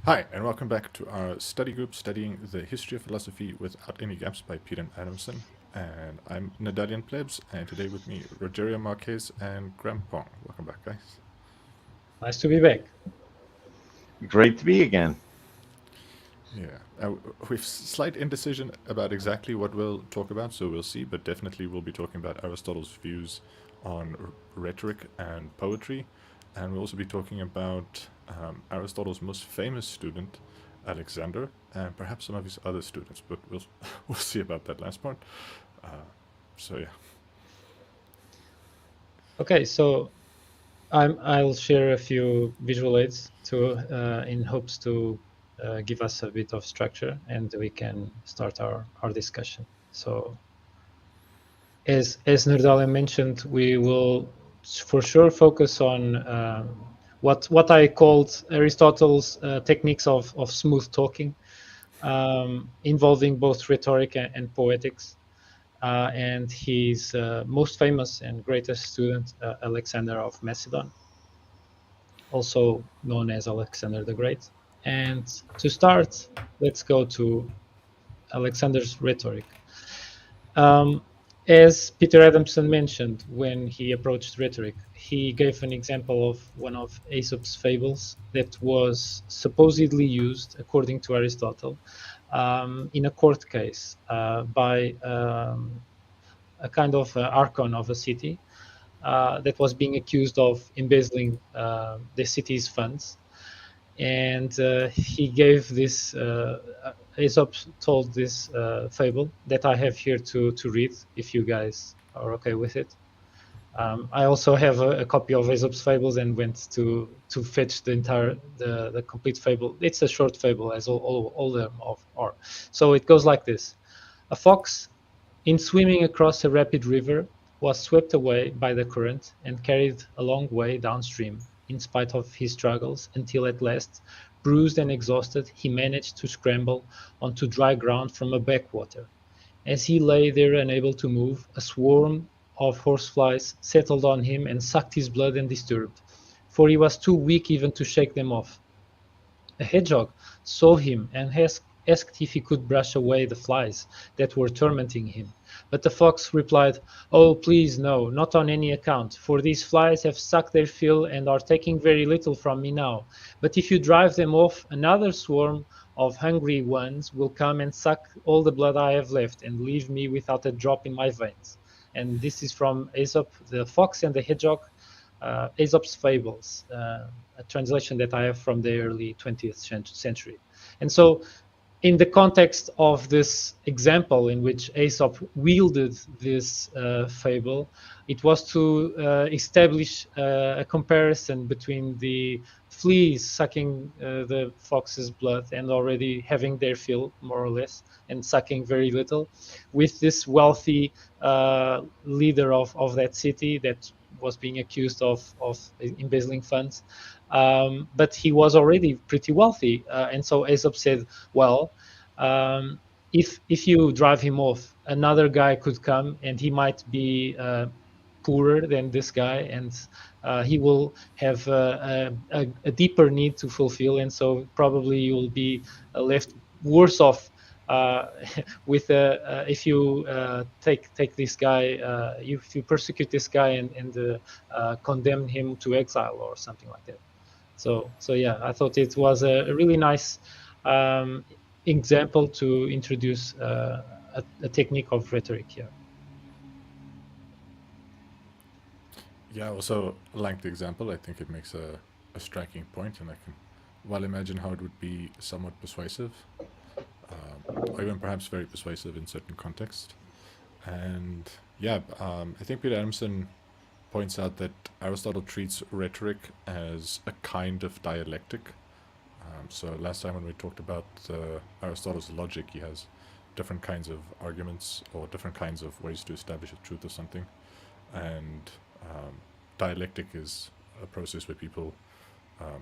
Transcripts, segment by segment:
Hi, and welcome back to our study group studying the history of philosophy without any gaps by Peter Adamson. And I'm Nerdalliun Plebz, and today with me, Rogério Marques and Graham Pong. Welcome back, guys. Nice to be back. Great to be again. Yeah, we've slight indecision about exactly what we'll talk about, so we'll see, but definitely we'll be talking about Aristotle's views on rhetoric and poetry, and we'll also be talking about Aristotle's most famous student, Alexander, and perhaps some of his other students, but we'll we'll see about that last part. So yeah. Okay, so I'll share a few visual aids in hopes to give us a bit of structure, and we can start our discussion. So, as Nerdalliun mentioned, we will for sure focus on what I called Aristotle's techniques of smooth talking, involving both rhetoric and poetics. And his most famous and greatest student, Alexander of Macedon, also known as Alexander the Great. And to start, let's go to Alexander's rhetoric. As Peter Adamson mentioned when he approached rhetoric, he gave an example of one of Aesop's fables that was supposedly used, according to Aristotle, in a court case by a kind of archon of a city that was being accused of embezzling the city's funds. And he gave this, Aesop told this fable that I have here to read, if you guys are okay with it. I also have a copy of Aesop's fables and went to fetch the complete fable. It's a short fable, as all them are. So it goes like this: a fox, in swimming across a rapid river, was swept away by the current and carried a long way downstream, in spite of his struggles, until at last, bruised and exhausted, he managed to scramble onto dry ground from a backwater. As he lay there unable to move, a swarm of horseflies settled on him and sucked his blood undisturbed, for he was too weak even to shake them off. A hedgehog saw him and asked if he could brush away the flies that were tormenting him. But the fox replied, "Oh, please, no, not on any account, for these flies have sucked their fill and are taking very little from me now. But if you drive them off, another swarm of hungry ones will come and suck all the blood I have left and leave me without a drop in my veins." And this is from Aesop, the Fox and the Hedgehog, Aesop's Fables, a translation that I have from the early 20th century. And so, in the context of this example in which Aesop wielded this fable, it was to establish a comparison between the fleas sucking the fox's blood and already having their fill, more or less, and sucking very little, with this wealthy leader of that city that was being accused of embezzling funds. But he was already pretty wealthy. And so Aesop said, well, if you drive him off, another guy could come and he might be poorer than this guy, and he will have a deeper need to fulfill, and so probably you will be left worse off uh, with if you take this guy, if you persecute this guy and condemn him to exile or something like that. So yeah, I thought it was a really nice um, example to introduce a technique of rhetoric here. Yeah, I also like the example. I think it makes a striking point, and I can well imagine how it would be somewhat persuasive, or even perhaps very persuasive in certain contexts. And yeah, I think Peter Adamson points out that Aristotle treats rhetoric as a kind of dialectic. So last time when we talked about Aristotle's logic, he has different kinds of arguments or different kinds of ways to establish a truth or something. And dialectic is a process where people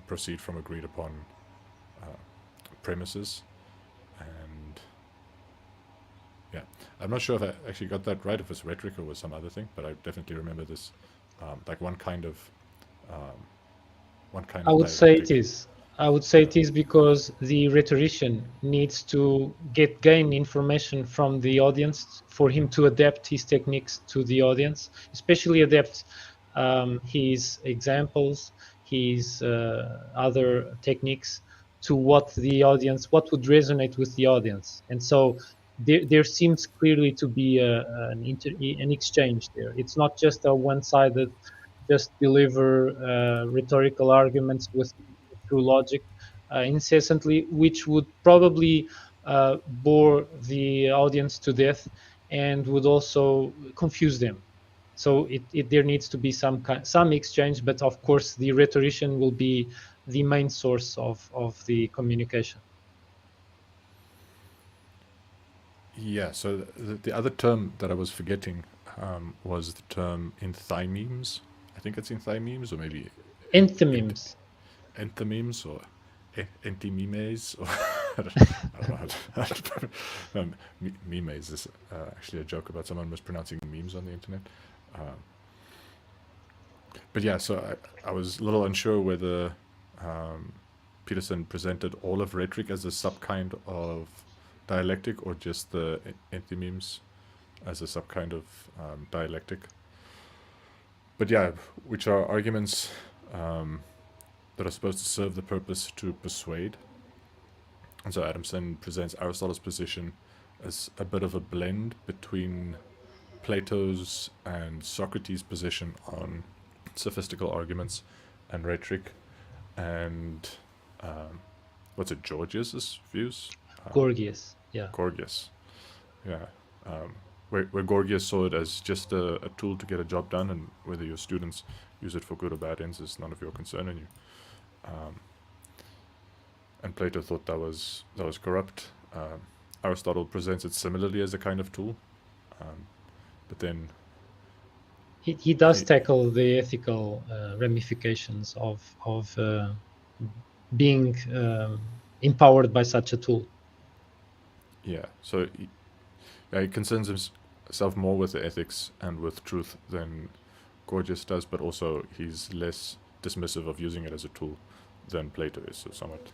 proceed from agreed upon premises. And yeah, I'm not sure if I actually got that right, if it's rhetoric or was some other thing, but I definitely remember this like one kind of I would say it dialectic. is. I would say it is because the rhetorician needs to gain information from the audience for him to adapt his techniques to the audience, especially adapt his examples, his other techniques to what would resonate with the audience. And so there seems clearly to be an exchange there. It's not just a one-sided, just deliver rhetorical arguments through logic incessantly, which would probably bore the audience to death and would also confuse them. So there needs to be some exchange, but of course the rhetorician will be the main source of the communication. Yeah, so the other term that I was forgetting was the term enthymemes. I think it's enthymemes, or maybe Enthymemes. enthymemes, or entimemes, or I don't know how to memes is actually a joke about someone mispronouncing memes on the internet. But yeah, so I was a little unsure whether Peterson presented all of rhetoric as a subkind of dialectic, or just the enthymemes as a subkind of dialectic. But yeah, which are arguments that are supposed to serve the purpose to persuade. And so Adamson presents Aristotle's position as a bit of a blend between Plato's and Socrates' position on sophistical arguments and rhetoric, and what's it, Gorgias's views? Gorgias, yeah. Gorgias, yeah. Where Gorgias saw it as just a tool to get a job done, and whether your students use it for good or bad ends is none of your concern. And and Plato thought that was corrupt. Aristotle presents it similarly as a kind of tool, but then he does tackle the ethical ramifications of being empowered by such a tool. Yeah, so he concerns himself more with the ethics and with truth than Gorgias does, but also he's less dismissive of using it as a tool than Plato is, so somewhat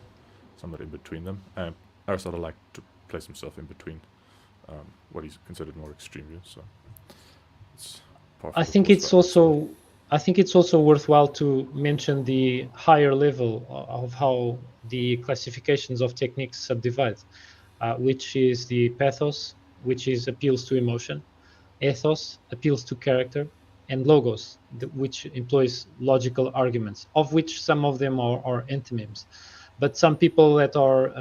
in between them. And Aristotle liked to place himself in between what he's considered more extreme views. So it's I think it's also worthwhile to mention the higher level of how the classifications of techniques subdivide, which is the pathos, which appeals to emotion, ethos appeals to character, and logos, which employs logical arguments, of which some of them are enthymemes. But some people that are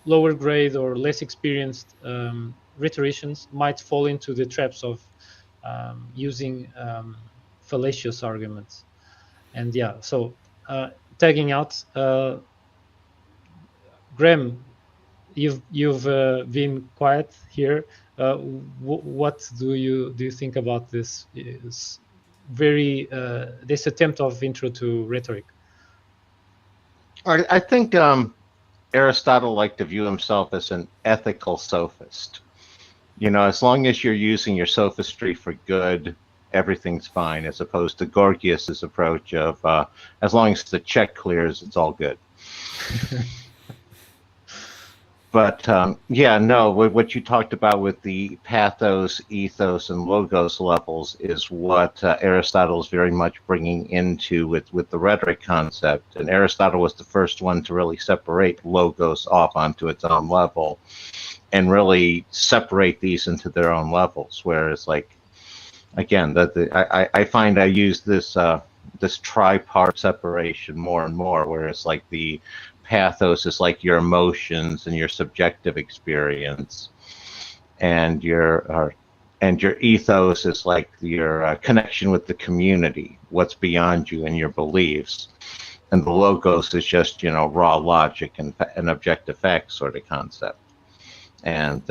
lower grade or less experienced rhetoricians might fall into the traps of using fallacious arguments. And yeah, so tagging out, Graham, you've been quiet here. What do you think about this this attempt of intro to rhetoric? I think Aristotle liked to view himself as an ethical sophist. You know, as long as you're using your sophistry for good, everything's fine, as opposed to Gorgias's approach of as long as the check clears, it's all good. But yeah, no, what you talked about with the pathos, ethos, and logos levels is what Aristotle is very much bringing into with the rhetoric concept. And Aristotle was the first one to really separate logos off onto its own level and really separate these into their own levels. Whereas, like, again, I find I use this this tripart separation more and more, where it's like the pathos is like your emotions and your subjective experience, and your ethos is like your connection with the community, what's beyond you and your beliefs, and the logos is just, you know, raw logic and objective facts sort of concept. And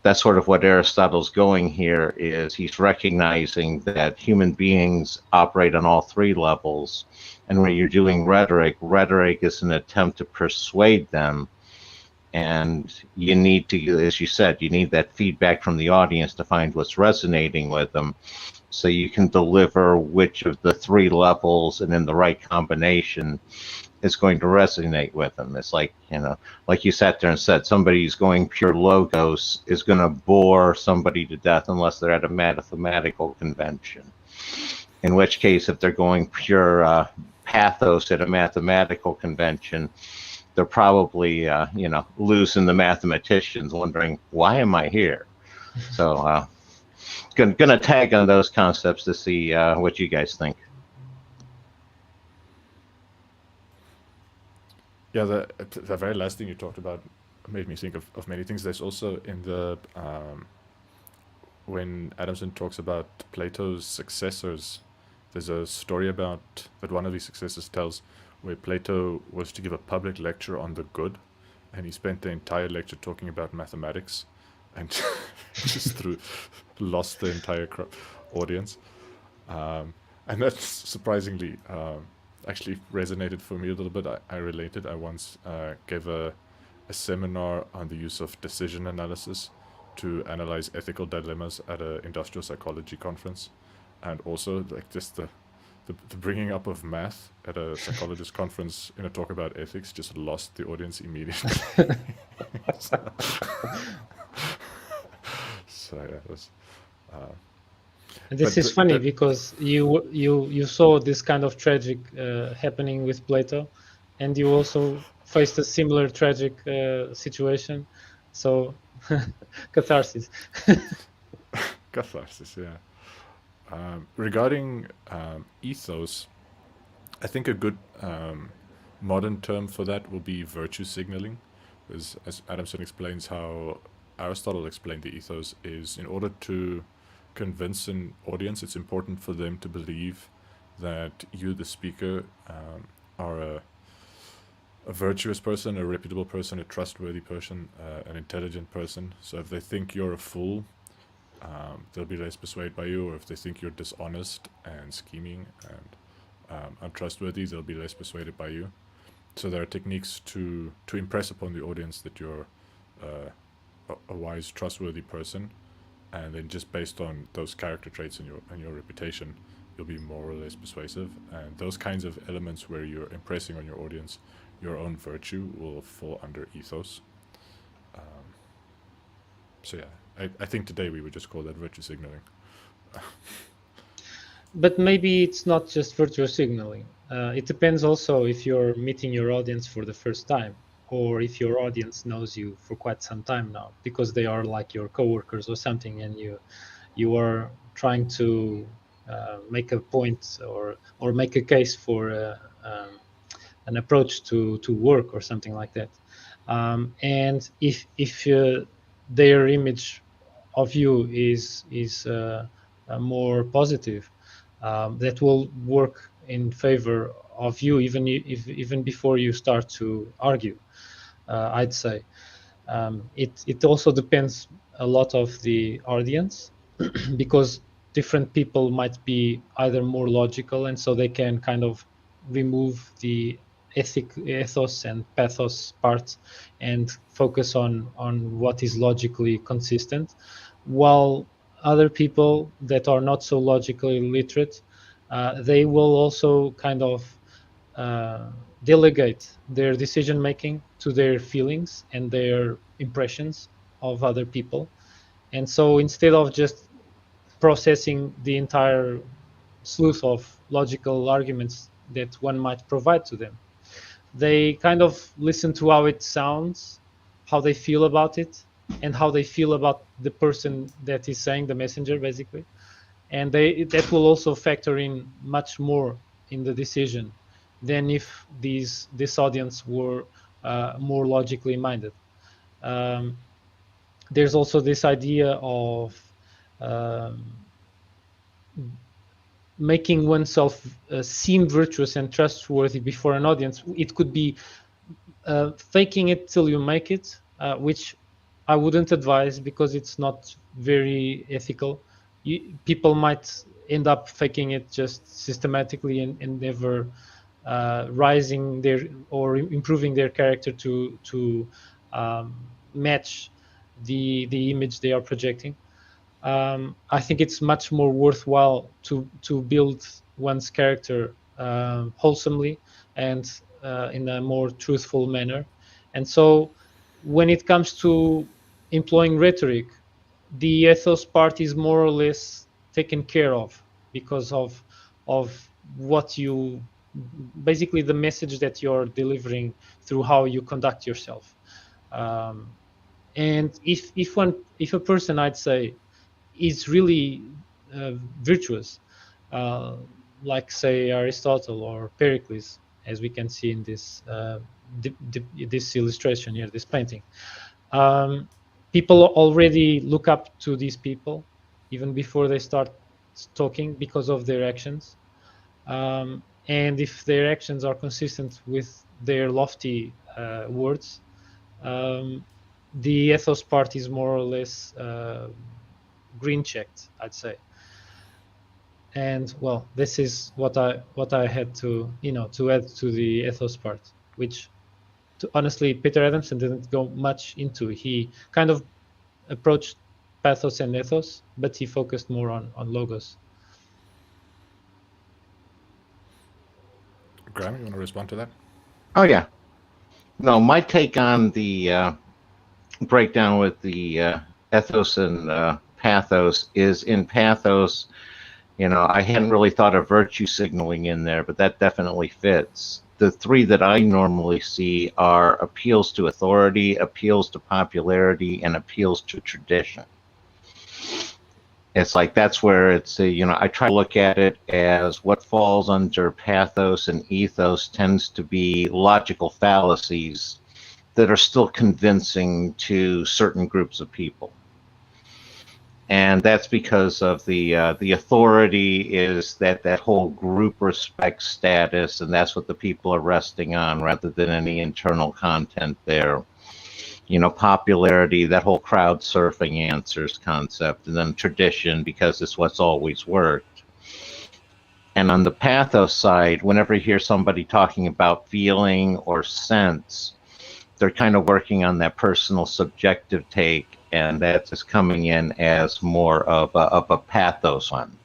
that's sort of what Aristotle's going here, is he's recognizing that human beings operate on all three levels. And when you're doing rhetoric is an attempt to persuade them. And you need to, as you said, you need that feedback from the audience to find what's resonating with them. so you can deliver which of the three levels and in the right combination is going to resonate with them. It's like, like you sat there and said, somebody who's going pure logos is going to bore somebody to death unless they're at a mathematical convention. In which case, if they're going pure pathos at a mathematical convention, they're probably, losing the mathematicians, wondering, why am I here? So, gonna tag on those concepts to see what you guys think. Yeah, the very last thing you talked about made me think of many things. There's also in the when Adamson talks about Plato's successors, there's a story about that one of his successors tells, where Plato was to give a public lecture on the good, and he spent the entire lecture talking about mathematics, and just lost the entire audience. And that surprisingly actually resonated for me a little bit. I related. I once gave a seminar on the use of decision analysis to analyze ethical dilemmas at an industrial psychology conference, and also like just the bringing up of math at a psychologist conference in a talk about ethics just lost the audience immediately. So yeah, it was. And this is funny because you saw this kind of tragic happening with Plato, and you also faced a similar tragic situation. So catharsis. Catharsis, yeah. Regarding ethos, I think a good modern term for that will be virtue signaling, because as Adamson explains how Aristotle explained the ethos is, in order to convince an audience, it's important for them to believe that you, the speaker, are a virtuous person, a reputable person, a trustworthy person, an intelligent person. So if they think you're a fool, they'll be less persuaded by you, or if they think you're dishonest and scheming and untrustworthy, they'll be less persuaded by you. So there are techniques to impress upon the audience that you're a wise, trustworthy person, and then just based on those character traits and your reputation, you'll be more or less persuasive. And those kinds of elements where you're impressing on your audience, your own virtue will fall under ethos. So yeah, I think today we would just call that virtue signaling. But maybe it's not just virtue signaling. It depends also if you're meeting your audience for the first time, or if your audience knows you for quite some time now, because they are like your coworkers or something, and you are trying to make a point or make a case for an approach to work or something like that. And if their image of you is more positive, that will work in favor of you, even before you start to argue. I'd say it also depends a lot of the audience, because different people might be either more logical, and so they can kind of remove the ethos and pathos part and focus on what is logically consistent, while other people that are not so logically literate, they will also kind of delegate their decision making to their feelings and their impressions of other people. And so instead of just processing the entire slew of logical arguments that one might provide to them, they kind of listen to how it sounds, how they feel about it, and how they feel about the person that is saying, the messenger, basically. And that will also factor in much more in the decision than if this audience were more logically minded. There's also this idea of making oneself seem virtuous and trustworthy before an audience. It could be faking it till you make it, which I wouldn't advise because it's not very ethical. People might end up faking it just systematically and never rising their or improving their character to match the image they are projecting. I think it's much more worthwhile to build one's character wholesomely and in a more truthful manner. And so when it comes to employing rhetoric, the ethos part is more or less taken care of because of what you basically the message that you're delivering through how you conduct yourself. And if a person, I'd say, is really virtuous, like say Aristotle or Pericles, as we can see in this this illustration here, this painting. People already look up to these people even before they start talking because of their actions. And if their actions are consistent with their lofty words, the ethos part is more or less green checked, I'd say. And well, this is what I had to to add to the ethos part, which honestly Peter Adamson didn't go much into. He kind of approached pathos and ethos, but he focused more on logos. Graham, you want to respond to that? Oh yeah. No, my take on the breakdown with the ethos and pathos is in pathos. I hadn't really thought of virtue signaling in there, but that definitely fits. The three that I normally see are appeals to authority, appeals to popularity, and appeals to tradition. It's like that's where it's I try to look at it as what falls under pathos and ethos tends to be logical fallacies that are still convincing to certain groups of people. And that's because of the authority is that whole group respect status, and that's what the people are resting on rather than any internal content there. Popularity, that whole crowd surfing answers concept, and then tradition because it's what's always worked. And on the pathos side, whenever you hear somebody talking about feeling or sense, they're kind of working on that personal subjective take, and that's just coming in as more of a pathos one,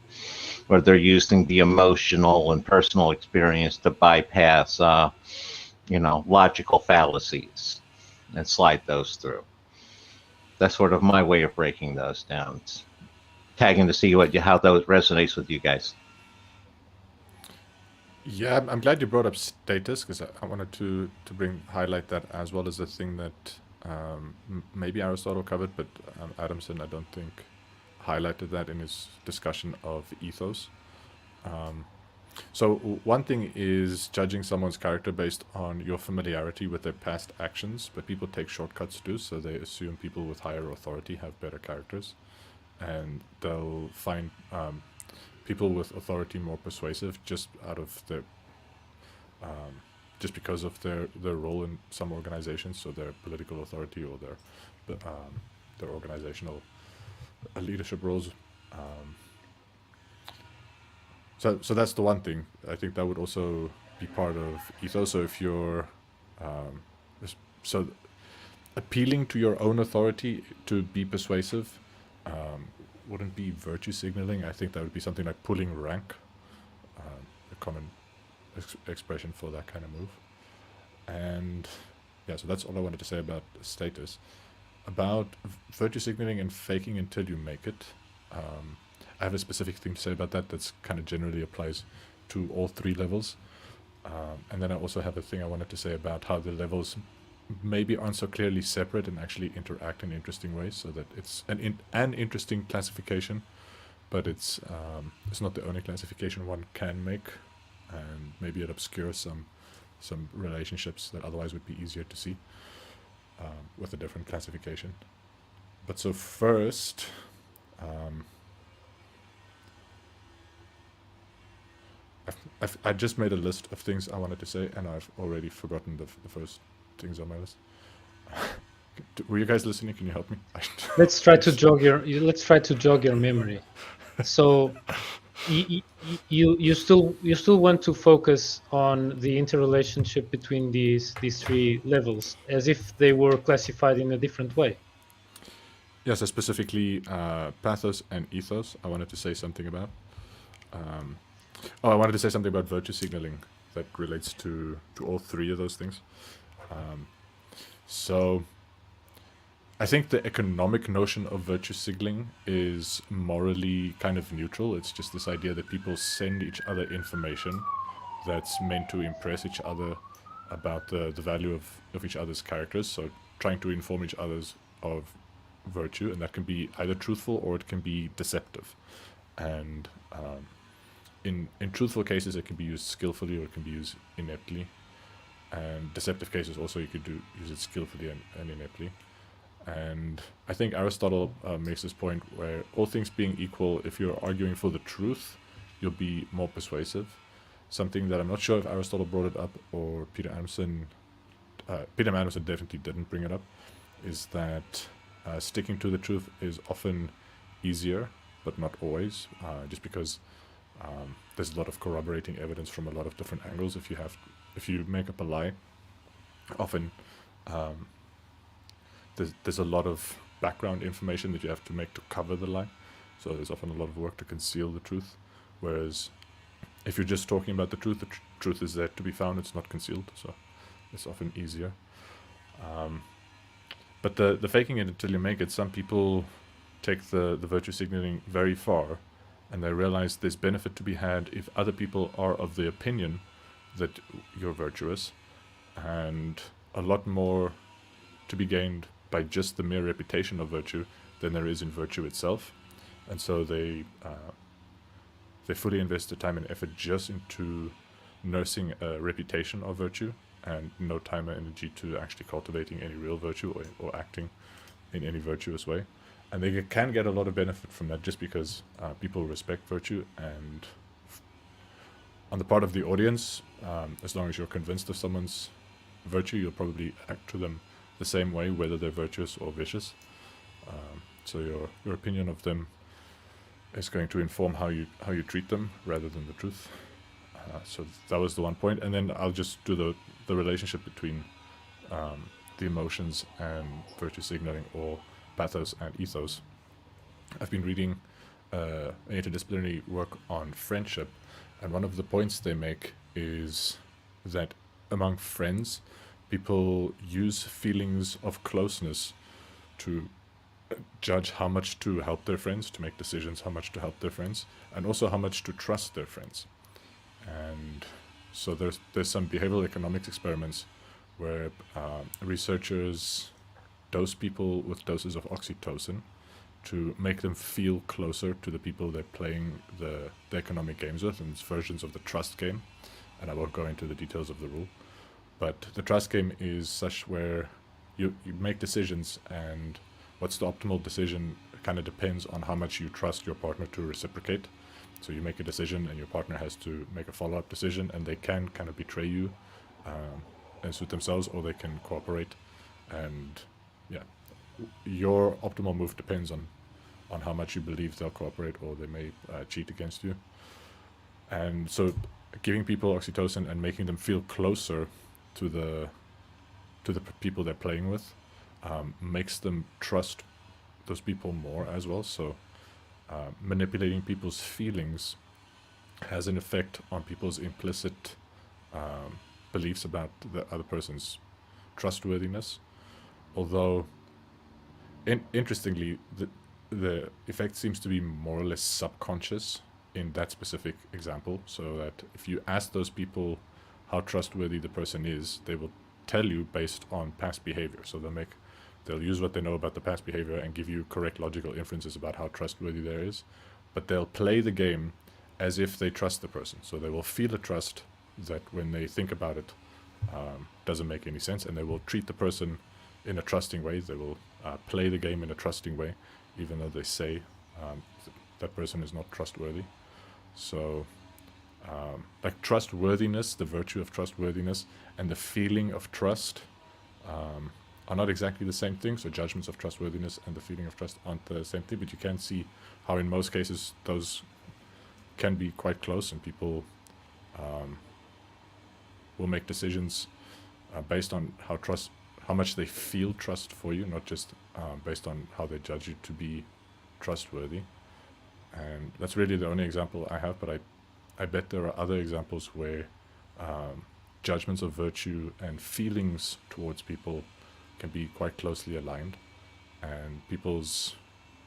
where they're using the emotional and personal experience to bypass, logical fallacies and slide those through. That's sort of my way of breaking those down. Tagging to see how those resonates with you guys. Yeah, I'm glad you brought up status because I wanted to highlight that as well as the thing that maybe Aristotle covered, but Adamson I don't think highlighted that in his discussion of ethos. So one thing is judging someone's character based on your familiarity with their past actions, but people take shortcuts to do, so they assume people with higher authority have better characters, and they'll find people with authority more persuasive just out of their just because of their role in some organizations, so their political authority or their organizational leadership roles. So that's the one thing. I think that would also be part of ethos. So if you're so appealing to your own authority to be persuasive wouldn't be virtue signaling. I think that would be something like pulling rank, a common expression for that kind of move. And yeah, so that's all I wanted to say about status. About virtue signaling and faking until you make it, I have a specific thing to say about that that's kind of generally applies to all three levels. And then I also have a thing I wanted to say about how the levels maybe aren't so clearly separate and actually interact in interesting ways, so that it's an interesting classification, but it's not the only classification one can make, and maybe it obscures some relationships that otherwise would be easier to see with a different classification. But so first, I just made a list of things I wanted to say, and I've already forgotten the first things on my list. Were you guys listening? Can you help me? Let's try to jog your memory. So you still want to focus on the interrelationship between these three levels as if they were classified in a different way. Yeah, so specifically pathos and ethos, I wanted to say something about. I wanted to say something about virtue signaling that relates to all three of those things. So I think the economic notion of virtue signaling is morally kind of neutral. It's just this idea that people send each other information that's meant to impress each other about the value of each other's characters. So trying to inform each other's of virtue, and that can be either truthful or it can be deceptive. And in truthful cases, it can be used skillfully or it can be used ineptly. And deceptive cases also, you could use it skillfully and ineptly. And I think Aristotle makes this point where, all things being equal, if you're arguing for the truth, you'll be more persuasive. Something that I'm not sure if Aristotle brought it up or Peter Adamson definitely didn't bring it up, is that sticking to the truth is often easier, but not always, just because there's a lot of corroborating evidence from a lot of different angles. If you make up a lie, often there's a lot of background information that you have to make to cover the lie. So there's often a lot of work to conceal the truth. Whereas if you're just talking about the truth is there to be found, it's not concealed. So it's often easier. But the faking it until you make it, some people take the virtue signaling very far, and they realize there's benefit to be had if other people are of the opinion that you're virtuous, and a lot more to be gained by just the mere reputation of virtue than there is in virtue itself. And so they fully invest their time and effort just into nursing a reputation of virtue, and no time or energy to actually cultivating any real virtue or acting in any virtuous way. And they can get a lot of benefit from that just because people respect virtue, and on the part of the audience, as long as you're convinced of someone's virtue, you'll probably act to them the same way, whether they're virtuous or vicious. So your opinion of them is going to inform how you treat them rather than the truth. So that was the one point, and then I'll just do the relationship between the emotions and virtue signaling, or pathos and ethos. I've been reading an interdisciplinary work on friendship, and one of the points they make is that among friends, people use feelings of closeness to judge how much to help their friends, to make decisions how much to help their friends, and also how much to trust their friends. And so there's some behavioral economics experiments where researchers dose people with doses of oxytocin to make them feel closer to the people they're playing the economic games with, and it's versions of the trust game. And I won't go into the details of the rule, but the trust game is such where you make decisions, and what's the optimal decision kind of depends on how much you trust your partner to reciprocate. So you make a decision and your partner has to make a follow-up decision, and they can kind of betray you and suit themselves, or they can cooperate. And yeah, your optimal move depends on how much you believe they'll cooperate, or they may cheat against you. And so giving people oxytocin and making them feel closer to the people they're playing with makes them trust those people more as well. So manipulating people's feelings has an effect on people's implicit beliefs about the other person's trustworthiness. Although, interestingly, the effect seems to be more or less subconscious in that specific example. So that if you ask those people how trustworthy the person is, they will tell you based on past behavior. So they'll use what they know about the past behavior and give you correct logical inferences about how trustworthy there is, but they'll play the game as if they trust the person. So they will feel a trust that, when they think about it, doesn't make any sense, and they will treat the person in a trusting way. They will play the game in a trusting way, even though they say that person is not trustworthy. So like trustworthiness, the virtue of trustworthiness, and the feeling of trust are not exactly the same thing. So judgments of trustworthiness and the feeling of trust aren't the same thing, but you can see how in most cases those can be quite close, and people will make decisions based on how how much they feel trust for you, not just based on how they judge you to be trustworthy. And that's really the only example I have, but I bet there are other examples where judgments of virtue and feelings towards people can be quite closely aligned, and people's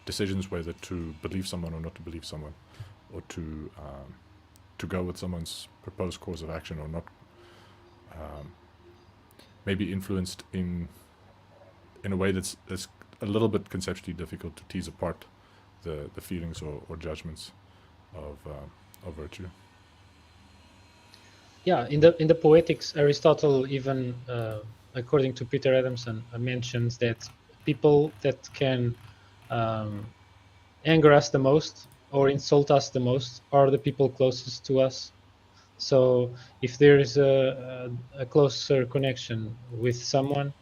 decisions whether to believe someone or not to believe someone, or to go with someone's proposed course of action or not, may be influenced in a way that's a little bit conceptually difficult to tease apart the feelings or judgments of virtue. Yeah, in the Poetics, Aristotle even, according to Peter Adamson, mentions that people that can anger us the most or insult us the most are the people closest to us. So if there is a closer connection with someone,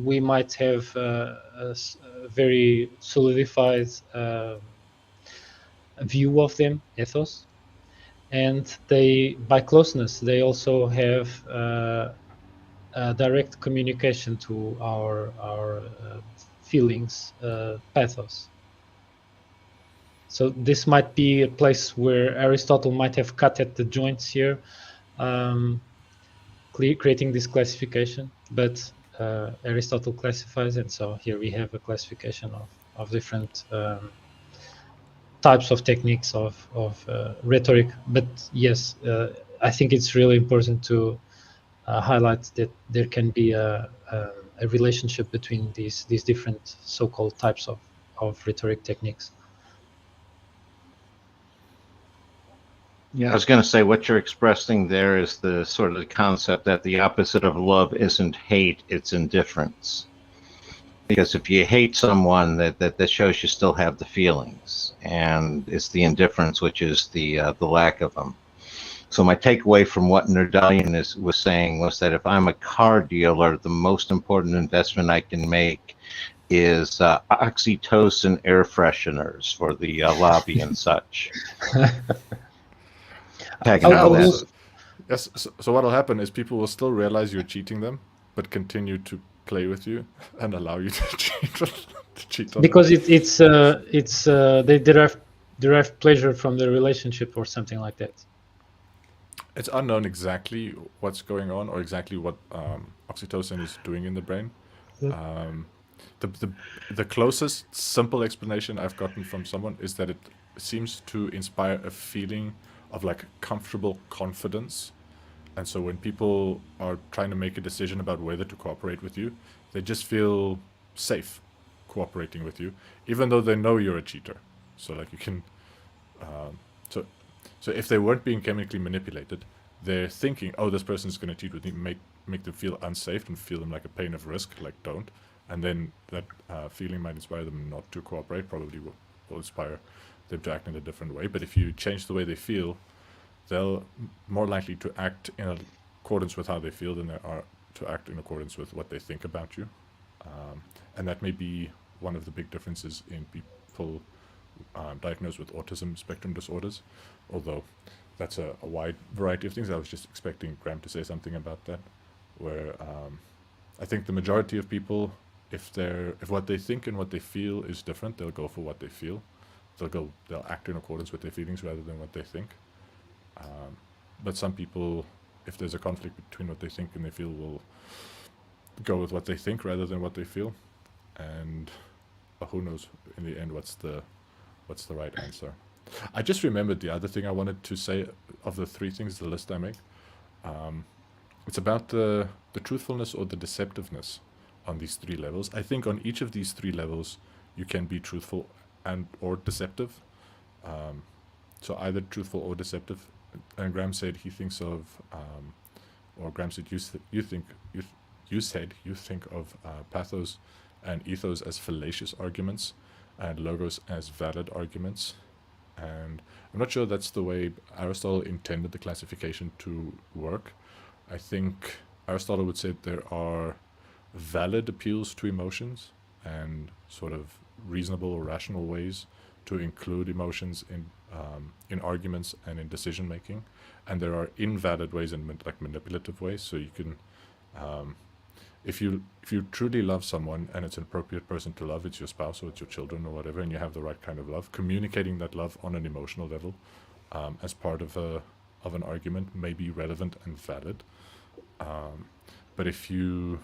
we might have a very solidified view of them, ethos, and they, by closeness, they also have direct communication to our feelings, pathos. So this might be a place where Aristotle might have cut at the joints here, creating this classification, but Aristotle classifies it. So here we have a classification of different types of techniques of rhetoric. But yes, I think it's really important to highlight that there can be a relationship between these different so-called types of rhetoric techniques. Yeah, I was going to say what you're expressing there is the sort of the concept that the opposite of love isn't hate, it's indifference. Because if you hate someone, that shows you still have the feelings, and it's the indifference which is the lack of them. So my takeaway from what Nerdalliun was saying was that if I'm a car dealer, the most important investment I can make is oxytocin air fresheners for the lobby and such. Packing I'll all that. also- Yes. So what'll happen is people will still realize you're cheating them, but continue to play with you and allow you to cheat on because them. they derive pleasure from the relationship or something like that. It's unknown exactly what's going on or exactly what oxytocin is doing in the brain. The closest simple explanation I've gotten from someone is that it seems to inspire a feeling of like comfortable confidence. And so when people are trying to make a decision about whether to cooperate with you, they just feel safe cooperating with you, even though they know you're a cheater. So like you can, so if they weren't being chemically manipulated, they're thinking, oh, this person's going to cheat with me, make them feel unsafe and feel them like a pain of risk, like don't. And then that feeling might inspire them not to cooperate, probably will inspire them to act in a different way. But if you change the way they feel, they'll more likely to act in accordance with how they feel than they are to act in accordance with what they think about you. And that may be one of the big differences in people diagnosed with autism spectrum disorders, although that's a wide variety of things. I was just expecting Graham to say something about that, where I think the majority of people, if what they think and what they feel is different, they'll go for what they feel. They'll act in accordance with their feelings rather than what they think. But some people, if there's a conflict between what they think and they feel, will go with what they think rather than what they feel. And who knows in the end what's the right answer. I just remembered the other thing I wanted to say of the three things, the list I make. It's about the truthfulness or the deceptiveness on these three levels. I think on each of these three levels, you can be truthful and or deceptive. So either truthful or deceptive. And Graham said he thinks of, or Graham said you said you think of pathos and ethos as fallacious arguments, and logos as valid arguments. And I'm not sure that's the way Aristotle intended the classification to work. I think Aristotle would say there are valid appeals to emotions and sort of reasonable or rational ways to include emotions in arguments and in decision making, and there are invalid ways and like manipulative ways. So you can if you truly love someone and it's an appropriate person to love, it's your spouse or it's your children or whatever, and you have the right kind of love, communicating that love on an emotional level as part of an argument may be relevant and valid. But if you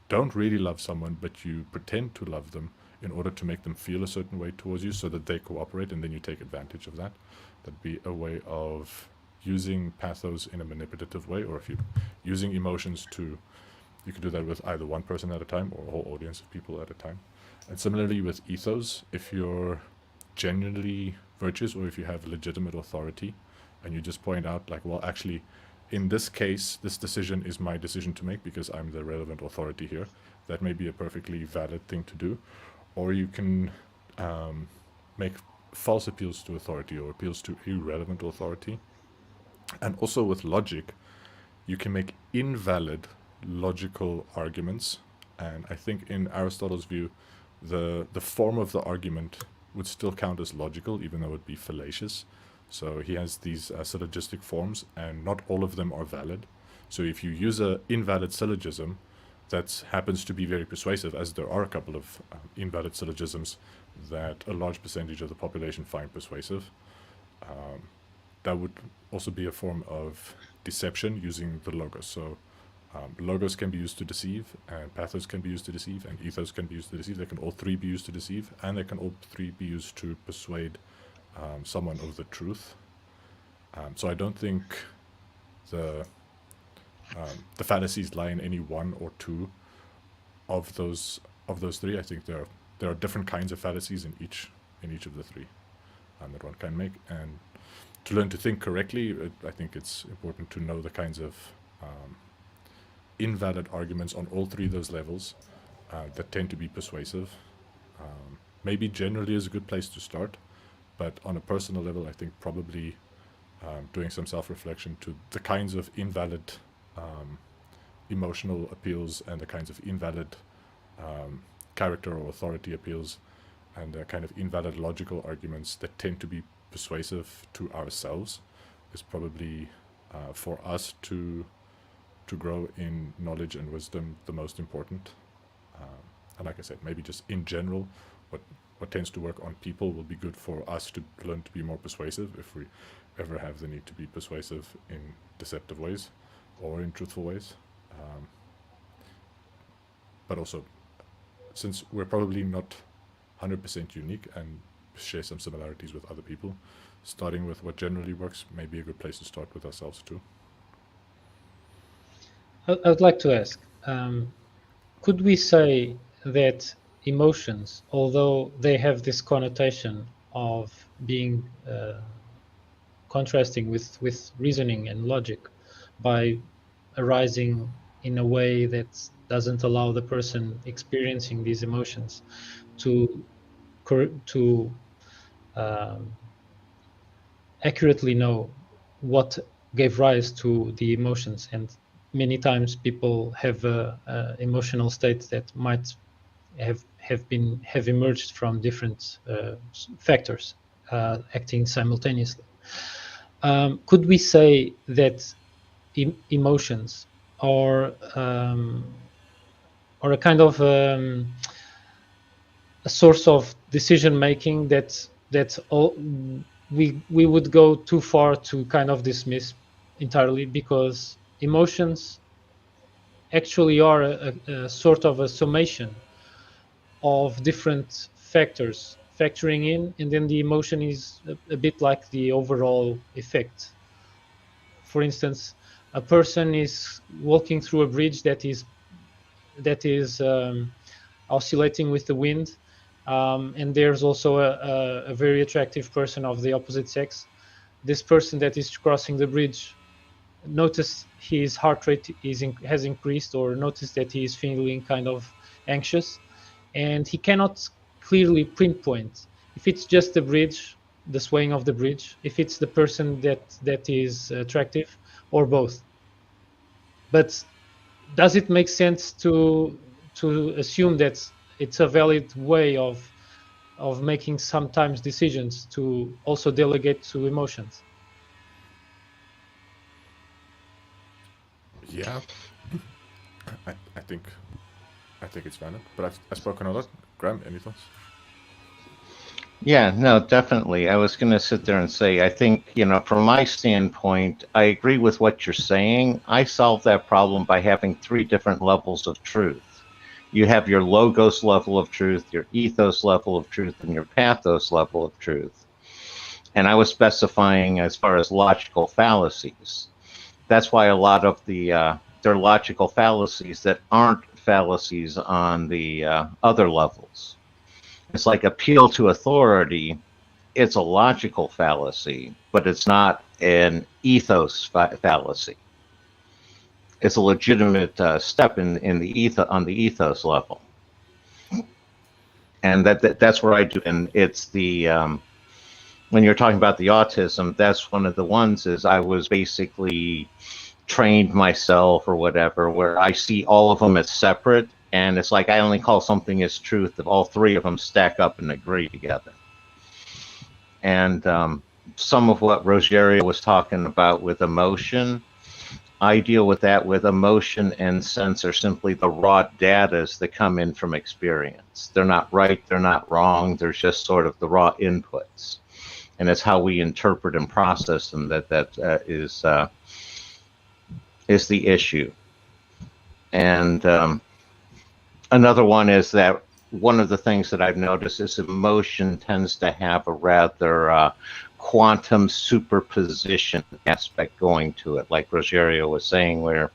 don't really love someone, but you pretend to love them in order to make them feel a certain way towards you so that they cooperate, and then you take advantage of that, that'd be a way of using pathos in a manipulative way. Or if you're using emotions you could do that with either one person at a time or a whole audience of people at a time. And similarly with ethos, if you're genuinely virtuous or if you have legitimate authority and you just point out like, well, actually, in this case, this decision is my decision to make because I'm the relevant authority here, that may be a perfectly valid thing to do. Or you can make false appeals to authority or appeals to irrelevant authority. And also with logic, you can make invalid logical arguments. And I think in Aristotle's view, the form of the argument would still count as logical, even though it'd be fallacious. So he has these syllogistic forms, and not all of them are valid. So if you use an invalid syllogism that happens to be very persuasive, as there are a couple of invalid syllogisms that a large percentage of the population find persuasive, that would also be a form of deception using the logos. So logos can be used to deceive, and pathos can be used to deceive, and ethos can be used to deceive. They can all three be used to deceive, and they can all three be used to persuade someone of the truth. So I don't think the fallacies lie in any one or two of those three. I think there are different kinds of fallacies in each of the three that one can make. And to learn to think correctly, I think it's important to know the kinds of invalid arguments on all three of those levels that tend to be persuasive. Maybe generally is a good place to start, but on a personal level, I think probably doing some self-reflection to the kinds of invalid emotional appeals and the kinds of invalid character or authority appeals and the kind of invalid logical arguments that tend to be persuasive to ourselves is probably for us to grow in knowledge and wisdom the most important. And like I said, maybe just in general, what tends to work on people will be good for us to learn to be more persuasive if we ever have the need to be persuasive in deceptive ways or in truthful ways. But also, since we're probably not 100% unique and share some similarities with other people, starting with what generally works may be a good place to start with ourselves too. I'd like to ask, could we say that emotions, although they have this connotation of being contrasting with reasoning and logic, by arising in a way that doesn't allow the person experiencing these emotions to accurately know what gave rise to the emotions, and many times people have emotional states that might have emerged from different factors acting simultaneously. Could we say that emotions are a kind of a source of decision making that we would go too far to kind of dismiss entirely, because emotions actually are a sort of a summation of different factors factoring in, and then the emotion is a bit like the overall effect. For instance, a person is walking through a bridge that is oscillating with the wind, and there's also a very attractive person of the opposite sex. This person that is crossing the bridge notice his heart rate has increased, or notice that he is feeling kind of anxious, and he cannot clearly pinpoint if it's just the bridge, the swaying of the bridge, if it's the person that is attractive, or both. But does it make sense to assume that it's a valid way of making sometimes decisions to also delegate to emotions? Yeah, I think it's valid. But I've spoken a lot. Graham, any thoughts? Yeah, no, definitely. I was going to sit there and say, I think, from my standpoint, I agree with what you're saying. I solve that problem by having three different levels of truth. You have your logos level of truth, your ethos level of truth, and your pathos level of truth. And I was specifying as far as logical fallacies. That's why a lot of they're logical fallacies that aren't fallacies on the other levels. It's like appeal to authority. It's a logical fallacy, but it's not an ethos fallacy. It's a legitimate step in the on the ethos level, and that's where I do. And it's the when you're talking about the autism, that's one of the ones is I was basically trained myself or whatever, where I see all of them as separate, and it's like I only call something as truth if all three of them stack up and agree together. And some of what Rogério was talking about with emotion, I deal with that with emotion and sense are simply the raw data that come in from experience. They're not right, they're not wrong, they're just sort of the raw inputs. And it's how we interpret and process them that is the issue. And another one is that one of the things that I've noticed is emotion tends to have a rather quantum superposition aspect going to it, like Rogério was saying, where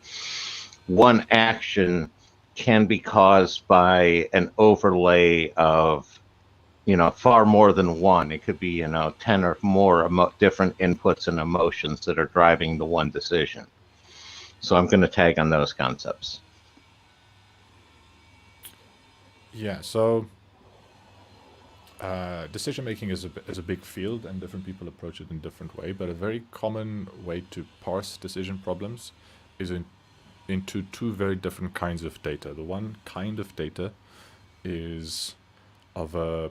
one action can be caused by an overlay of far more than one. It could be 10 or more different inputs and emotions that are driving the one decision. So I'm going to tag on those concepts. Yeah. So decision making is a big field, and different people approach it in different way. But a very common way to parse decision problems is into two very different kinds of data. The one kind of data is of a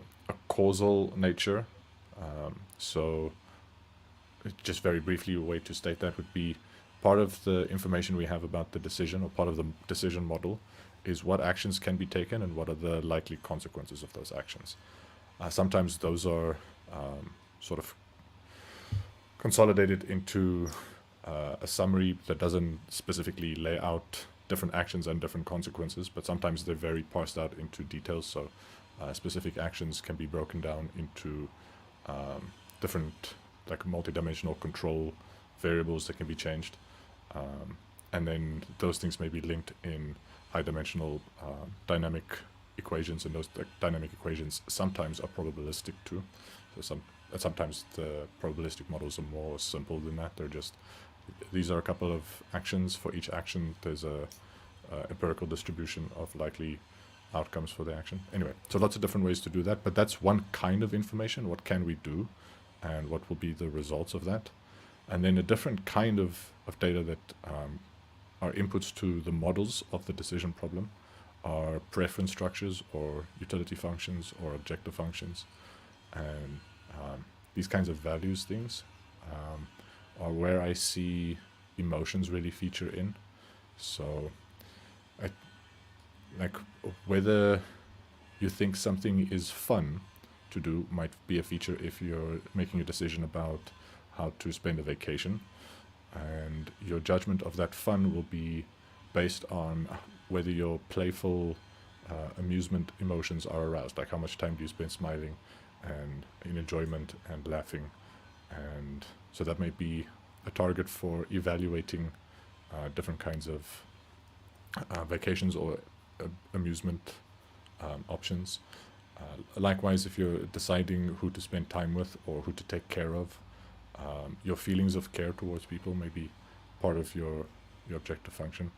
causal nature. So, just very briefly, a way to state that would be part of the information we have about the decision, or part of the decision model, is what actions can be taken and what are the likely consequences of those actions. Sometimes those are sort of consolidated into a summary that doesn't specifically lay out different actions and different consequences, but sometimes they're very parsed out into details. So specific actions can be broken down into different, like, multi-dimensional control variables that can be changed. And then those things may be linked in high-dimensional dynamic equations, and those dynamic equations sometimes are probabilistic too. So sometimes the probabilistic models are more simple than that. They're just, these are a couple of actions. For each action, there's a empirical distribution of likely outcomes for the action. Anyway, so lots of different ways to do that, but that's one kind of information. What can we do, and what will be the results of that? And then a different kind of data that are inputs to the models of the decision problem are preference structures, or utility functions, or objective functions. And these kinds of values things are where I see emotions really feature in. So like whether you think something is fun to do might be a feature if you're making a decision about how to spend a vacation, and your judgment of that fun will be based on whether your playful amusement emotions are aroused, like how much time do you spend smiling and in enjoyment and laughing. And so that may be a target for evaluating different kinds of vacations or amusement options. Likewise, if you're deciding who to spend time with or who to take care of, your feelings of care towards people may be part of your objective function.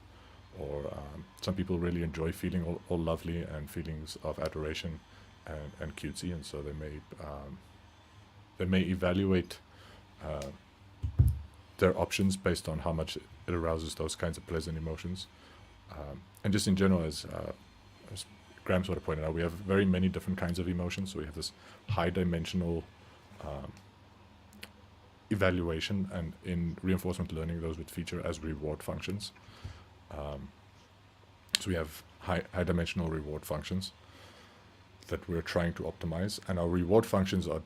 Or some people really enjoy feeling all lovely and feelings of adoration and cutesy, and so they may evaluate their options based on how much it arouses those kinds of pleasant emotions. And just in general, as Graham sort of pointed out, we have very many different kinds of emotions. So we have this high-dimensional evaluation, and in reinforcement learning, those would feature as reward functions. So we have high dimensional reward functions that we're trying to optimize, and our reward functions are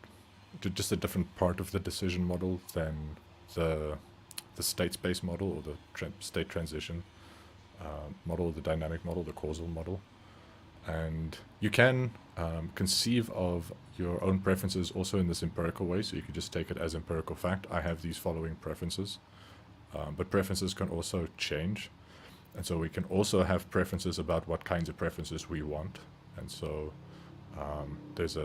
just a different part of the decision model than the state space model, or the state transition model, the dynamic model, the causal model. And you can conceive of your own preferences also in this empirical way, so you could just take it as empirical fact. I have these following preferences, but preferences can also change. And so we can also have preferences about what kinds of preferences we want. And so there's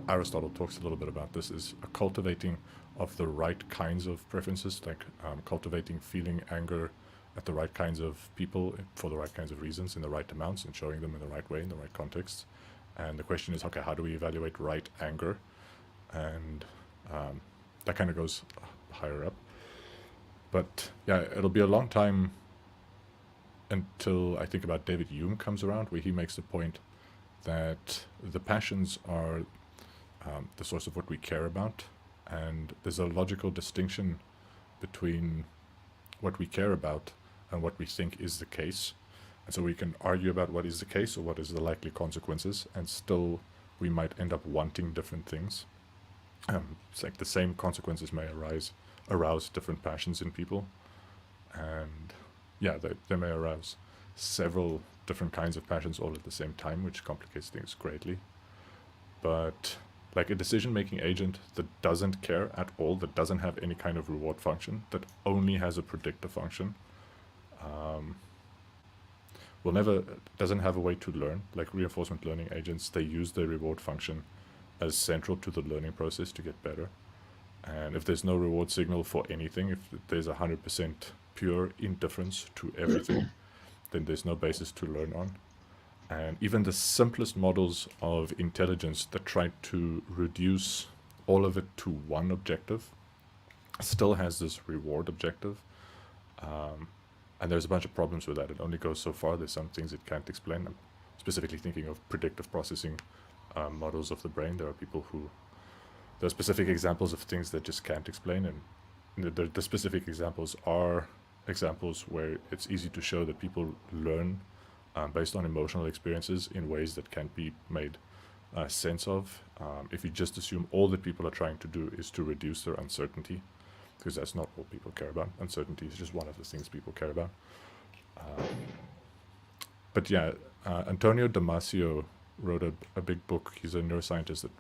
Aristotle talks a little bit about this, is a cultivating of the right kinds of preferences, like cultivating feeling anger at the right kinds of people for the right kinds of reasons in the right amounts, and showing them in the right way in the right context. And the question is, okay, how do we evaluate right anger? And that kind of goes higher up. But yeah, it'll be a long time until I think about David Hume comes around, where he makes the point that the passions are the source of what we care about, and there's a logical distinction between what we care about and what we think is the case. And so we can argue about what is the case or what is the likely consequences, and still we might end up wanting different things. It's like the same consequences may arouse different passions in people, and yeah, they may arouse several different kinds of passions all at the same time, which complicates things greatly. But like a decision-making agent that doesn't care at all, that doesn't have any kind of reward function, that only has a predictor function, doesn't have a way to learn. Like reinforcement learning agents, they use the reward function as central to the learning process to get better. And if there's no reward signal for anything, if there's 100% pure indifference to everything, then there's no basis to learn on. And even the simplest models of intelligence that try to reduce all of it to one objective still has this reward objective. And there's a bunch of problems with that. It only goes so far. There's some things it can't explain. I'm specifically thinking of predictive processing models of the brain. There are specific examples of things that just can't explain. And the specific examples are examples where it's easy to show that people learn based on emotional experiences in ways that can't be made sense of. If you just assume all that people are trying to do is to reduce their uncertainty, because that's not what people care about. Uncertainty is just one of the things people care about. But yeah, Antonio Damasio wrote a big book. He's a neuroscientist that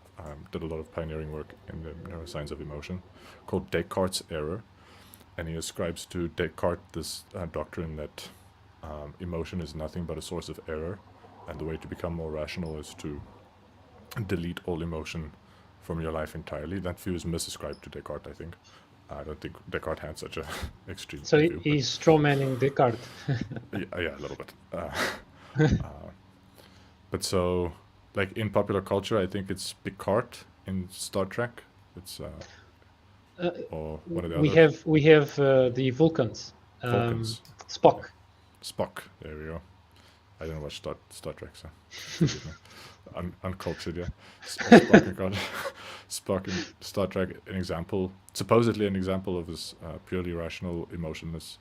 did a lot of pioneering work in the neuroscience of emotion, called Descartes' Error. And he ascribes to Descartes this doctrine that emotion is nothing but a source of error, and the way to become more rational is to delete all emotion from your life entirely. That view is misascribed to Descartes, I think. I don't think Descartes had such a extreme So view. he's strawmanning Descartes. Yeah, a little bit. But so, like in popular culture, I think it's Picard in Star Trek. It's or one of the others. We have the Vulcans. Vulcans. Spock. Spock. There we go. I don't watch Star Trek, so forgive me. Uncultured, yeah. Spock in Star Trek, supposedly an example of this purely rational, emotionless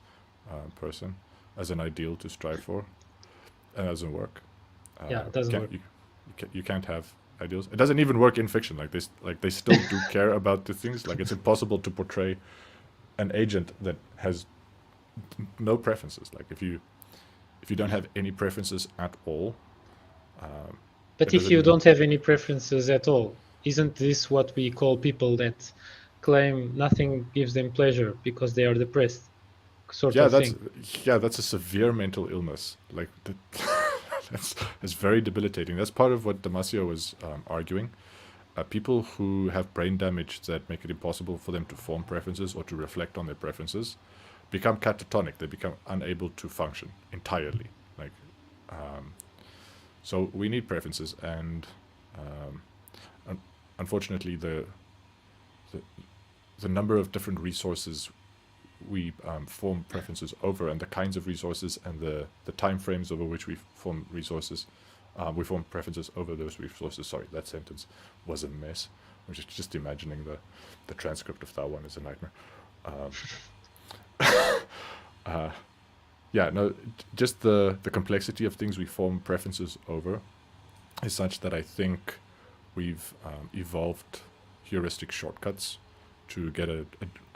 person as an ideal to strive for. And it doesn't work. Yeah, it doesn't work. You can't have ideals. It doesn't even work in fiction. They still do care about the things. Like it's impossible to portray an agent that has no preferences. Like if you don't have any preferences at all. But if you don't have any preferences at all, isn't this what we call people that claim nothing gives them pleasure because they are depressed? That's a severe mental illness. Like that's very debilitating. That's part of what Damasio was arguing. People who have brain damage that make it impossible for them to form preferences or to reflect on their preferences become catatonic. They become unable to function entirely. So we need preferences, and unfortunately, the number of different resources we form preferences over, and the kinds of resources, and the time frames over which we form resources, we form preferences over those resources. Sorry, that sentence was a mess. I'm just imagining the transcript of that one is a nightmare. Yeah, no, just the complexity of things we form preferences over is such that I think we've evolved heuristic shortcuts to get a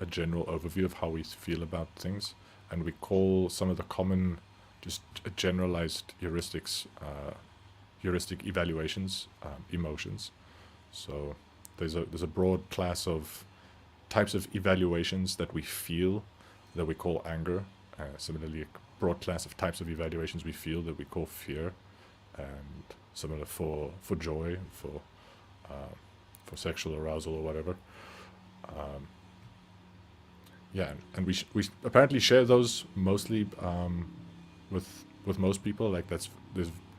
general overview of how we feel about things, and we call some of the common, just generalized heuristics, heuristic evaluations, emotions. So there's a broad class of types of evaluations that we feel that we call anger. Similarly, a broad class of types of evaluations we feel that we call fear, and similar for joy, for sexual arousal or whatever. Yeah, and we apparently share those mostly with most people. Like there's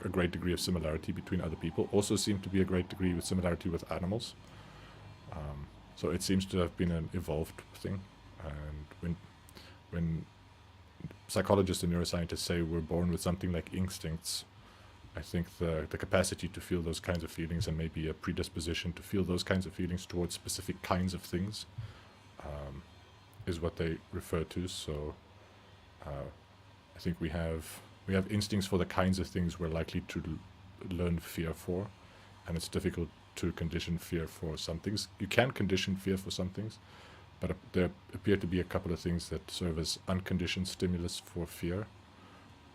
a great degree of similarity between other people. Also seem to be a great degree of similarity with animals. So it seems to have been an evolved thing. And when psychologists and neuroscientists say we're born with something like instincts, I think the capacity to feel those kinds of feelings and maybe a predisposition to feel those kinds of feelings towards specific kinds of things is what they refer to. So I think we have instincts for the kinds of things we're likely to learn fear for, and it's difficult to condition fear for some things. You can condition fear for some things, but there appear to be a couple of things that serve as unconditioned stimulus for fear.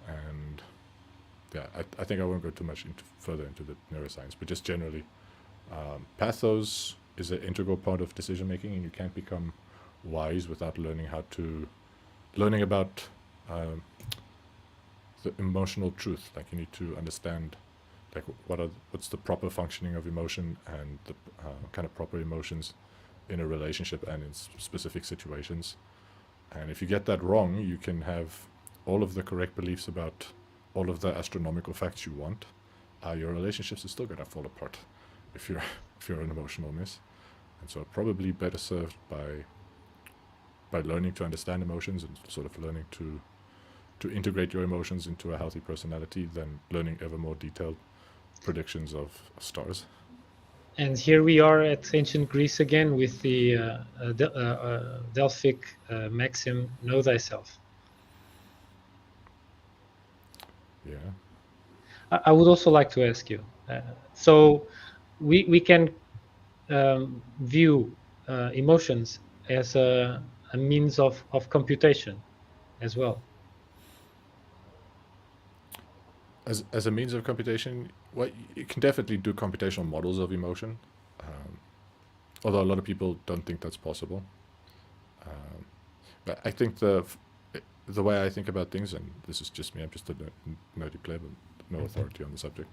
And yeah, I think I won't go too much further into the neuroscience, but just generally, pathos is an integral part of decision making, and you can't become wise without learning about the emotional truth. Like you need to understand, like what's the proper functioning of emotion and the kind of proper emotions in a relationship and in specific situations. And if you get that wrong, you can have all of the correct beliefs about all of the astronomical facts you want. Your relationships are still going to fall apart if you're an emotional mess. And so probably better served by learning to understand emotions and sort of learning to integrate your emotions into a healthy personality than learning ever more detailed predictions of stars. And here we are at ancient Greece again with the Delphic maxim, know thyself. Yeah. I would also like to ask you, so we can view emotions as a means of computation as well. As a means of computation, well, you can definitely do computational models of emotion, although a lot of people don't think that's possible. But I think the way I think about things, and this is just me, I'm just a nerdy pleb, no authority on the subject.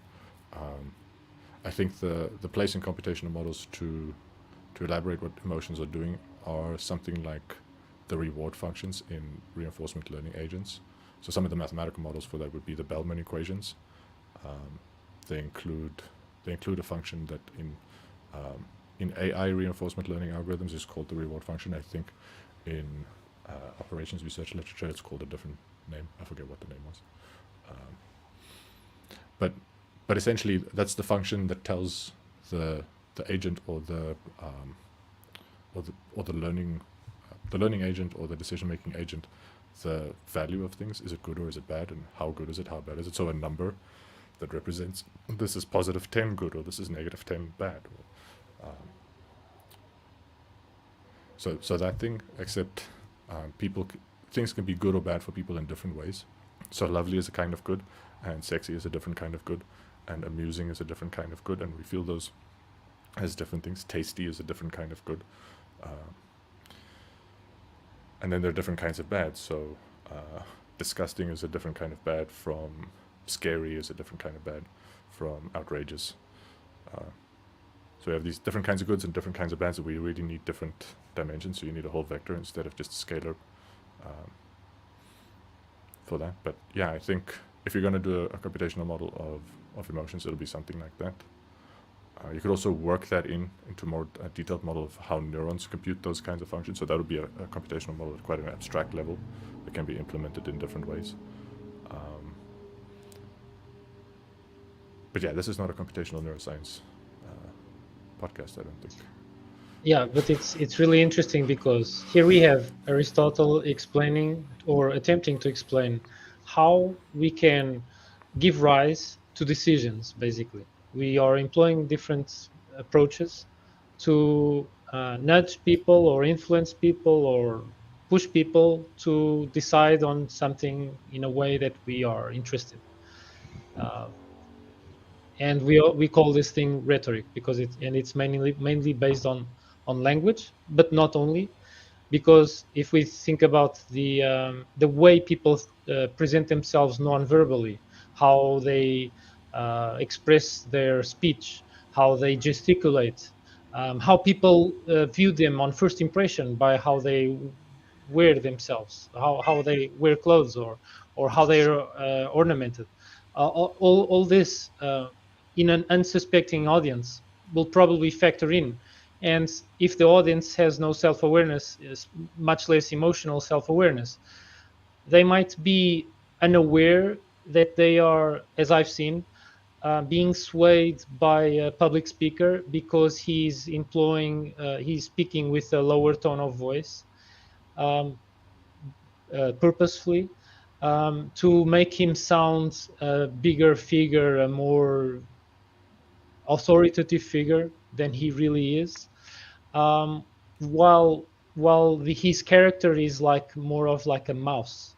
I think the place in computational models to elaborate what emotions are doing are something like the reward functions in reinforcement learning agents. So some of the mathematical models for that would be the Bellman equations. They include a function that in AI reinforcement learning algorithms is called the reward function. I think in operations research literature it's called a different name. I forget what the name was. But essentially that's the function that tells the agent or the learning agent or the decision making agent the value of things. Is it good or is it bad, and how good is it, how bad is it? So a number that represents this is positive 10 good or this is negative 10 bad. So that thing, except things can be good or bad for people in different ways. So lovely is a kind of good, and sexy is a different kind of good, and amusing is a different kind of good, and we feel those as different things. Tasty is a different kind of good. And then there are different kinds of bad. So disgusting is a different kind of bad from scary is a different kind of bad from outrageous. So we have these different kinds of goods and different kinds of bads that we really need different dimensions. So you need a whole vector instead of just a scalar for that. But yeah, I think if you're going to do a computational model of emotions, it'll be something like that. You could also work that into more detailed model of how neurons compute those kinds of functions. So that would be a computational model at quite an abstract level that can be implemented in different ways. But yeah, this is not a computational neuroscience podcast, I don't think. Yeah, but it's really interesting because here we have Aristotle explaining or attempting to explain how we can give rise to decisions. Basically, we are employing different approaches to nudge people or influence people or push people to decide on something in a way that we are interested. Uh, and we call this thing rhetoric because it's mainly based on language, but not only, because if we think about the way people present themselves non-verbally, how they express their speech, how they gesticulate, how people view them on first impression by how they wear themselves, how they wear clothes, or how they're ornamented, all this in an unsuspecting audience will probably factor in. And if the audience has no self-awareness, much less emotional self-awareness, they might be unaware that they are, as I've seen, being swayed by a public speaker because he's speaking with a lower tone of voice, um, purposefully, to make him sound a bigger figure, a more authoritative figure than he really is, um, while his character is like more of like a mouse,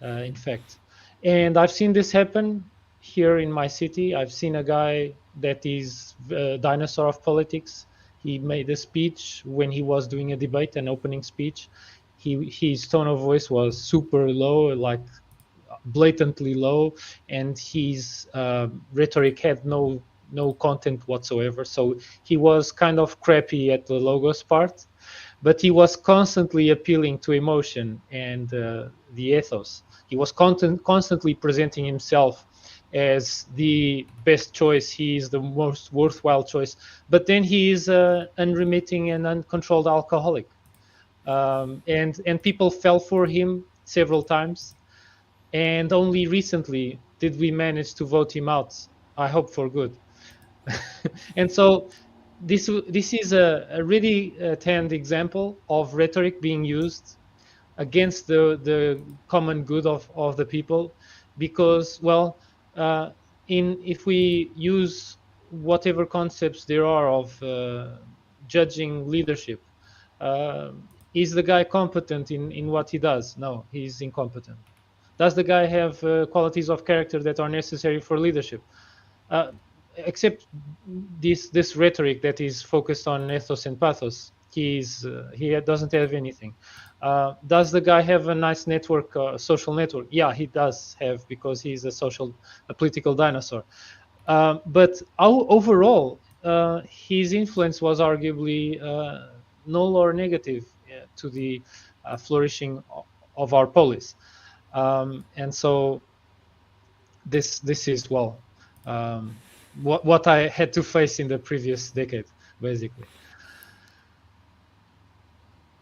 in fact. And I've seen this happen here in my city. I've seen a guy that is a dinosaur of politics. He made a speech when he was doing a debate, an opening speech. His tone of voice was super low, like blatantly low, and his rhetoric had no content whatsoever. So he was kind of crappy at the logos part, but he was constantly appealing to emotion and the ethos. He was constantly presenting himself as the best choice. He is the most worthwhile choice. But then he is an unremitting and uncontrolled alcoholic, and people fell for him several times. And only recently did we manage to vote him out. I hope for good. And so this is a really tanned example of rhetoric being used against the common good of the people, because, well, if we use whatever concepts there are of judging leadership, uh, is the guy competent in what he does? No, he's incompetent. Does the guy have qualities of character that are necessary for leadership? Uh, except this rhetoric that is focused on ethos and pathos, he doesn't have anything. Does the guy have a nice network, social network? Yeah, he does have, because he's a political dinosaur. But overall, his influence was arguably null or negative to the flourishing of our polis. And so this is, well, what I had to face in the previous decade, basically.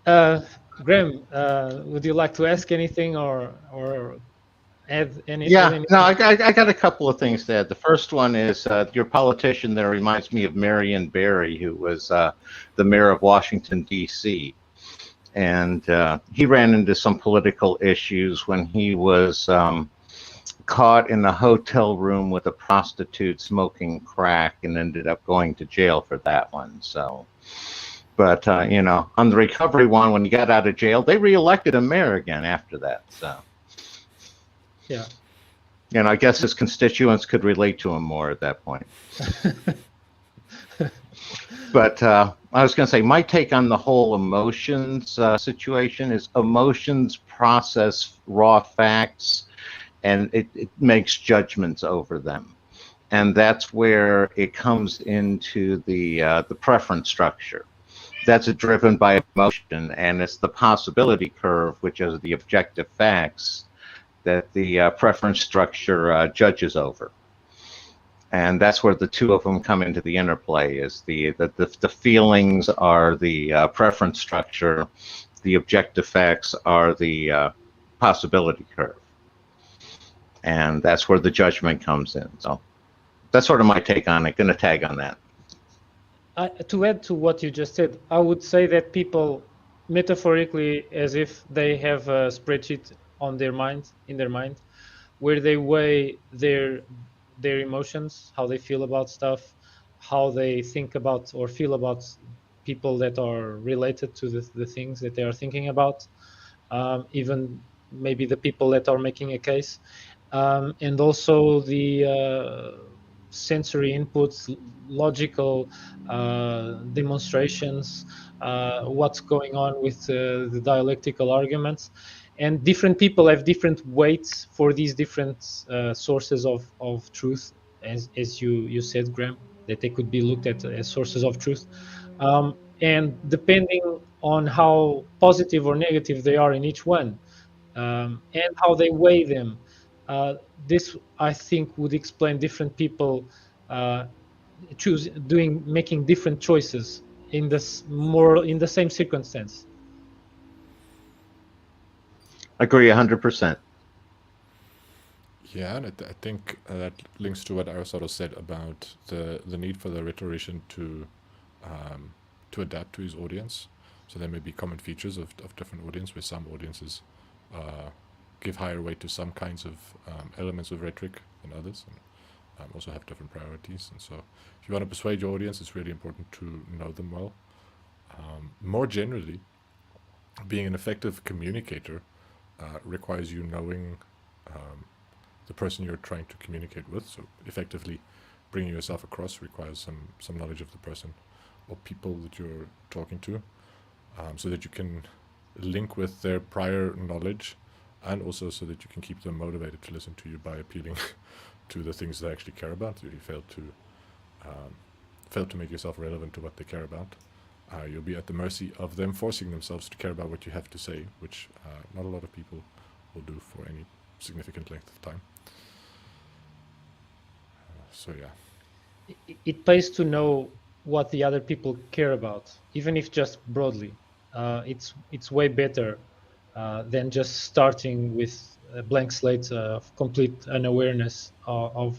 Graham, would you like to ask anything or add anything? I got a couple of things to add. The first one is your politician there reminds me of Marion Barry, who was the mayor of Washington, D.C. And he ran into some political issues when he was caught in a hotel room with a prostitute smoking crack and ended up going to jail for that one. So, but on the recovery one, when he got out of jail, they reelected him mayor again after that. So, yeah, I guess his constituents could relate to him more at that point. But I was going to say, my take on the whole emotions situation is emotions process raw facts, and it makes judgments over them. And that's where it comes into the preference structure. That's driven by emotion, and it's the possibility curve, which is the objective facts, that the preference structure judges over. And that's where the two of them come into the interplay, is the feelings are the preference structure, the objective facts are the possibility curve. And that's where the judgment comes in. So that's sort of my take on it. Going to tag on that. To add to what you just said, I would say that people, metaphorically, as if they have a spreadsheet in their mind, where they weigh their emotions, how they feel about stuff, how they think about or feel about people that are related to the things that they are thinking about, even maybe the people that are making a case, and also the sensory inputs, logical demonstrations, what's going on with the dialectical arguments. And different people have different weights for these different sources of truth, as you said, Graham, that they could be looked at as sources of truth. And depending on how positive or negative they are in each one, and how they weigh them, this, I think, would explain different people making different choices in the same circumstance. Agree 100%. Yeah, and I think that links to what Aristotle said about the need for the rhetorician to adapt to his audience. So there may be common features of different audience, where some audiences give higher weight to some kinds of elements of rhetoric than others, and also have different priorities. And so if you want to persuade your audience, it's really important to know them well. More generally, being an effective communicator requires you knowing the person you're trying to communicate with. So effectively bringing yourself across requires some knowledge of the person or people that you're talking to, so that you can link with their prior knowledge, and also so that you can keep them motivated to listen to you by appealing to the things they actually care about. If you fail to make yourself relevant to what they care about, you'll be at the mercy of them forcing themselves to care about what you have to say, which not a lot of people will do for any significant length of time. So yeah, it pays to know what the other people care about, even if just broadly. It's way better than just starting with a blank slate of complete unawareness of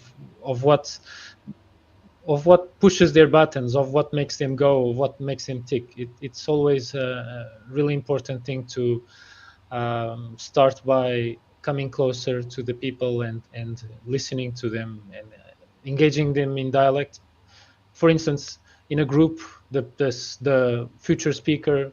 what pushes their buttons, of what makes them go, of what makes them tick. It's always a really important thing to start by coming closer to the people and listening to them and engaging them in dialect. For instance, in a group, the future speaker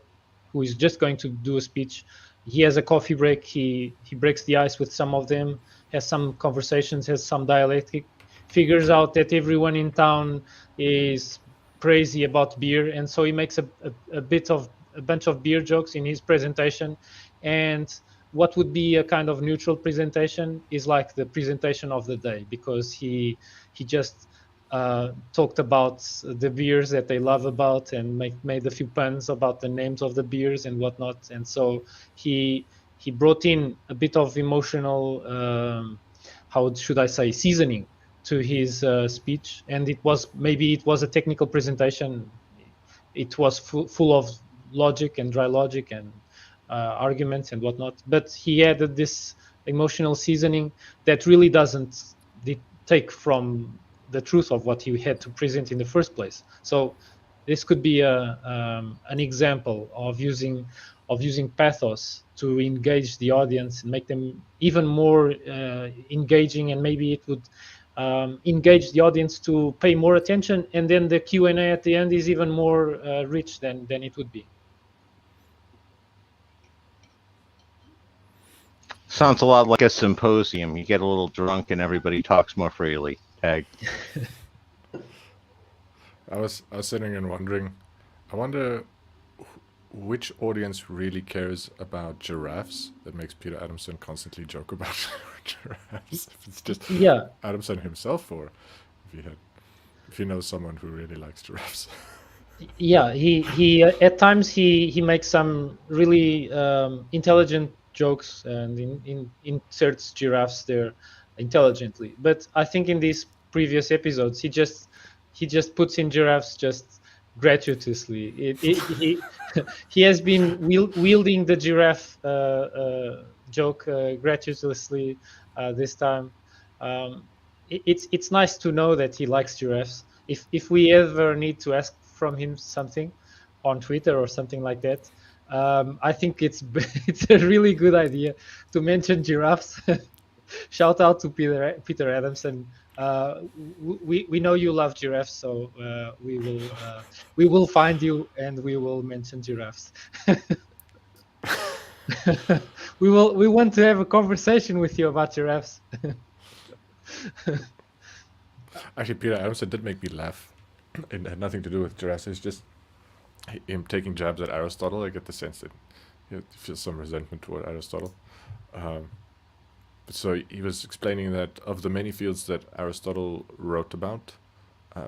who is just going to do a speech, he has a coffee break, he breaks the ice with some of them, has some conversations, has some dialectic, figures out that everyone in town is crazy about beer, and so he makes a bunch of beer jokes in his presentation. And what would be a kind of neutral presentation is like the presentation of the day, because he just talked about the beers that they love about, and made a few puns about the names of the beers and whatnot. And so he brought in a bit of emotional, how should I say, seasoning to his speech. And it was a technical presentation. It was full of logic and dry logic and arguments and whatnot. But he added this emotional seasoning that really doesn't take from the truth of what he had to present in the first place. So this could be an example of using pathos to engage the audience and make them even more engaging, and maybe it would engage the audience to pay more attention, and then the Q&A at the end is even more rich than it would be. Sounds a lot like a symposium. You get a little drunk and everybody talks more freely. Tag. I was sitting and wondering, I wonder which audience really cares about giraffes that makes Peter Adamson constantly joke about giraffes. If it's just Adamson himself, or if he knows someone who really likes giraffes. Yeah, he at times he makes some really intelligent jokes and inserts giraffes there intelligently. But I think in these previous episodes, he just puts in giraffes just gratuitously. He has been wielding the giraffe joke gratuitously this time. It's nice to know that he likes giraffes. If we ever need to ask from him something on Twitter or something like that, I think it's a really good idea to mention giraffes Shout out to Peter Adamson. We know you love giraffes, so we will find you and we will mention giraffes. We want to have a conversation with you about giraffes. Actually, Peter Adamson did make me laugh. It had nothing to do with giraffes. It's just him taking jabs at Aristotle. I get the sense that he feels some resentment toward Aristotle. But so he was explaining that of the many fields that Aristotle wrote about,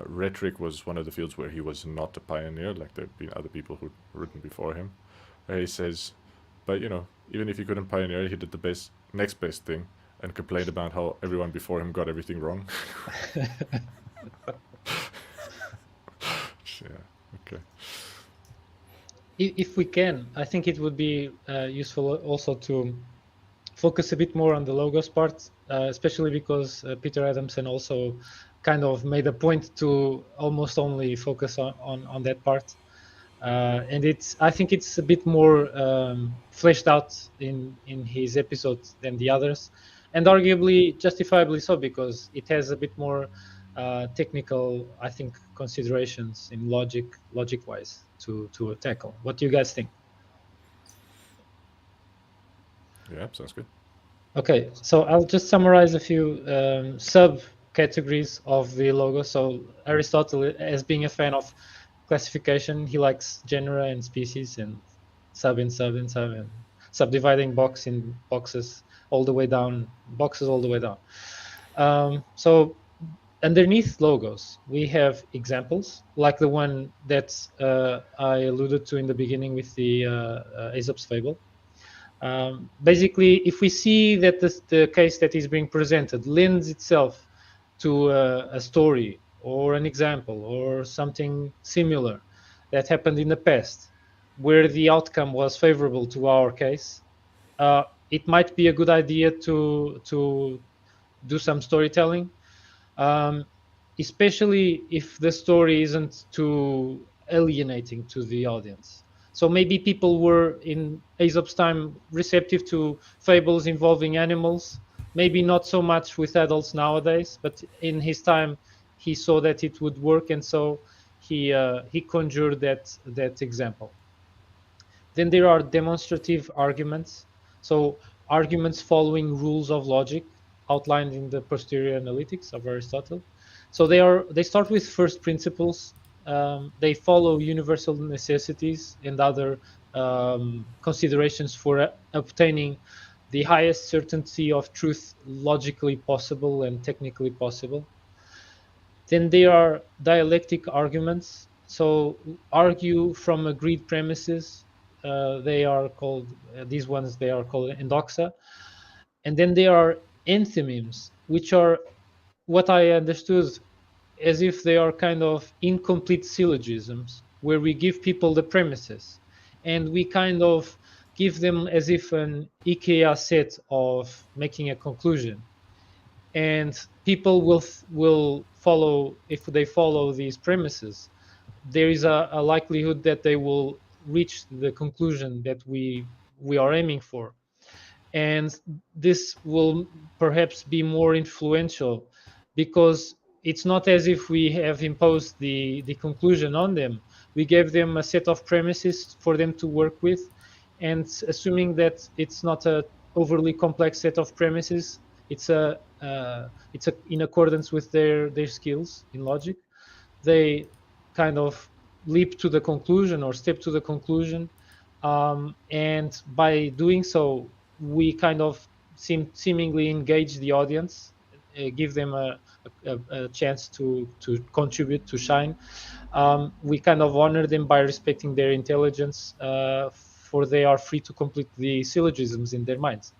rhetoric was one of the fields where he was not a pioneer, like there'd been other people who'd written before him. Where he says, but even if he couldn't pioneer, he did the next best thing and complained about how everyone before him got everything wrong. Yeah, okay. If we can, I think it would be useful also to focus a bit more on the logos part, especially because Peter Adamson also kind of made a point to almost only focus on that part. And I think it's a bit more fleshed out in his episodes than the others, and arguably justifiably so, because it has a bit more technical, I think, considerations in logic wise to tackle. What do you guys think? Yeah, sounds good. Okay, so I'll just summarize a few subcategories of the logo. So Aristotle, as being a fan of classification, he likes genera and species and sub and sub and sub and subdividing box in boxes all the way down, boxes all the way down. So underneath logos, we have examples like the one that I alluded to in the beginning with the Aesop's fable. Basically, if we see that the case that is being presented lends itself to a story or an example or something similar that happened in the past, where the outcome was favorable to our case, it might be a good idea to do some storytelling, especially if the story isn't too alienating to the audience. So maybe people were in Aesop's time receptive to fables involving animals, maybe not so much with adults nowadays, but in his time he saw that it would work, and so he conjured that example. Then there are demonstrative arguments, so arguments following rules of logic outlined in the posterior analytics of Aristotle. So they start with first principles. They follow universal necessities and other considerations for obtaining the highest certainty of truth logically possible and technically possible. Then there are dialectic arguments. So argue from agreed premises. They are called these ones. They are called endoxa. And then there are enthymemes, which are what I understood as if they are kind of incomplete syllogisms, where we give people the premises and we kind of give them as if an IKEA set of making a conclusion, and people will follow. If they follow these premises, there is a likelihood that they will reach the conclusion that we are aiming for, and this will perhaps be more influential because it's not as if we have imposed the conclusion on them. We gave them a set of premises for them to work with, and assuming that it's not a overly complex set of premises, it's a in accordance with their skills in logic, they kind of leap to the conclusion or step to the conclusion, and by doing so we kind of seemingly engage the audience, give them a chance to contribute, to shine. We kind of honor them by respecting their intelligence, for they are free to complete the syllogisms in their minds.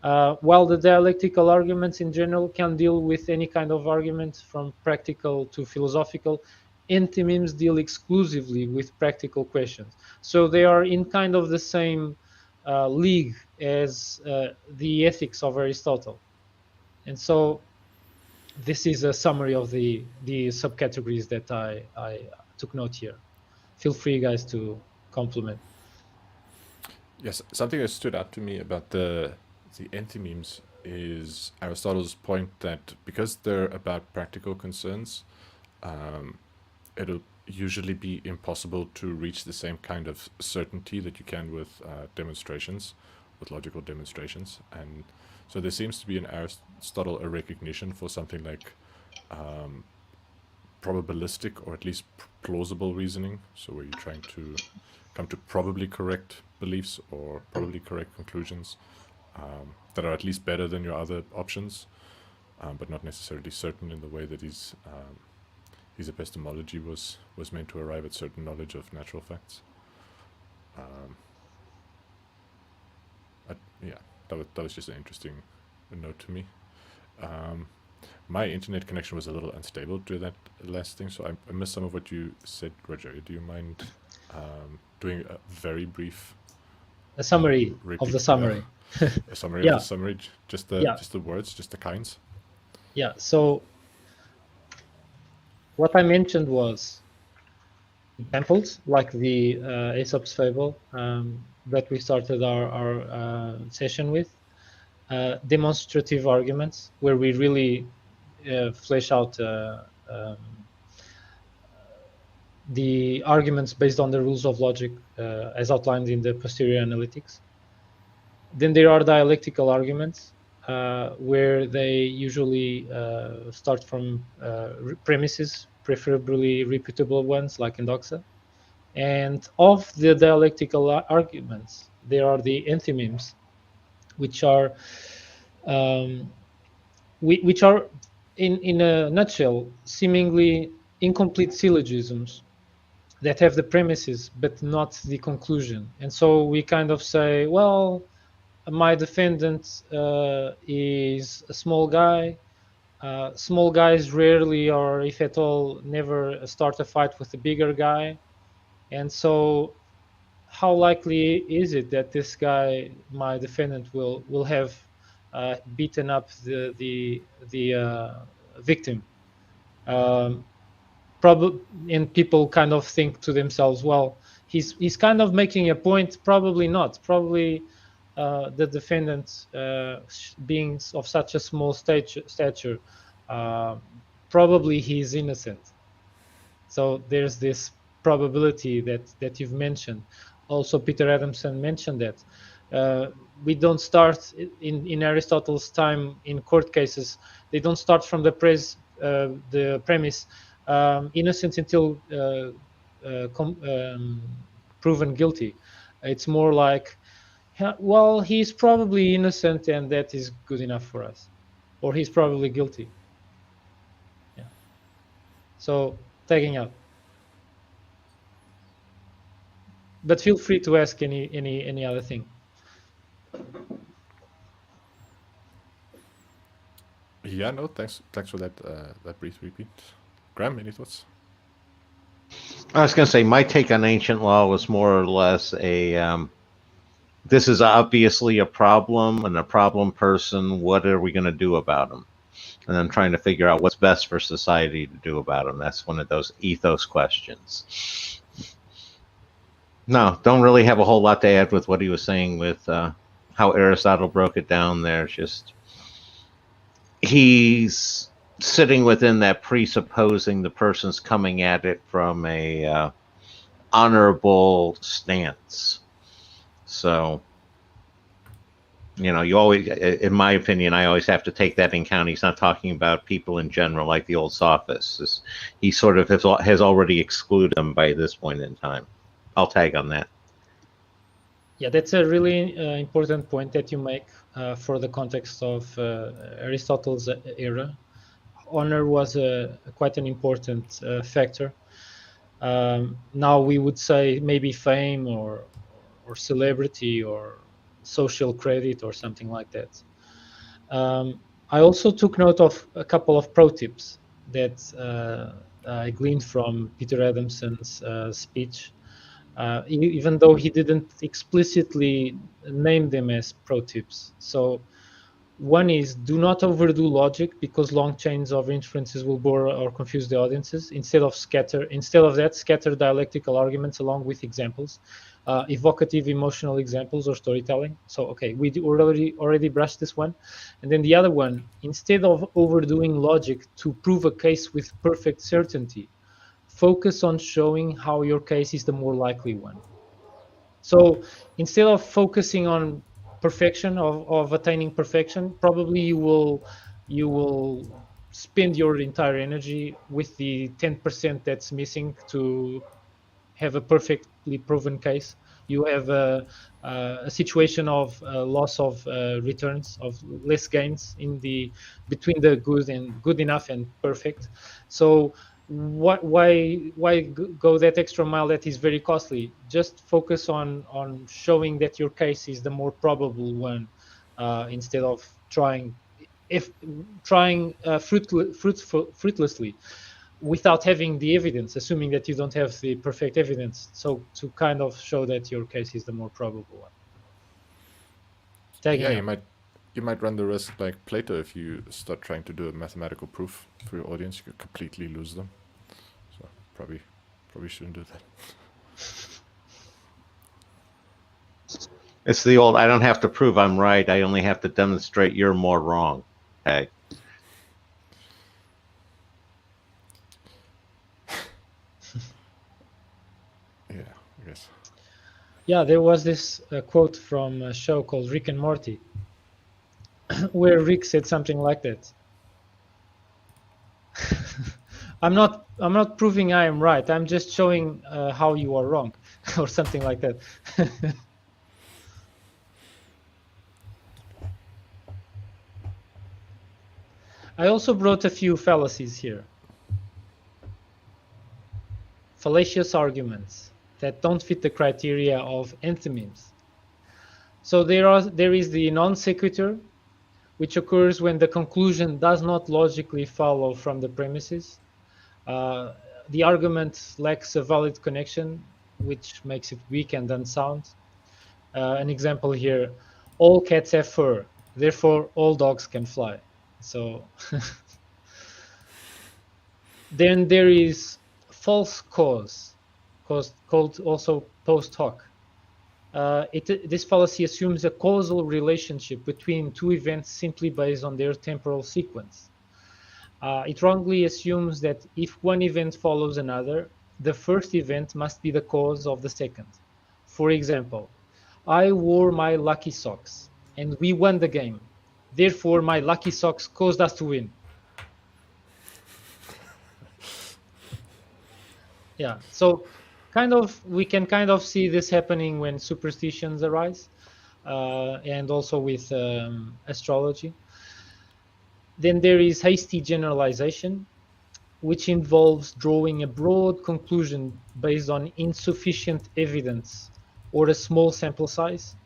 While the dialectical arguments in general can deal with any kind of argument from practical to philosophical, enthymemes deal exclusively with practical questions. So they are in kind of the same league as the ethics of Aristotle. And so this is a summary of the subcategories that I took note here. Feel free, guys, to compliment. Yes, something that stood out to me about the enthymemes is Aristotle's point that because they're about practical concerns, it'll usually be impossible to reach the same kind of certainty that you can with demonstrations, with logical demonstrations. And so there seems to be in Aristotle a recognition for something like probabilistic or at least plausible reasoning. So where you're trying to come to probably correct beliefs or probably correct conclusions that are at least better than your other options, but not necessarily certain in the way that his epistemology was meant to arrive at certain knowledge of natural facts. Yeah, that was just an interesting note to me. My internet connection was a little unstable during that last thing, so I missed some of what you said, Rogério. Do you mind doing a very brief A summary of the summary. A summary Yeah. of the summary, just the Yeah. just the words, just the kinds. Yeah, so what I mentioned was examples like the Aesop's fable that we started our session with, demonstrative arguments where we really flesh out the arguments based on the rules of logic as outlined in the posterior analytics. Then there are dialectical arguments where they usually start from premises, preferably reputable ones like endoxa. And of the dialectical arguments, there are the enthymemes, which are in a nutshell seemingly incomplete syllogisms that have the premises but not the conclusion. And so we kind of say, well, my defendant is a small guy. Small guys rarely, or if at all, never start a fight with a bigger guy. And so how likely is it that this guy, my defendant, will have beaten up the victim? Probably, and people kind of think to themselves, well, he's kind of making a point. Probably not. Probably the defendant, being of such a small stature, probably he's innocent. So there's this probability that you've mentioned. Also, Peter Adamson mentioned that we don't start in Aristotle's time in court cases. They don't start from the premise innocent until proven guilty. It's more like, well, he's probably innocent and that is good enough for us, or he's probably guilty. Yeah. So tagging out. But feel free to ask any other thing. Yeah, no, thanks for that that brief repeat. Graham, any thoughts? I was going to say my take on ancient law was more or less a this is obviously a problem and a problem person. What are we going to do about them? And I'm trying to figure out what's best for society to do about them. That's one of those ethos questions. No, don't really have a whole lot to add with what he was saying with how Aristotle broke it down there. Just he's sitting within that presupposing the person's coming at it from a honorable stance. So, you know, you always, in my opinion, I always have to take that in account. He's not talking about people in general, like the old sophists. He sort of has already excluded them by this point in time. I'll tag on that. Yeah, that's a really important point that you make for the context of Aristotle's era. Honor was quite an important factor. Now we would say maybe fame or celebrity or social credit or something like that. I also took note of a couple of pro tips that I gleaned from Peter Adamson's speech. Even though he didn't explicitly name them as pro tips. So one is, do not overdo logic because long chains of inferences will bore or confuse the audiences. Instead of that, scatter dialectical arguments along with examples. evocative emotional examples or storytelling. So, okay, we already brushed this one. And then the other one, instead of overdoing logic to prove a case with perfect certainty, focus on showing how your case is the more likely one. So instead of focusing on perfection, of attaining perfection, probably you will spend your entire energy with the 10% that's missing to have a perfectly proven case. You have a situation of loss of returns, of less gains in the between the good and good enough and perfect. So why go that extra mile that is very costly? Just focus on showing that your case is the more probable one, instead of trying if trying fruitlessly without having the evidence, assuming that you don't have the perfect evidence. So to kind of show that your case is the more probable one. Tagging Yeah, up. you might run the risk, like Plato, if you start trying to do a mathematical proof for your audience, you could completely lose them. So probably shouldn't do that. It's the old, I don't have to prove I'm right. I only have to demonstrate you're more wrong. Okay. Yeah, I guess. Yeah, there was this quote from a show called Rick and Morty, where Rick said something like that. I'm not proving I am right. I'm just showing how you are wrong, or something like that. I also brought a few fallacies here. Fallacious arguments that don't fit the criteria of enthymemes. So there is the non sequitur, which occurs when the conclusion does not logically follow from the premises. The argument lacks a valid connection, which makes it weak and unsound. An example here: all cats have fur, therefore all dogs can fly. So then there is false cause, called also post hoc. This fallacy assumes a causal relationship between two events simply based on their temporal sequence. It wrongly assumes that if one event follows another, the first event must be the cause of the second. For example, I wore my lucky socks and we won the game. Therefore, my lucky socks caused us to win. Yeah, so we can kind of see this happening when superstitions arise, and also with astrology. Then there is hasty generalization, which involves drawing a broad conclusion based on insufficient evidence or a small sample size.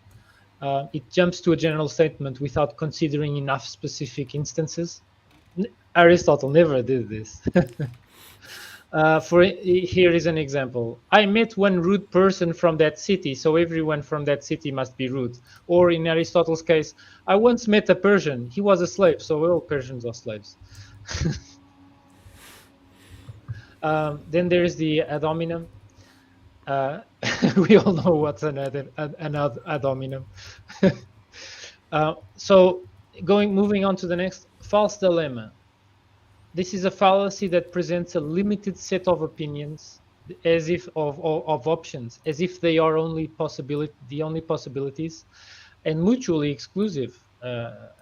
It jumps to a general statement without considering enough specific instances. Aristotle never did this. Here is an example. I met one rude person from that city, so everyone from that city must be rude. Or in Aristotle's case, I once met a Persian. He was a slave, so all Persians are slaves. Then there is the ad hominem. We all know what's an ad hominem. So moving on to the next, false dilemma. This is a fallacy that presents a limited set of opinions, as if of options, as if they are the only possibilities, and mutually exclusive.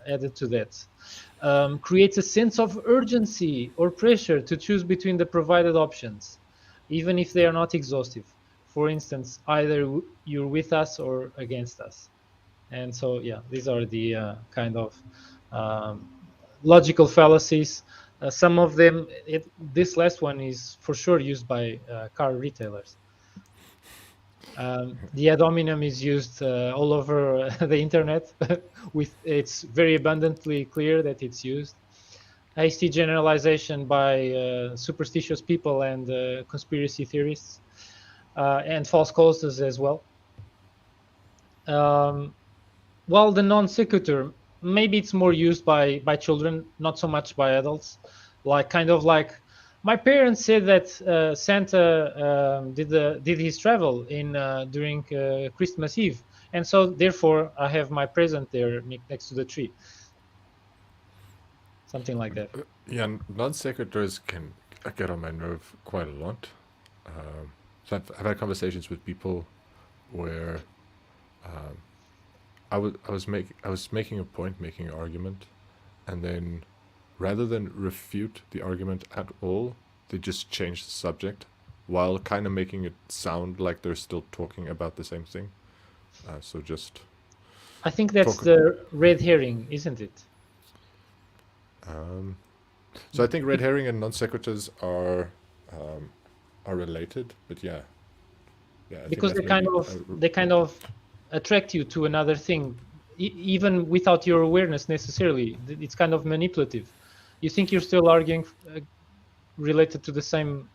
Added to that, creates a sense of urgency or pressure to choose between the provided options, even if they are not exhaustive. For instance, either you're with us or against us. And so, yeah, these are the kind of logical fallacies. Some of them, this last one is for sure used by car retailers. The ad hominem is used all over the internet. It's very abundantly clear that it's used. Hasty generalization by superstitious people and conspiracy theorists, and false causes as well. While the non sequitur, maybe it's more used by children, not so much by adults. Like my parents said that Santa did his travel in during Christmas Eve, and so therefore I have my present there next to the tree. Something like that. Yeah, non sequiturs can get on my nerve quite a lot. So I've had conversations with people where I was making a point, making an argument, and then rather than refute the argument at all, they just change the subject while kind of making it sound like they're still talking about the same thing. So just I think that's talk. the red herring, isn't it? So I think red herring and non sequiturs are related, but yeah, I Because think they that's kind of attract you to another thing, even without your awareness necessarily. It's kind of manipulative. You think you're still arguing related to the same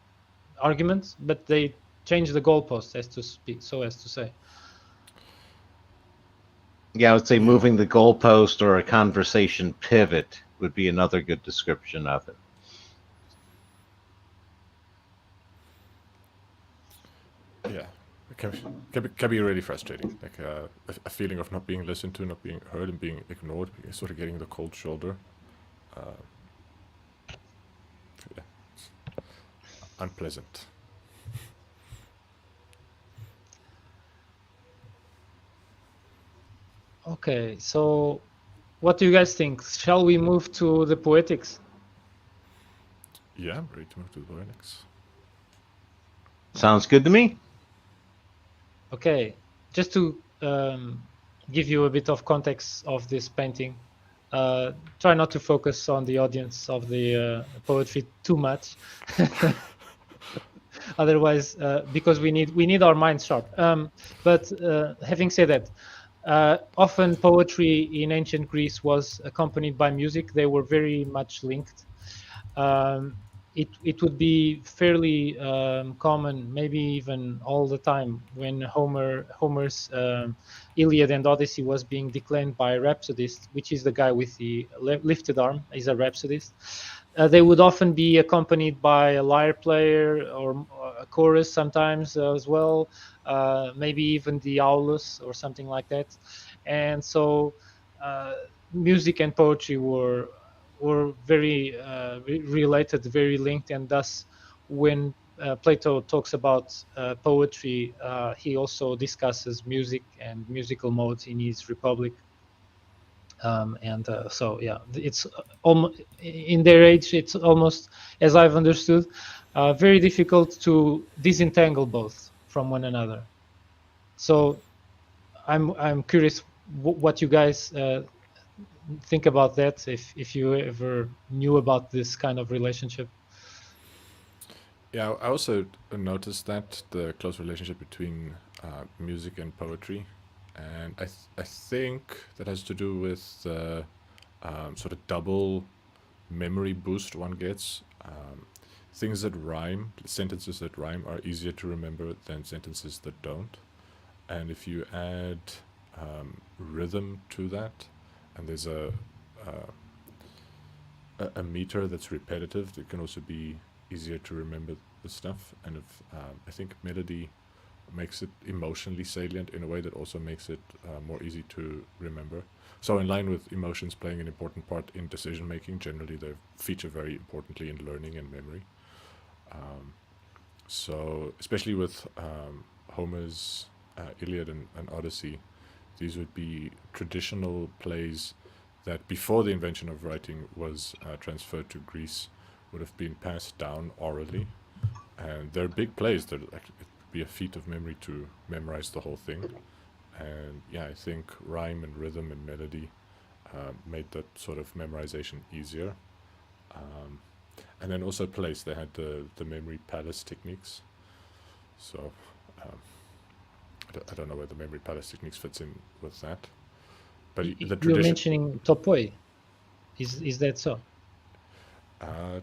arguments, but they change the goalpost, as to speak, so as to say. Yeah, I would say moving the goalpost or a conversation pivot would be another good description of it. Yeah, it can be really frustrating. Like a feeling of not being listened to, not being heard, and being ignored. Sort of getting the cold shoulder. Yeah, it's unpleasant. Okay, so what do you guys think? Shall we move to the poetics? Yeah, I'm ready to move to the poetics. Sounds good to me. Okay, just to give you a bit of context of this painting, try not to focus on the audience of the poetry too much. Otherwise, because we need our minds sharp. But having said that, often poetry in ancient Greece was accompanied by music. They were very much linked. It would be fairly common, maybe even all the time, when Homer's Iliad and Odyssey was being declaimed by a rhapsodist, which is the guy with the lifted arm, is a rhapsodist. They would often be accompanied by a lyre player or a chorus sometimes as well, maybe even the aulus or something like that. And so music and poetry were very related, very linked, and thus when Plato talks about poetry, he also discusses music and musical modes in his Republic. So yeah, it's almost in their age. It's almost, as I've understood, very difficult to disentangle both from one another. So I'm curious what you guys think about that. If you ever knew about this kind of relationship. Yeah, I also noticed that the close relationship between music and poetry, and I think that has to do with the sort of double memory boost one gets. Things that rhyme, sentences that rhyme, are easier to remember than sentences that don't. And if you add rhythm to that, and there's a meter that's repetitive, it can also be easier to remember the stuff. And if I think melody makes it emotionally salient in a way that also makes it more easy to remember. So in line with emotions playing an important part in decision making, generally they feature very importantly in learning and memory. So especially with Homer's Iliad and Odyssey, these would be traditional plays that before the invention of writing was transferred to Greece would have been passed down orally. And they're big plays. They're like, it'd be a feat of memory to memorize the whole thing. And yeah, I think rhyme and rhythm and melody made that sort of memorization easier. And then also place, they had the memory palace techniques. So I don't know where the memory palace techniques fits in with that. But the You're tradition. mentioning topoi. Is that so?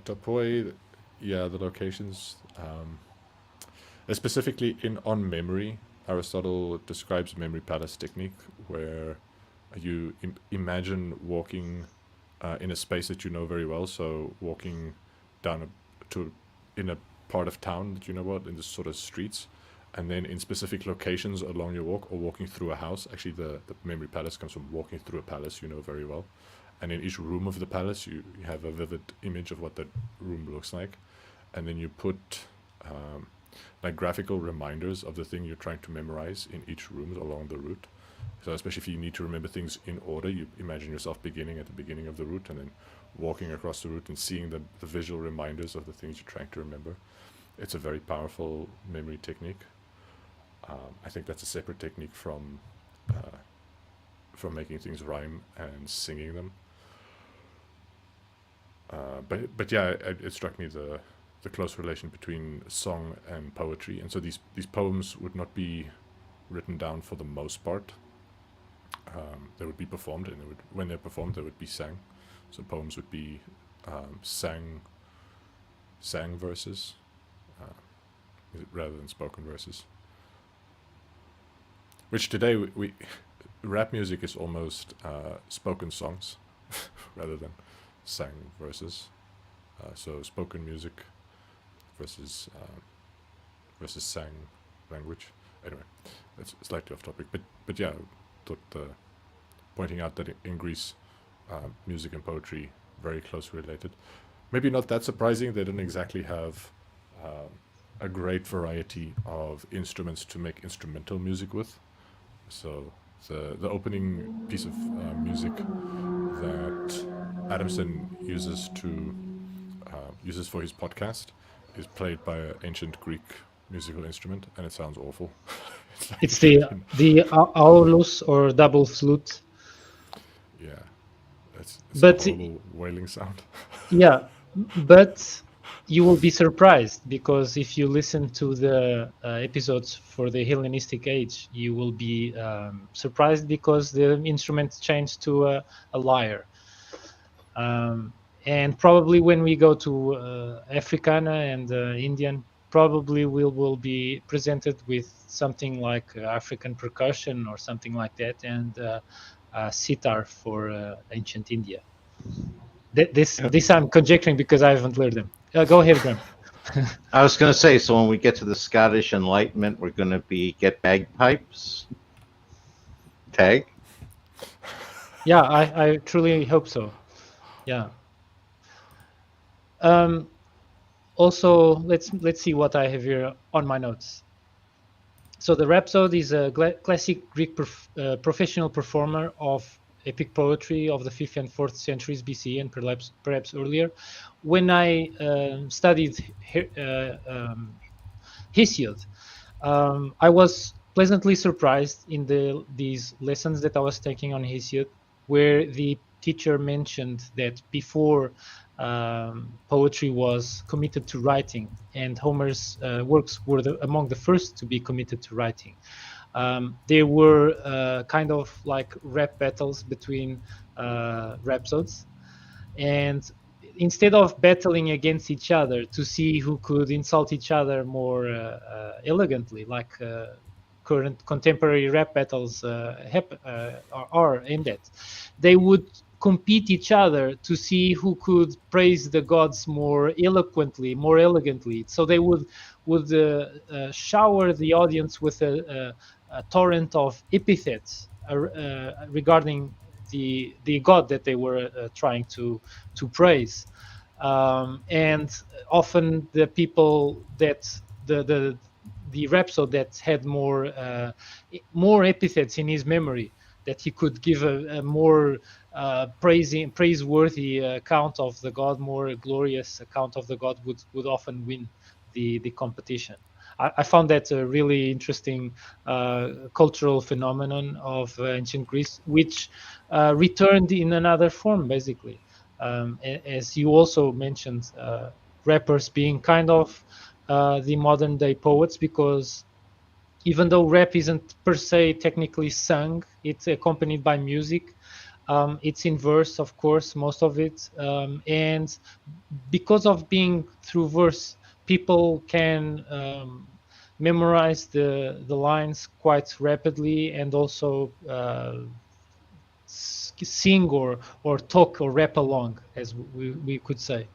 Topoi, yeah, the locations. Specifically on memory, Aristotle describes memory palace technique where you imagine walking in a space that you know very well. So walking down to in a part of town that you know about, in the sort of streets, and then in specific locations along your walk, or walking through a house. Actually, the memory palace comes from walking through a palace you know very well. And in each room of the palace, you have a vivid image of what that room looks like. And then you put like graphical reminders of the thing you're trying to memorize in each room along the route. So especially if you need to remember things in order, you imagine yourself beginning at the beginning of the route and then walking across the route and seeing the visual reminders of the things you're trying to remember. It's a very powerful memory technique. I think that's a separate technique from making things rhyme and singing them. But yeah, it struck me the close relation between song and poetry, and so these poems would not be written down for the most part. They would be performed, and when they're performed, they would be sang. So poems would be sang verses rather than spoken verses. Which today we rap music is almost spoken songs rather than sang verses. So spoken music versus sang language. Anyway, that's slightly off topic, but yeah, thought pointing out that in Greece, music and poetry very closely related. Maybe not that surprising. They don't exactly have a great variety of instruments to make instrumental music with. So the opening piece of music that Adamson uses for his podcast is played by an ancient Greek musical instrument, and it sounds awful. It's the aulus, or double flute. Yeah, it's But a horrible wailing sound. yeah, but you will be surprised, because if you listen to the episodes for the Hellenistic age, you will be surprised because the instrument changed to a lyre. And probably when we go to Africana and Indian, probably we will be presented with something like African percussion or something like that, and sitar for ancient India. This I'm conjecturing because I haven't learned them. Go ahead, Graham. I was going to say, so when we get to the Scottish Enlightenment, we're going to get bagpipes. Tag. Yeah, I truly hope so. Yeah. Also, let's see what I have here on my notes. So the Rhapsody is a classic Greek professional performer of epic poetry of the 5th and 4th centuries BC, and perhaps earlier. When I studied Hesiod, I was pleasantly surprised in these lessons that I was taking on Hesiod, where the teacher mentioned that before poetry was committed to writing, and Homer's works were among the first to be committed to writing. There were kind of like rap battles between rhapsodes, and instead of battling against each other to see who could insult each other more elegantly, like current contemporary rap battles are aimed at, they would compete each other to see who could praise the gods more eloquently, more elegantly. So they would shower the audience with a torrent of epithets regarding the god that they were trying to praise, and often the people that the rhapsode that had more epithets in his memory, that he could give a more praiseworthy account of the god, more glorious account of the god, would often win the competition. I found that a really interesting cultural phenomenon of ancient Greece, which returned in another form, basically. As you also mentioned, rappers being kind of the modern day poets, because even though rap isn't per se technically sung, it's accompanied by music. It's in verse, of course, most of it. And because of being through verse, people can memorize the lines quite rapidly, and also sing or talk or rap along, as we could say.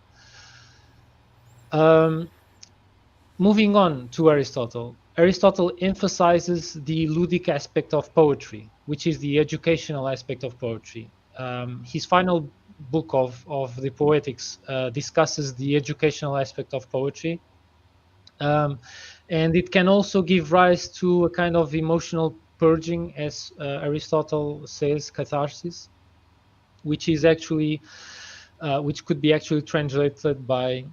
moving on to Aristotle. Aristotle emphasizes the ludic aspect of poetry, which is the educational aspect of poetry. His final book of the Poetics discusses the educational aspect of poetry. And it can also give rise to a kind of emotional purging, as Aristotle says, catharsis, which is actually, which could be actually translated by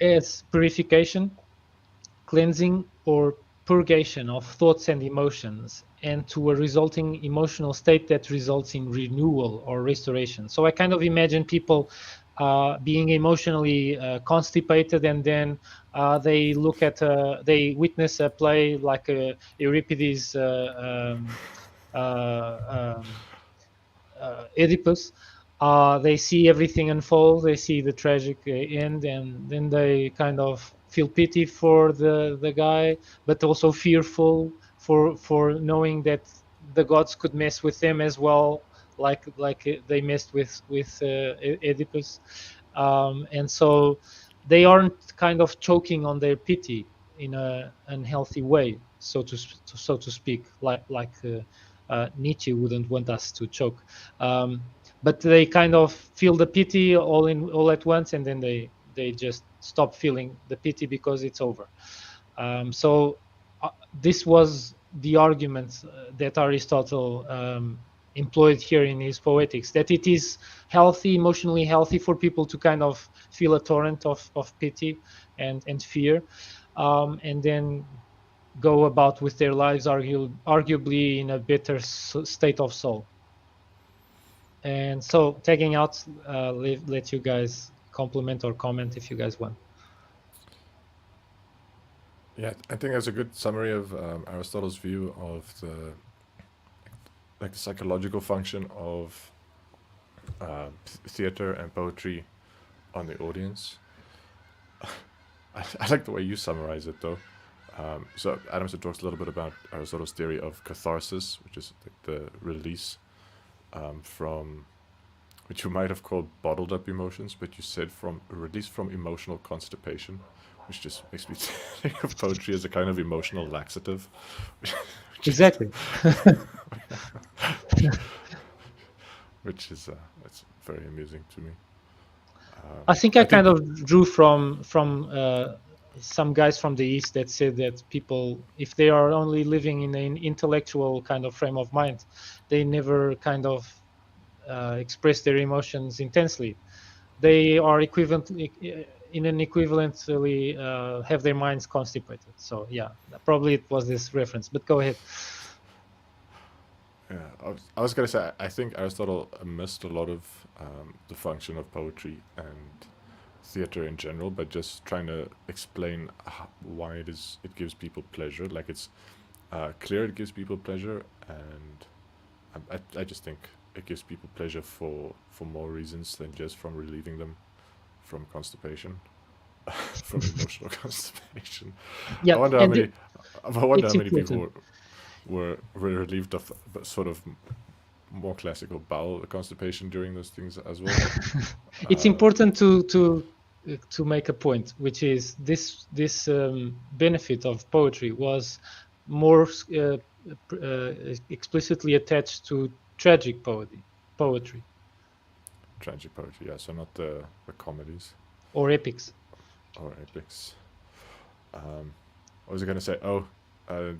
as purification, cleansing, or purgation of thoughts and emotions, and to a resulting emotional state that results in renewal or restoration. So I kind of imagine people being emotionally constipated, and then they look at, they witness a play like Euripides' Oedipus. They see everything unfold, they see the tragic end, and then they kind of feel pity for the guy, but also fearful for knowing that the gods could mess with them as well, like they messed with Oedipus. And so they aren't kind of choking on their pity in a unhealthy way, so to speak, like Nietzsche wouldn't want us to choke. But they kind of feel the pity all at once, and then they just stop feeling the pity because it's over. So this was the argument that Aristotle employed here in his Poetics, that it is healthy, emotionally healthy, for people to kind of feel a torrent of pity and fear, and then go about with their lives arguably in a better state of soul. And so taking out, let you guys compliment or comment if you guys want. Yeah, I think that's a good summary of Aristotle's view of the psychological function of theater and poetry on the audience. I like the way you summarize it, though. So Adamson talks a little bit about Aristotle's theory of catharsis, which is the release from, which you might have called bottled up emotions, but you said from release from emotional constipation, which just makes me think of poetry as a kind of emotional laxative. Exactly. Which is it's very amusing to me. I think I kind of drew from some guys from the East that said that people, if they are only living in an intellectual kind of frame of mind, they never kind of express their emotions intensely. They are equivalently have their minds constipated. So yeah, probably it was this reference. But go ahead. Yeah, I was gonna say I think Aristotle missed a lot of the function of poetry and theater in general, but just trying to explain why it gives people pleasure. Like it's clear it gives people pleasure, and I just think it gives people pleasure for more reasons than just from relieving them from constipation, from emotional constipation. Yeah, I wonder how many people were relieved of sort of more classical bowel constipation during those things as well. It's important to make a point, which is this benefit of poetry was more explicitly attached to tragic poetry. Tragic poetry, yeah. So not the comedies or epics. Or epics. What was I going to say? Oh, I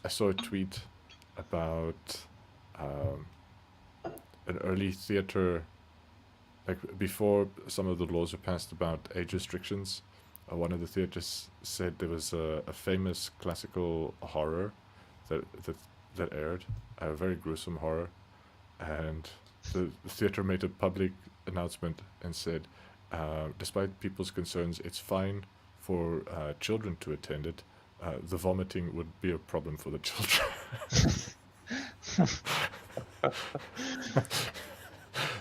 saw a tweet about an early theater, like before some of the laws were passed about age restrictions. One of the theaters said there was a famous classical horror that aired, a very gruesome horror, and the theater made a public announcement and said, despite people's concerns, it's fine for children to attend it. The vomiting would be a problem for the children.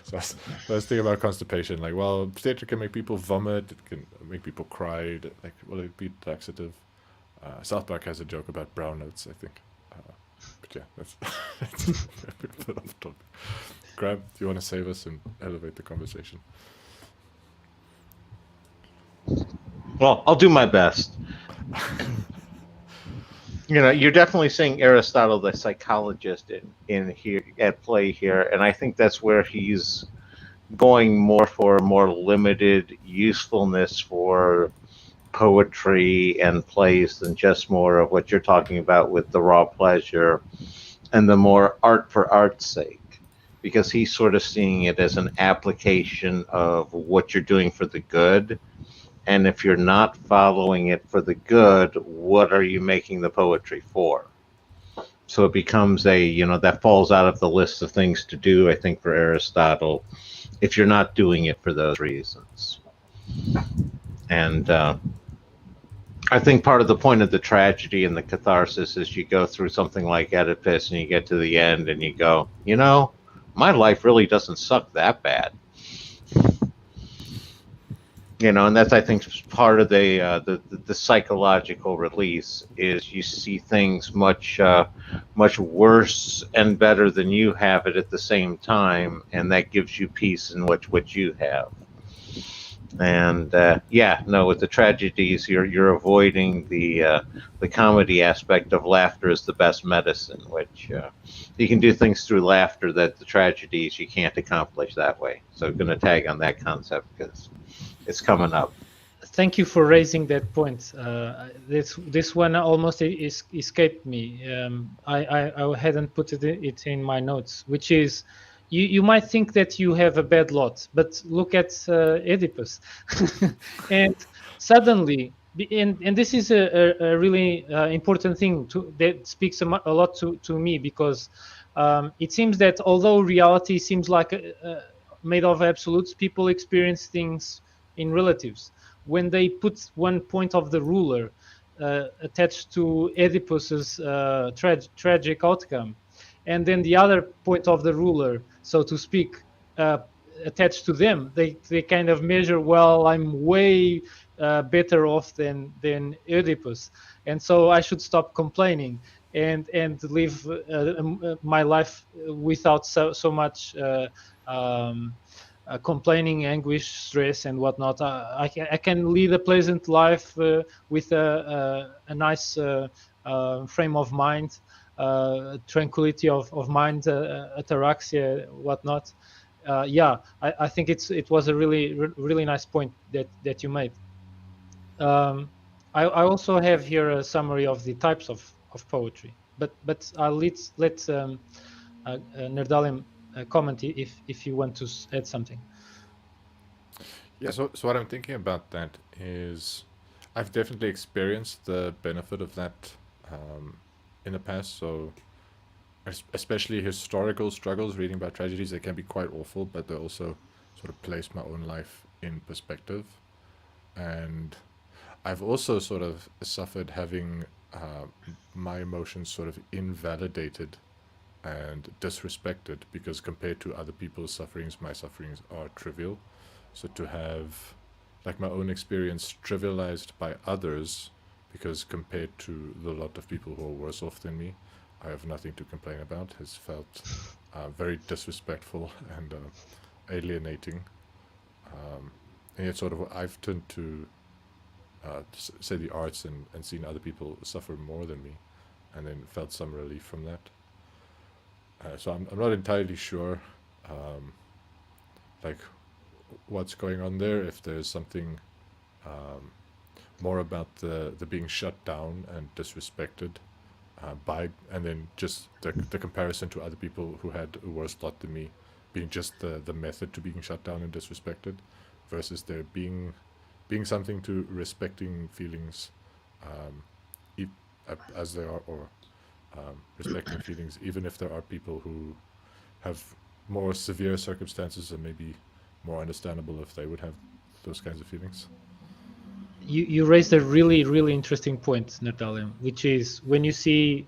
So I was thinking about constipation. Like, well, theater can make people vomit. It can make people cry. Like, will it be laxative? South Park has a joke about brown notes, I think. But yeah, that's a bit off topic. Graham, do you want to save us and elevate the conversation? Well, I'll do my best. You're definitely seeing Aristotle, the psychologist, in here at play here, and I think that's where he's going more for more limited usefulness for poetry and plays than just more of what you're talking about with the raw pleasure and the more art for art's sake, because he's sort of seeing it as an application of what you're doing for the good. And if you're not following it for the good, what are you making the poetry for? So it becomes that falls out of the list of things to do, I think, for Aristotle, if you're not doing it for those reasons. And I think part of the point of the tragedy and the catharsis is you go through something like Oedipus and you get to the end and you go, my life really doesn't suck that bad. And that's, I think, part of the psychological release is you see things much worse and better than you have it at the same time, and that gives you peace in what you have. And with the tragedies, you're avoiding the comedy aspect of laughter is the best medicine, which you can do things through laughter that the tragedies you can't accomplish that way. So I'm going to tag on that concept because it's coming up. Thank you for raising that point. This one almost escaped me. I hadn't put it in my notes, which is you might think that you have a bad lot, but look at Oedipus, and suddenly, and this is a really important thing that speaks a lot to me, because it seems that although reality seems like made of absolutes, people experience things in relatives. When they put one point of the ruler attached to Oedipus's tragic outcome, and then the other point of the ruler, so to speak, attached to them, they kind of measure, well, I'm way better off than Oedipus, and so I should stop complaining and live my life without so much complaining, anguish, stress, and whatnot. I can lead a pleasant life with a nice frame of mind, tranquility of mind, ataraxia, whatnot. I think it was a really nice point that you made. I also have here a summary of the types of poetry, but let's Nerdalliun comment if you want to add something. Yeah, so what I'm thinking about that is I've definitely experienced the benefit of that in the past. So especially historical struggles, reading about tragedies, they can be quite awful, but they also sort of place my own life in perspective. And I've also sort of suffered having my emotions sort of invalidated and disrespected, because compared to other people's sufferings, my sufferings are trivial. So to have like my own experience trivialized by others, because compared to the lot of people who are worse off than me, I have nothing to complain about, has felt very disrespectful and alienating. And yet sort of I've turned to say the arts and seen other people suffer more than me, and then felt some relief from that. So I'm not entirely sure like what's going on there, if there's something more about the being shut down and disrespected by, and then just the comparison to other people who had a worse lot than me being just the method to being shut down and disrespected, versus there being something to respecting feelings as they are, or respecting feelings even if there are people who have more severe circumstances and maybe more understandable if they would have those kinds of feelings. You raised a really interesting point, Nerdalliun, which is when you see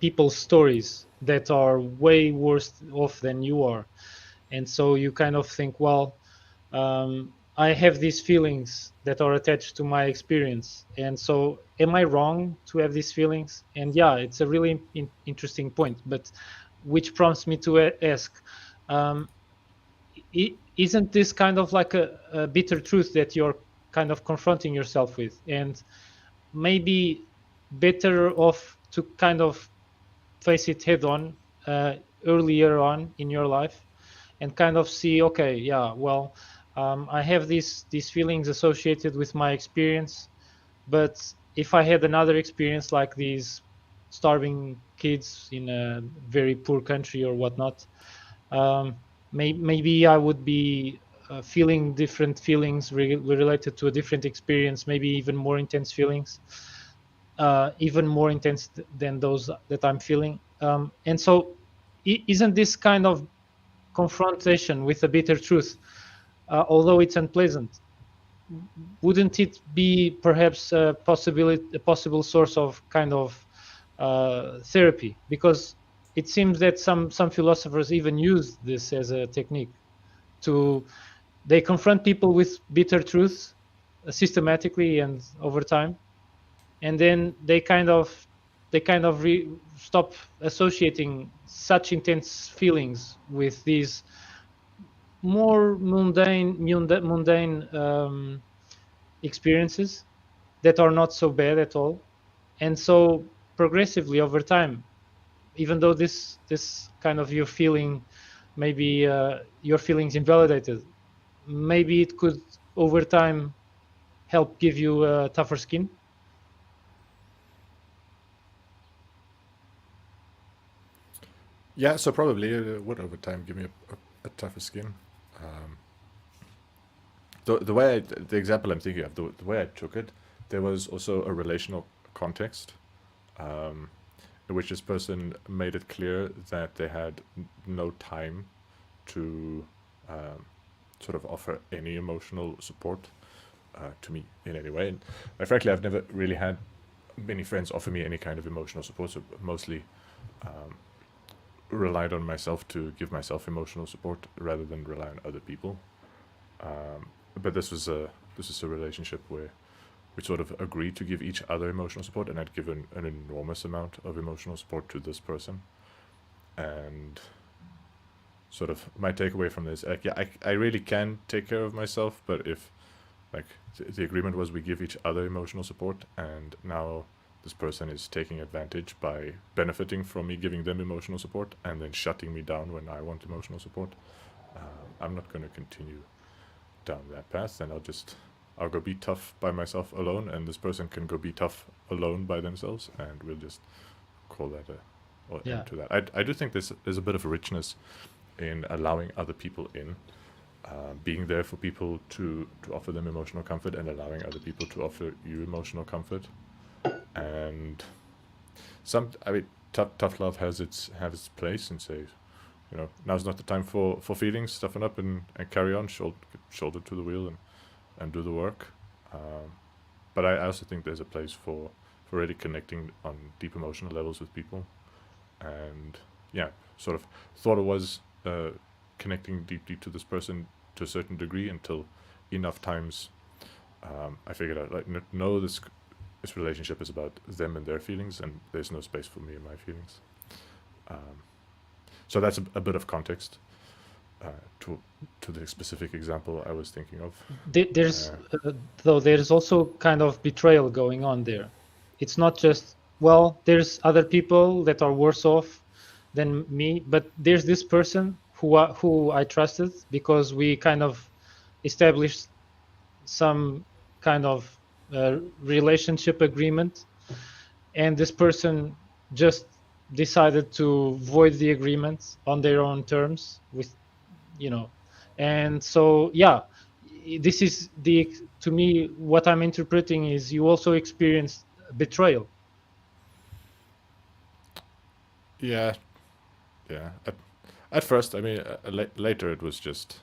people's stories that are way worse off than you are, and so you kind of think, well, I have these feelings that are attached to my experience, and so am I wrong to have these feelings? And yeah, it's a really interesting point, but which prompts me to ask, isn't this kind of like a bitter truth that you're kind of confronting yourself with? And maybe better off to kind of face it head on earlier on in your life, and kind of see, okay, yeah, well, I have these feelings associated with my experience, but if I had another experience like these starving kids in a very poor country or whatnot, maybe I would be feeling different feelings related to a different experience, maybe even more intense feelings, even more intense than those that I'm feeling. And so, isn't this kind of confrontation with a bitter truth, although it's unpleasant, wouldn't it be perhaps a possible source of kind of therapy? Because it seems that some philosophers even use this as a technique to they confront people with bitter truths systematically and over time, and then they kind of stop associating such intense feelings with these more mundane experiences that are not so bad at all. And so progressively over time, even though this kind of you're feeling maybe your feelings invalidated, maybe it could over time help give you a tougher skin. Yeah, so probably it would over time give me a tougher skin. Um, the example I'm thinking of, the way I took it, there was also a relational context, um, in which this person made it clear that they had no time to um, sort of offer any emotional support to me in any way. And frankly, I've never really had many friends offer me any kind of emotional support, so mostly um, relied on myself to give myself emotional support rather than rely on other people. But this was a relationship where we sort of agreed to give each other emotional support, and I'd given an enormous amount of emotional support to this person. And sort of my takeaway from this, like, yeah, I really can take care of myself, but if like the agreement was we give each other emotional support, and now this person is taking advantage by benefiting from me giving them emotional support and then shutting me down when I want emotional support. I'm not going to continue down that path, and I'll go be tough by myself alone, and this person can go be tough alone by themselves, and we'll just call that Yeah. end to that. I do think there's a bit of a richness in allowing other people in, being there for people to offer them emotional comfort, and allowing other people to offer you emotional comfort. And tough love has its place, and say, now's not the time for feelings, toughen up and carry on, shoulder to the wheel, and do the work. But I also think there's a place for really connecting on deep emotional levels with people. And yeah, sort of thought it was connecting deeply to this person to a certain degree, until enough times I figured out, like, no, this relationship is about them and their feelings, and there's no space for me and my feelings. So that's a bit of context to the specific example I was thinking of. There's though there's also kind of betrayal going on there. It's not just, well, there's other people that are worse off than me, but there's this person who I trusted, because we kind of established some kind of relationship agreement, and this person just decided to void the agreement on their own terms, with and so yeah, this is to me, what I'm interpreting is you also experienced betrayal. Yeah, yeah. At first, I mean, later it was just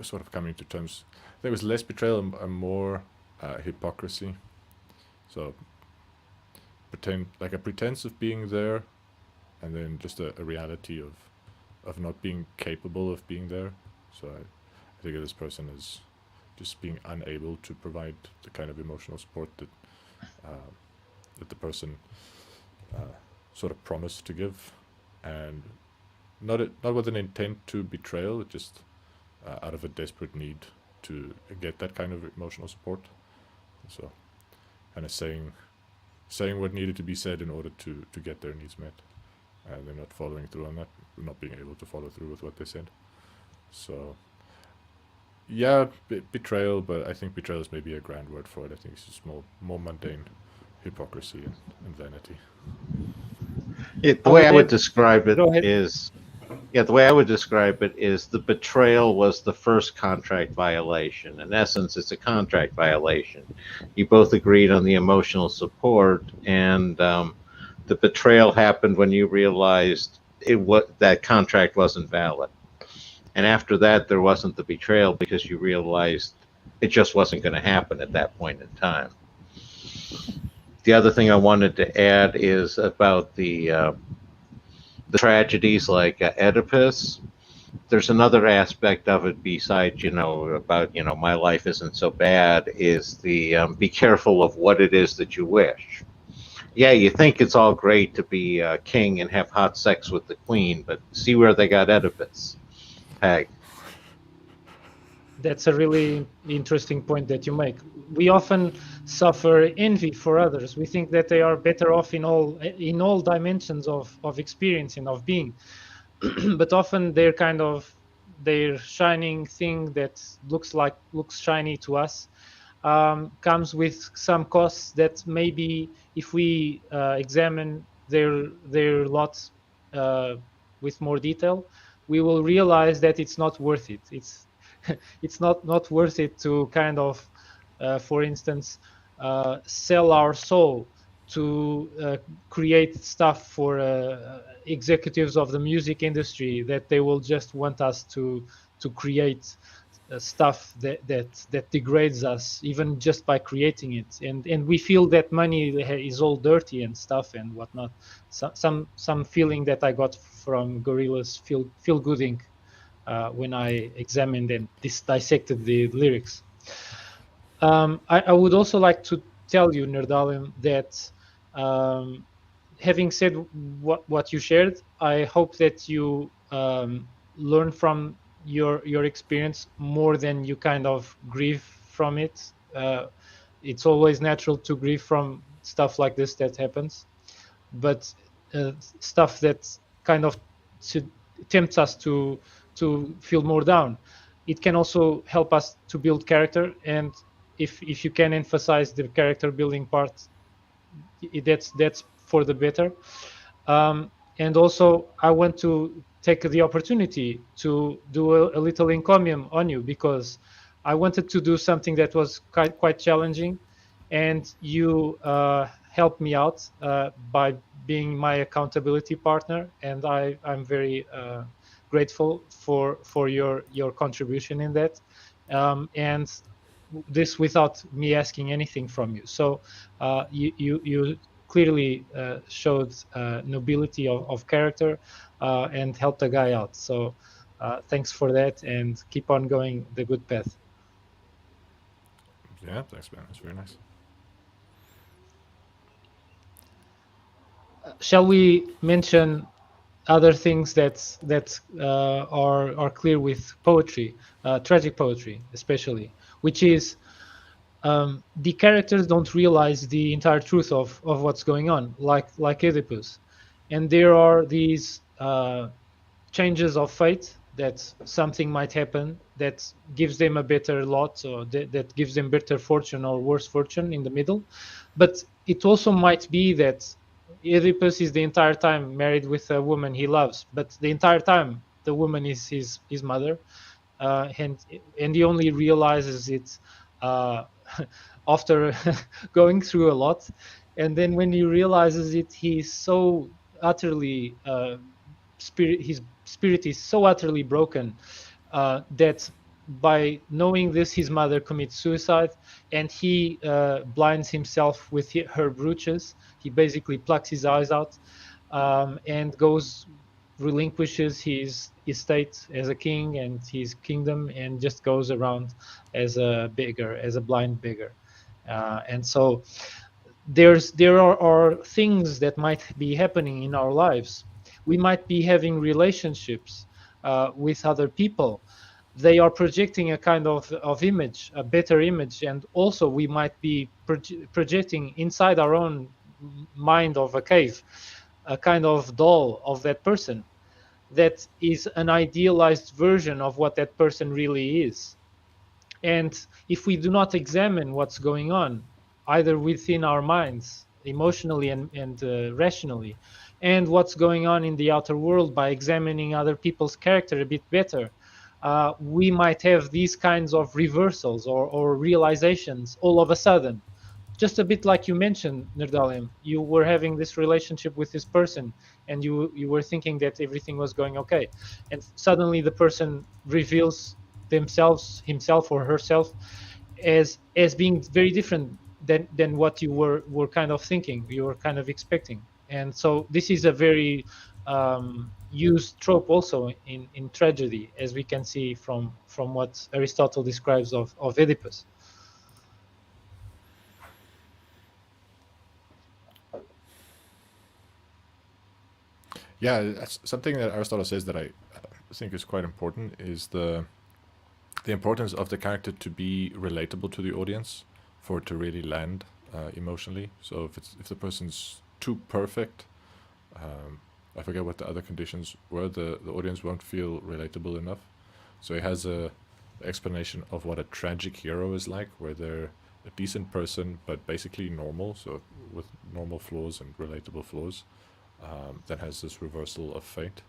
sort of coming to terms. There was less betrayal and more hypocrisy. So a pretense of being there, and then just a reality of not being capable of being there. So I think this person is just being unable to provide the kind of emotional support that the person sort of promised to give, and not with an intent to betrayal, just out of a desperate need to get that kind of emotional support. So, kind of saying, saying what needed to be said in order to get their needs met, and they're not following through on that, not being able to follow through with what they said. So yeah, betrayal, but I think betrayal is maybe a grand word for it. I think it's just more mundane hypocrisy and vanity. The way I would Ed, describe it go ahead. is, yeah, the way I would describe it is the betrayal was the first contract violation. In essence, it's a contract violation. You both agreed on the emotional support, and the betrayal happened when you realized that contract wasn't valid. And after that, there wasn't the betrayal because you realized it just wasn't going to happen at that point in time. The other thing I wanted to add is about the tragedies like Oedipus. There's another aspect of it besides, about, my life isn't so bad, is the be careful of what it is that you wish. Yeah, you think it's all great to be a king and have hot sex with the queen, but see where they got Oedipus. Peg. That's a really interesting point that you make. We often suffer envy for others. We think that they are better off in all dimensions of experience and of being. But often they're kind of their shining thing that looks shiny to us comes with some costs that maybe if we examine their lot with more detail, we will realize that it's not worth it. It's not worth it to kind of, for instance, sell our soul to create stuff for executives of the music industry that they will just want us to create stuff that degrades us even just by creating it, and we feel that money is all dirty and stuff and whatnot. Some feeling that I got from Gorillaz feel gooding when I examined and dissected the lyrics. I would also like to tell you, Nerdalliun, that having said what you shared, I hope that you learn from your experience more than you kind of grieve from it. It's always natural to grieve from stuff like this that happens, but stuff that kind of tempts us to feel more down. It can also help us to build character, and if you can emphasize the character building part, that's for the better. And also, I want to take the opportunity to do a little encomium on you, because I wanted to do something that was quite challenging, and you helped me out by being my accountability partner, and I'm very grateful for your contribution in that, and this without me asking anything from you. So you clearly showed nobility of character and helped a guy out. So thanks for that, and keep on going the good path. Yeah, thanks, man. That's very nice. Shall we mention other things that are clear with poetry, tragic poetry especially, which is the characters don't realize the entire truth of what's going on, like Oedipus, and there are these changes of fate, that something might happen that gives them a better lot, or that gives them better fortune or worse fortune in the middle. But it also might be that Oedipus is the entire time married with a woman he loves, but the entire time the woman is his mother, and he only realizes it after going through a lot. And then when he realizes it, he's so utterly his spirit is so utterly broken that by knowing this, his mother commits suicide, and he blinds himself with her brooches. He basically plucks his eyes out and relinquishes his estate as a king and his kingdom, and just goes around as a beggar, as a blind beggar. And so there are things that might be happening in our lives. We might be having relationships with other people. They are projecting a kind of image, a better image, and also we might be projecting inside our own mind of a cave, a kind of doll of that person that is an idealized version of what that person really is. And if we do not examine what's going on, either within our minds, emotionally and rationally, and what's going on in the outer world by examining other people's character a bit better, we might have these kinds of reversals or realizations all of a sudden. Just a bit like you mentioned, Nerdalliun, you were having this relationship with this person and you were thinking that everything was going okay. And suddenly the person reveals himself or herself as being very different than what you were kind of thinking, you were kind of expecting. And so this is a very used trope also in tragedy, as we can see from what Aristotle describes of Oedipus. Yeah, that's something that Aristotle says that I think is quite important is the importance of the character to be relatable to the audience for it to really land emotionally. So if the person's too perfect, I forget what the other conditions were, the audience won't feel relatable enough. So he has a explanation of what a tragic hero is like, where they're a decent person but basically normal, so with normal flaws and relatable flaws, that has this reversal of fate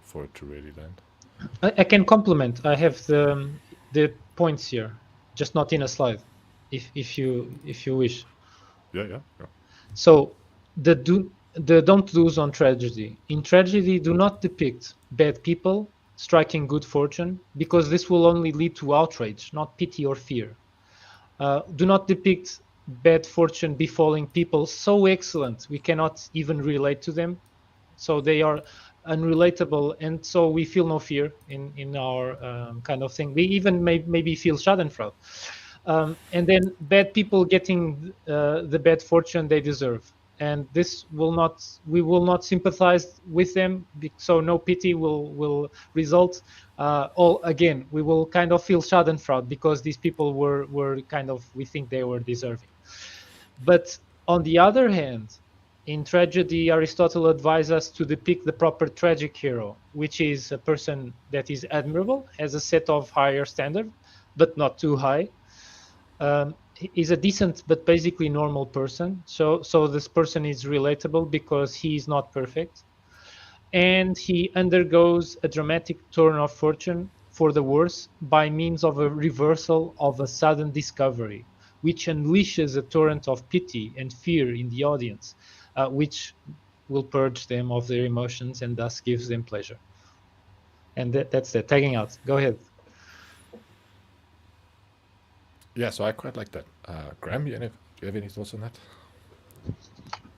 for it to really land. I can complement. I have the points here, just not in a slide, if you wish. Yeah. So the don't do's on tragedy. In tragedy, do not depict bad people striking good fortune, because this will only lead to outrage, not pity or fear. Do not depict bad fortune befalling people so excellent we cannot even relate to them, so they are unrelatable, and so we feel no fear in our kind of thing. We even maybe feel schadenfreude. And then bad people getting the bad fortune they deserve, and we will not sympathize with them, so no pity will result. Again, we will kind of feel schadenfreude because these people were kind of, we think they were deserving. But on the other hand, in tragedy, Aristotle advises us to depict the proper tragic hero, which is a person that is admirable, has a set of higher standard, but not too high. Is a decent but basically normal person. So this person is relatable because he is not perfect, and he undergoes a dramatic turn of fortune for the worse by means of a reversal of a sudden discovery, which unleashes a torrent of pity and fear in the audience, which will purge them of their emotions and thus gives them pleasure. And that's it. Tagging out. Go ahead. Yeah, so I quite like that. Graham, do you have any thoughts on that?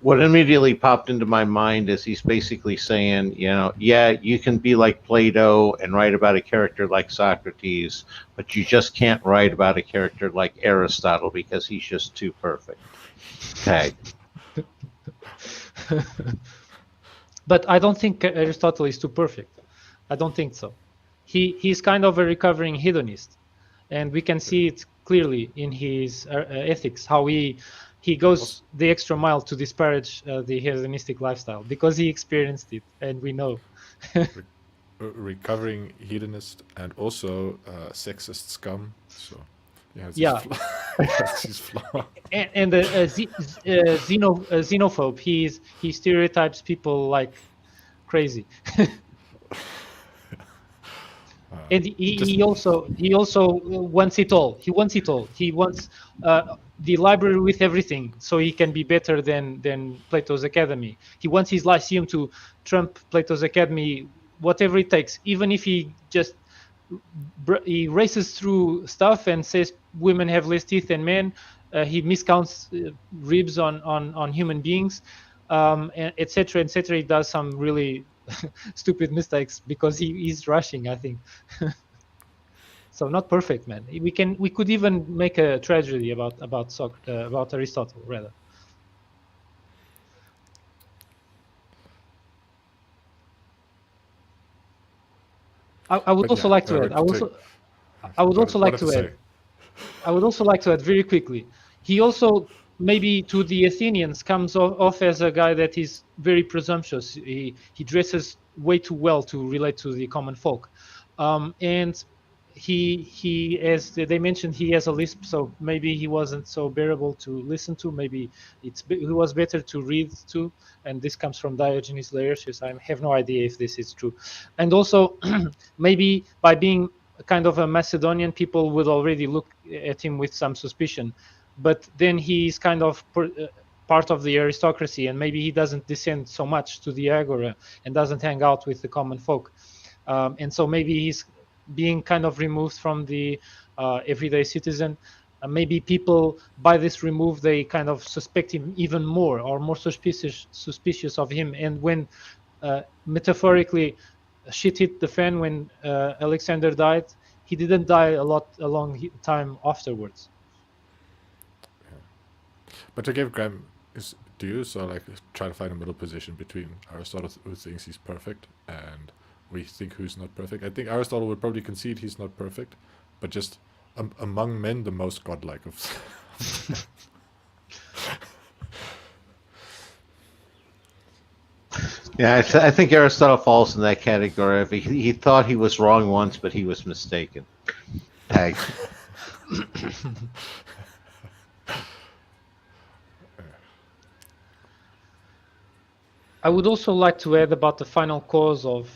What immediately popped into my mind is he's basically saying, yeah, you can be like Plato and write about a character like Socrates, but you just can't write about a character like Aristotle because he's just too perfect. Okay. But I don't think Aristotle is too perfect. I don't think so. He's kind of a recovering hedonist, and we can see it clearly in his ethics, how he goes the extra mile to disparage the hedonistic lifestyle because he experienced it, and we know. Recovering hedonist and also sexist scum. So yeah. His flaw. And a xenophobe. He stereotypes people like crazy. And he also wants it all. He wants it all. He wants the library with everything, so he can be better than Plato's Academy. He wants his Lyceum to trump Plato's Academy, whatever it takes. Even if he just he races through stuff and says women have less teeth than men. He miscounts ribs on human beings, etc., etc. He does some really stupid mistakes because he's rushing, I think. So not perfect, man. We could even make a tragedy about Aristotle, rather. I would also like to add. I would also like to add very quickly. He also maybe to the Athenians comes off as a guy that is very presumptuous. He dresses way too well to relate to the common folk, and he as they mentioned, he has a lisp, so maybe he wasn't so bearable to listen to. Maybe he was better to read to, and this comes from Diogenes Laertius. I have no idea if this is true, and also maybe by being kind of a Macedonian, people would already look at him with some suspicion, but then he's kind of part of the aristocracy, and maybe he doesn't descend so much to the agora and doesn't hang out with the common folk, and so maybe he's being kind of removed from the everyday citizen. Maybe people by this remove, they kind of suspect him even more, or more suspicious of him. And when metaphorically shit hit the fan, when Alexander died, he didn't die a long time afterwards. But to give Graham his due, so like try to find a middle position between Aristotle, who thinks he's perfect, and we think who's not perfect. I think Aristotle would probably concede he's not perfect, but just among men, the most godlike of. Yeah, I think Aristotle falls in that category. If he thought he was wrong once, but he was mistaken. Tag. I would also like to add about the final cause of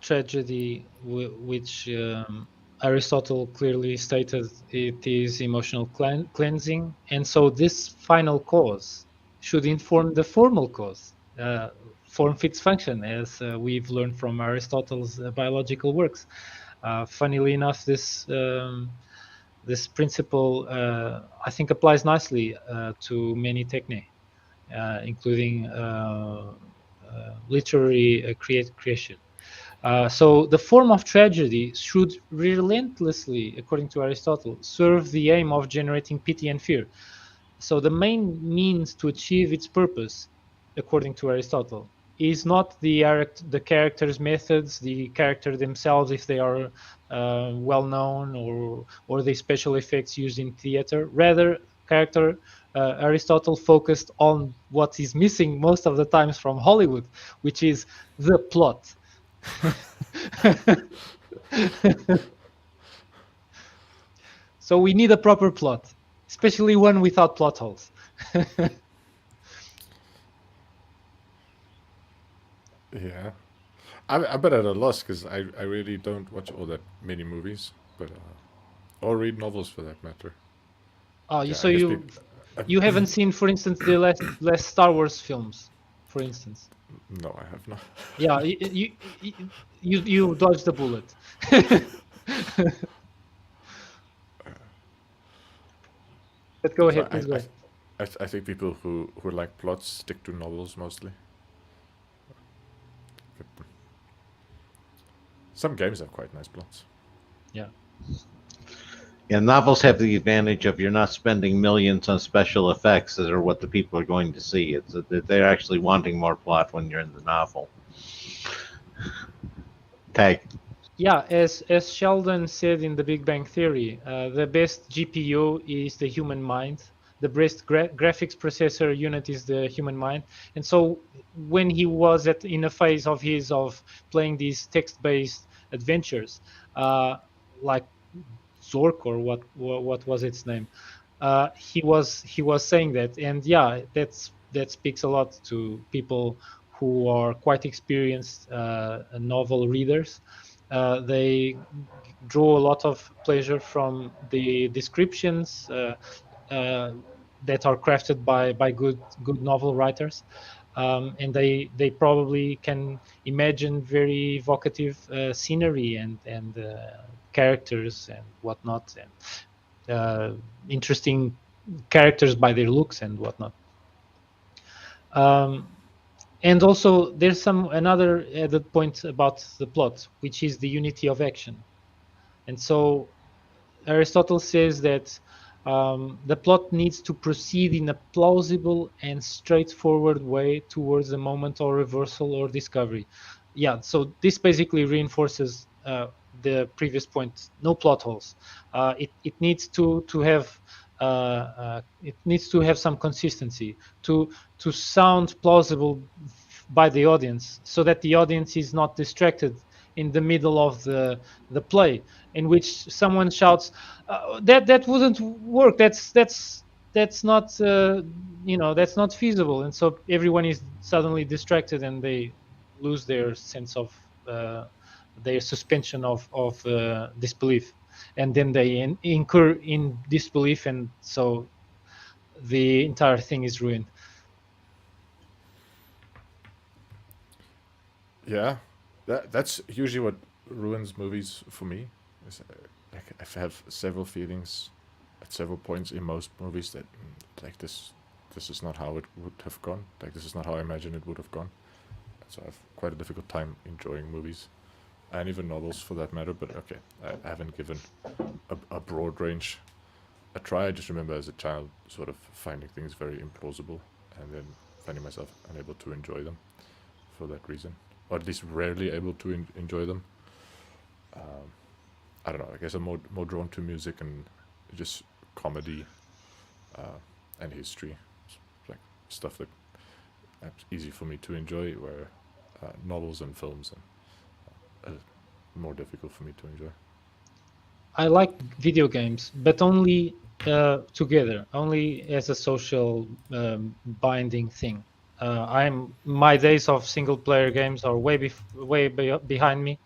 tragedy, which Aristotle clearly stated it is emotional cleansing. And so this final cause should inform the formal cause. Form fits function, as we've learned from Aristotle's biological works. Funnily enough, this principle, I think, applies nicely to many techniques, including literary creation. So the form of tragedy should relentlessly, according to Aristotle, serve the aim of generating pity and fear. So the main means to achieve its purpose, according to Aristotle, is not the character's methods, the character themselves, if they are well known, or the special effects used in theater. Rather, Aristotle focused on what is missing most of the times from Hollywood, which is the plot. So we need a proper plot, especially one without plot holes. Yeah, I'm a bit at a loss because I really don't watch all that many movies, but or read novels for that matter. Oh, Yeah, so I guess you haven't seen, for instance, the last Star Wars films, for instance? No, I have not. Yeah, you dodged the bullet. But go ahead, please go ahead. I think people who like plots stick to novels mostly. Some games have quite nice plots. Yeah. Yeah, novels have the advantage of you're not spending millions on special effects that are what the people are going to see. It's that they're actually wanting more plot when you're in the novel. Tag. Yeah, as Sheldon said in The Big Bang Theory, the best GPU is the human mind. The best graphics processor unit is the human mind. And so when he was in a phase of playing these text-based adventures, like Zork, or what was its name, he was saying that. And yeah, that speaks a lot to people who are quite experienced novel readers. They draw a lot of pleasure from the descriptions that are crafted by good novel writers, and they probably can imagine very evocative scenery and characters and whatnot, and interesting characters by their looks and whatnot. And also, there's another added point about the plot, which is the unity of action. And so Aristotle says that the plot needs to proceed in a plausible and straightforward way towards a moment or reversal or discovery. Yeah, so this basically reinforces the previous point: no plot holes. It needs to have it needs to have some consistency to sound plausible by the audience, so that the audience is not distracted in the middle of the play, in which someone shouts, that wouldn't work, that's not that's not feasible, and so everyone is suddenly distracted and they lose their sense of their suspension of disbelief, and then they incur in disbelief, and so the entire thing is ruined. Yeah, that's usually what ruins movies for me. Is, like I have several feelings at several points in most movies that like this is not how it would have gone. Like this is not how I imagine it would have gone. So I have quite a difficult time enjoying movies and even novels for that matter. But okay, I haven't given a broad range a try. I just remember as a child sort of finding things very implausible and then finding myself unable to enjoy them for that reason, or at least rarely able to enjoy them. I don't know. I guess I'm more drawn to music and just comedy and history, like stuff that it's easy for me to enjoy. Where novels and films are more difficult for me to enjoy. I like video games, but only together, only as a social binding thing. My days of single player games are way behind me.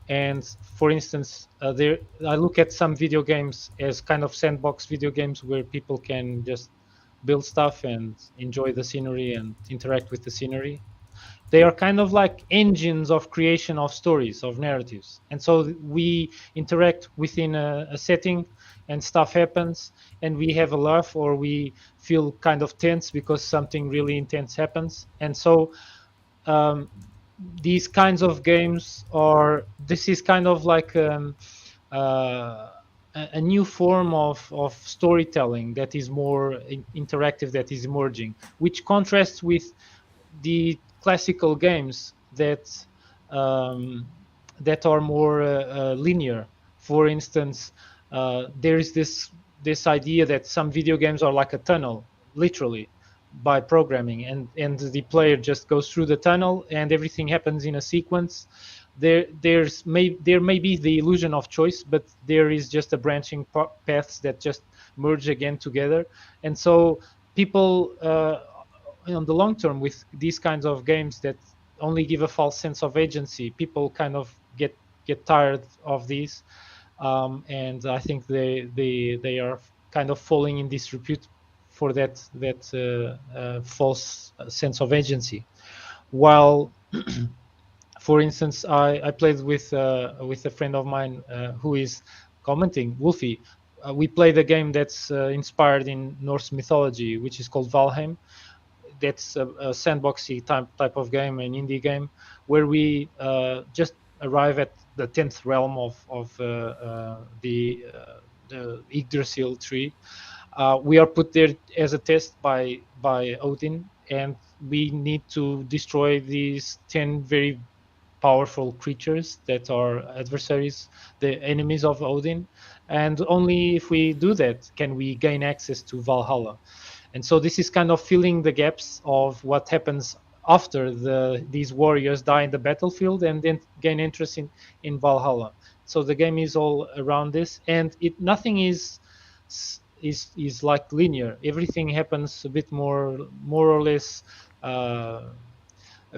And for instance, I look at some video games as kind of sandbox video games where people can just build stuff and enjoy the scenery and interact with the scenery. They are kind of like engines of creation of stories, of narratives, and so we interact within a setting, and stuff happens, and we have a laugh, or we feel kind of tense because something really intense happens. And so um, these kinds of games this is kind of like uh, a new form of storytelling that is more interactive, that is emerging, which contrasts with the classical games um, that are more linear. For instance, there is this idea that some video games are like a tunnel, literally, by programming, and the player just goes through the tunnel and everything happens in a sequence. There may be the illusion of choice, but there is just a branching paths that just merge again together. And so people on the long term, with these kinds of games that only give a false sense of agency, people kind of get tired of these, and I think they are kind of falling in disrepute for that false sense of agency. While for instance, I played with a friend of mine who is commenting, Wolfie. We played a game that's inspired in Norse mythology, which is called Valheim. That's a sandboxy type of game, an indie game, where we just arrive at the 10th realm of the Yggdrasil tree. We are put there as a test by Odin, and we need to destroy these 10 very powerful creatures that are adversaries, the enemies of Odin. And only if we do that can we gain access to Valhalla. And so this is kind of filling the gaps of what happens after these warriors die in the battlefield and then gain interest in Valhalla. So the game is all around this, and nothing is like linear. Everything happens a bit more or less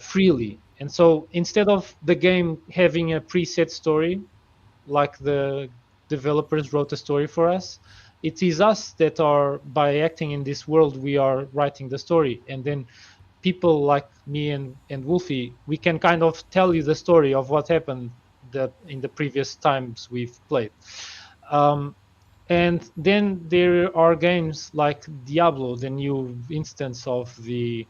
freely. And so instead of the game having a preset story, like the developers wrote a story for us, it is us that are, by acting in this world, we are writing the story. And then people like me and Wolfie, we can kind of tell you the story of what happened in the previous times we've played. And then there are games like Diablo, the new instance of the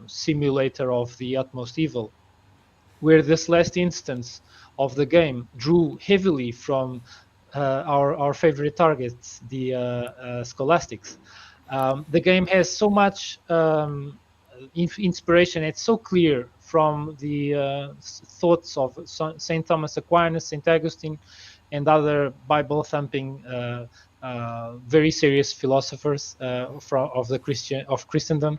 simulator of the utmost evil, where this last instance of the game drew heavily from our favorite targets, the scholastics. The game has so much inspiration. It's so clear from the thoughts of St. Thomas Aquinas, St. Augustine, and other Bible thumping very serious philosophers of Christendom,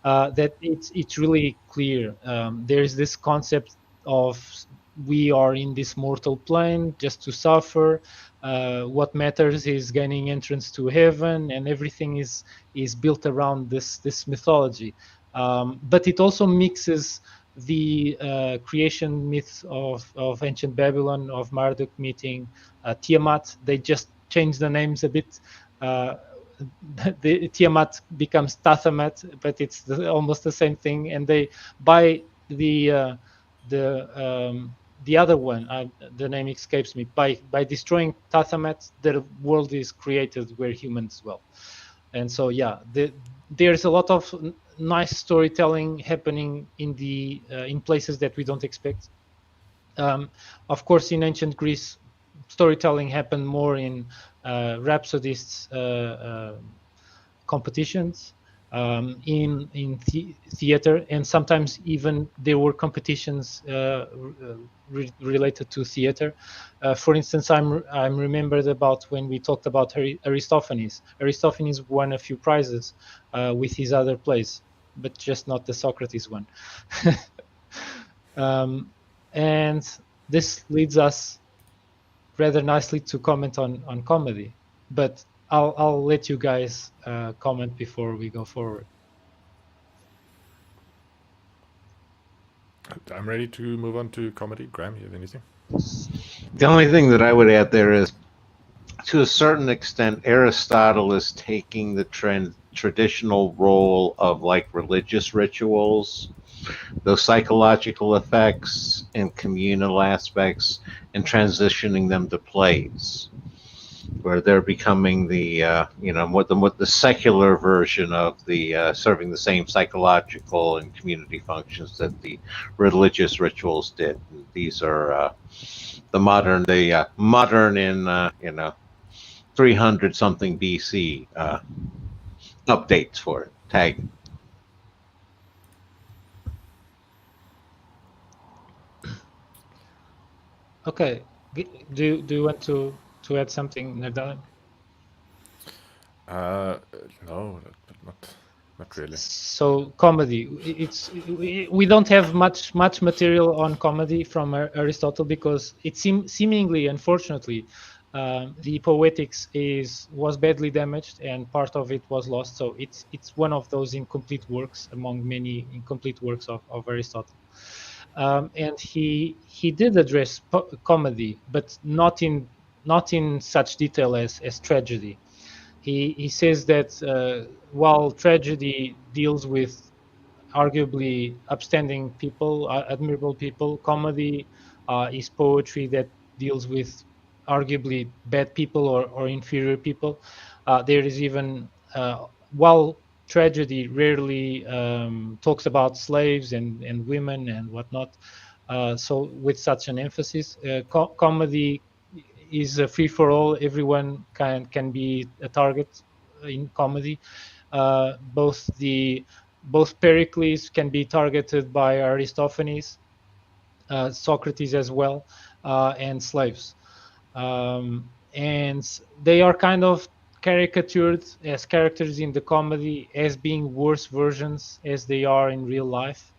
that it's really clear. There is this concept of we are in this mortal plane just to suffer. What matters is gaining entrance to heaven, and everything is built around this mythology. But it also mixes the creation myth of ancient Babylon, of Marduk meeting Tiamat. They just change the names a bit. The Tiamat becomes Tathamat, but it's almost the same thing. And they by the other one, the name escapes me. By destroying Tathamat, the world is created where humans dwell. And so, yeah, there's a lot of nice storytelling happening in places that we don't expect. Of course, in ancient Greece, storytelling happened more in rhapsodists competitions, in theater, and sometimes even there were competitions related to theater. For instance, I'm remembered about when we talked about Aristophanes. Aristophanes won a few prizes with his other plays, but just not the Socrates one. And this leads us rather nicely to comment on comedy, but I'll let you guys comment before we go forward. I'm ready to move on to comedy. Graham, you have anything? The only thing that I would add there is, to a certain extent, Aristotle is taking the traditional role of like religious rituals, those psychological effects and communal aspects, and transitioning them to plays, where they're becoming the what the secular version of the serving the same psychological and community functions that the religious rituals did. These are the modern in 300 something BC updates for it. Tag. Okay, do you want to add something, Nerdalliun? No, not really. So comedy, we don't have much material on comedy from Aristotle, because it seemingly, unfortunately, the poetics was badly damaged and part of it was lost. So it's one of those incomplete works among many incomplete works of Aristotle. And he did address comedy, but not in such detail as tragedy. He says that while tragedy deals with arguably upstanding people, admirable people, comedy is poetry that deals with arguably bad people or inferior people. There is even, while tragedy rarely talks about slaves and women and whatnot, so with such an emphasis, comedy is a free for all. Everyone can be a target in comedy. Both Pericles can be targeted by Aristophanes, Socrates as well, and slaves. And they are kind of caricatured as characters in the comedy as being worse versions as they are in real life,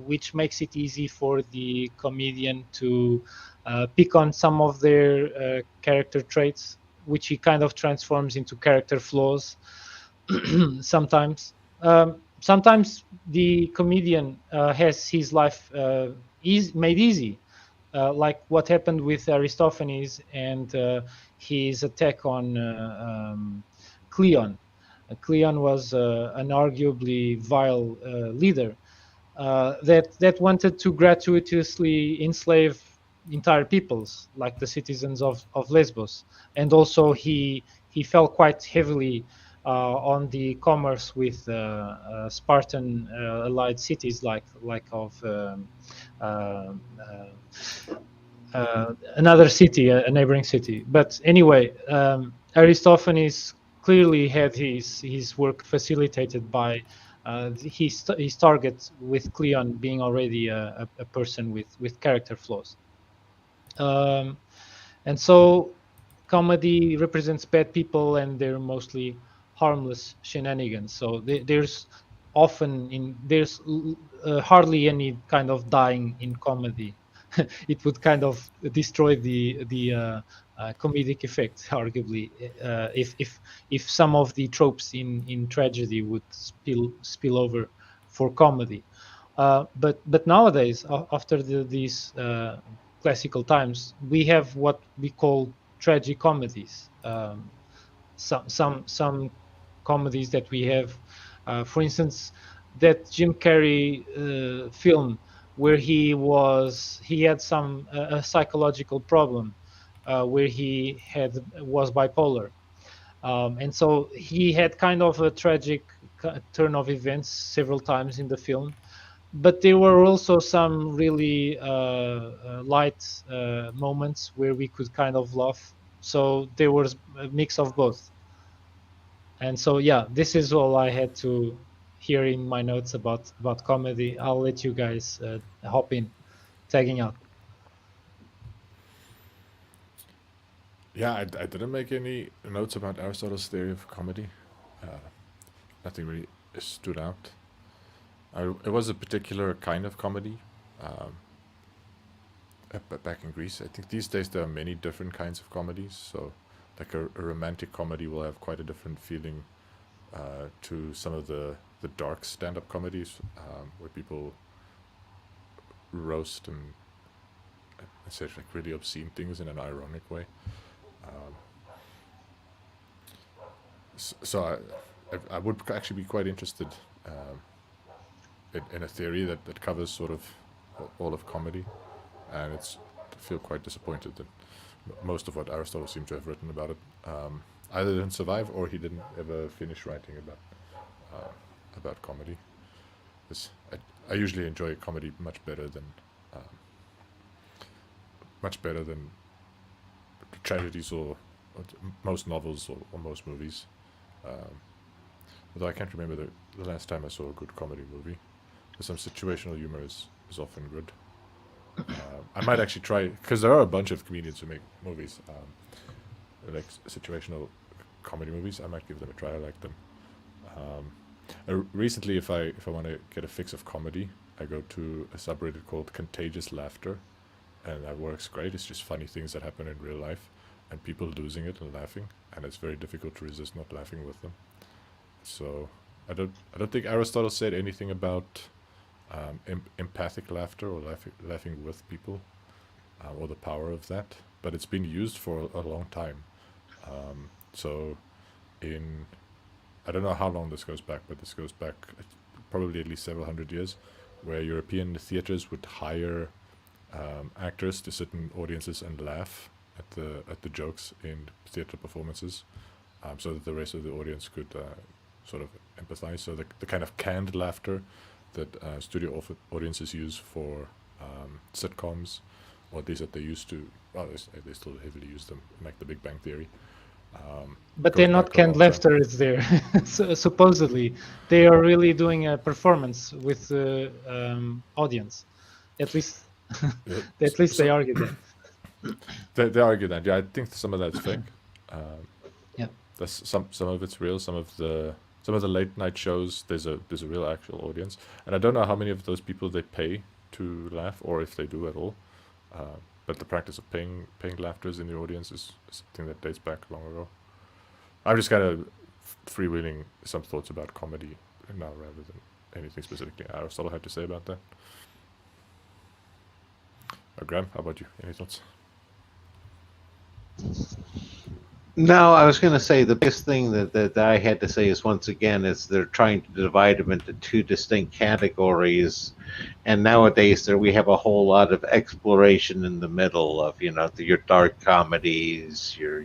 which makes it easy for the comedian to pick on some of their character traits, which he kind of transforms into character flaws sometimes. Sometimes the comedian has his life made easy, like what happened with Aristophanes and his attack on Cleon. Cleon was an arguably vile leader that wanted to gratuitously enslave entire peoples, like the citizens of Lesbos. And also he fell quite heavily on the commerce with Spartan allied cities, like of another city, a neighboring city. But anyway, Aristophanes clearly had his work facilitated by his target with Cleon being already a person with character flaws. And so comedy represents bad people and they're mostly harmless shenanigans. So there's hardly any kind of dying in comedy. It would kind of destroy the comedic effect, arguably, if some of the tropes in tragedy would spill over for comedy. But nowadays, after these classical times, we have what we call tragic comedies. Some comedies that we have, for instance, that Jim Carrey film where he had some a psychological problem, where he was bipolar, and so he had kind of a tragic turn of events several times in the film. But there were also some really light moments where we could kind of laugh. So there was a mix of both. And so, yeah, this is all I had to hear in my notes about comedy. I'll let you guys hop in, tagging out. Yeah, I didn't make any notes about Aristotle's theory of comedy. Nothing really stood out. It was a particular kind of comedy. But back in Greece, I think these days there are many different kinds of comedies. So, like a romantic comedy will have quite a different feeling to some of the dark stand-up comedies, where people roast and say like really obscene things in an ironic way. So I would actually be quite interested in a theory that covers sort of all of comedy, and I feel quite disappointed that most of what Aristotle seemed to have written about it either didn't survive or he didn't ever finish writing about comedy. I usually enjoy comedy much better than tragedies or most novels or most movies. Although I can't remember the last time I saw a good comedy movie. Some situational humor is often good. I might actually try, because there are a bunch of comedians who make movies, like situational comedy movies. I might give them a try. I like them. Recently, if I want to get a fix of comedy, I go to a subreddit called Contagious Laughter, and that works great. It's just funny things that happen in real life, and people losing it and laughing, and it's very difficult to resist not laughing with them. So I don't think Aristotle said anything about empathic laughter or laughing with people, or the power of that, but it's been used for a long time. So I don't know how long this goes back, but this goes back probably at least several hundred years, where European theaters would hire actors to sit in audiences and laugh at the jokes in theater performances, so that the rest of the audience could sort of empathize. So the kind of canned laughter that studio audiences use for sitcoms, or at least that they used to. Well, they still heavily use them, like The Big Bang Theory. But they're not canned laughter, is there? So, supposedly, they are really doing a performance with the audience. At least, they argue that. They argue that. Yeah, I think some of that's fake. Yeah. That's some of it's real. Some of the late night shows, there's a real actual audience, and I don't know how many of those people they pay to laugh, or if they do at all. But the practice of paying laughters in the audience is something that dates back long ago. I'm just kind of freewheeling some thoughts about comedy now, rather than anything specifically Aristotle had to say about that. Graham, how about you? Any thoughts? No, I was going to say the biggest thing that I had to say is, once again, is they're trying to divide them into two distinct categories, and nowadays we have a whole lot of exploration in the middle of your dark comedies, your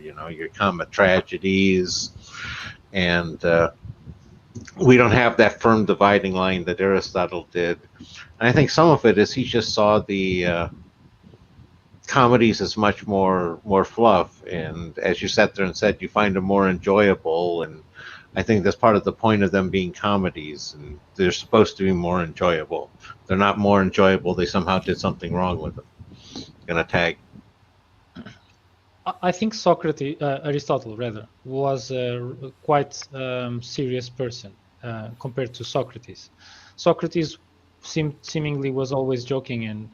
comic tragedies, and we don't have that firm dividing line that Aristotle did. And I think some of it is he just saw the comedies as much more fluff, and as you sat there and said, you find them more enjoyable, and I think that's part of the point of them being comedies, and they're supposed to be more enjoyable. If they're not more enjoyable, they somehow did something wrong with them. Gonna tag. I think Aristotle rather, was a quite serious person compared to Socrates. Socrates seemingly was always joking and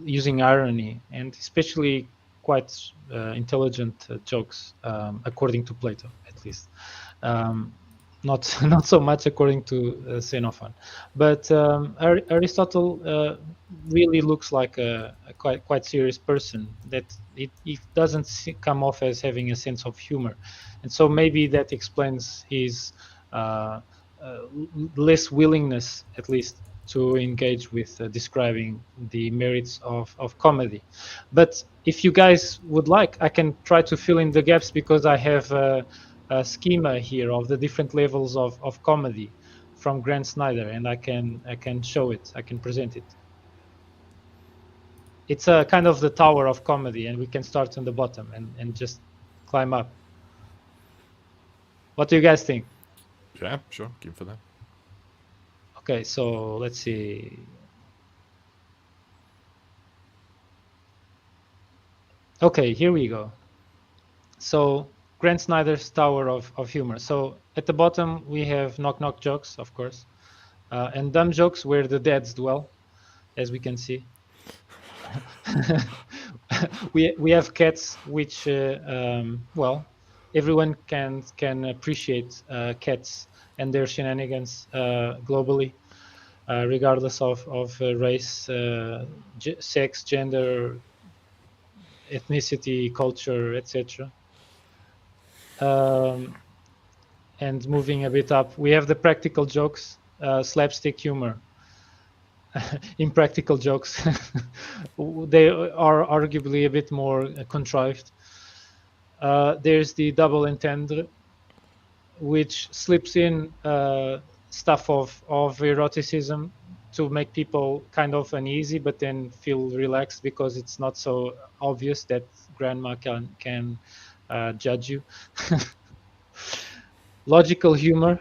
using irony, and especially quite intelligent jokes, according to Plato, at least. Not not so much according to Xenophon, but Aristotle really looks like a quite serious person. That it doesn't come off as having a sense of humor, and so maybe that explains his less willingness, at least, to engage with describing the merits of comedy. But if you guys would like, I can try to fill in the gaps, because I have a schema here of the different levels of comedy from Grant Snyder, and I can show it. I can present it. It's a kind of the tower of comedy, and we can start on the bottom and just climb up. What do you guys think? Yeah, sure. Game for that. Okay, so let's see. Okay, here we go. So Grant Snyder's Tower of Humor. So at the bottom we have knock-knock jokes, of course, and dumb jokes where the dads dwell, as we can see. we have cats, which well, everyone can appreciate cats and their shenanigans globally, regardless of race, sex, gender, ethnicity, culture, etc. And moving a bit up, we have the practical jokes, slapstick humor. Impractical jokes. They are arguably a bit more contrived. There's the double entendre, which slips in stuff of eroticism to make people kind of uneasy, but then feel relaxed because it's not so obvious that grandma can judge you. Logical humor,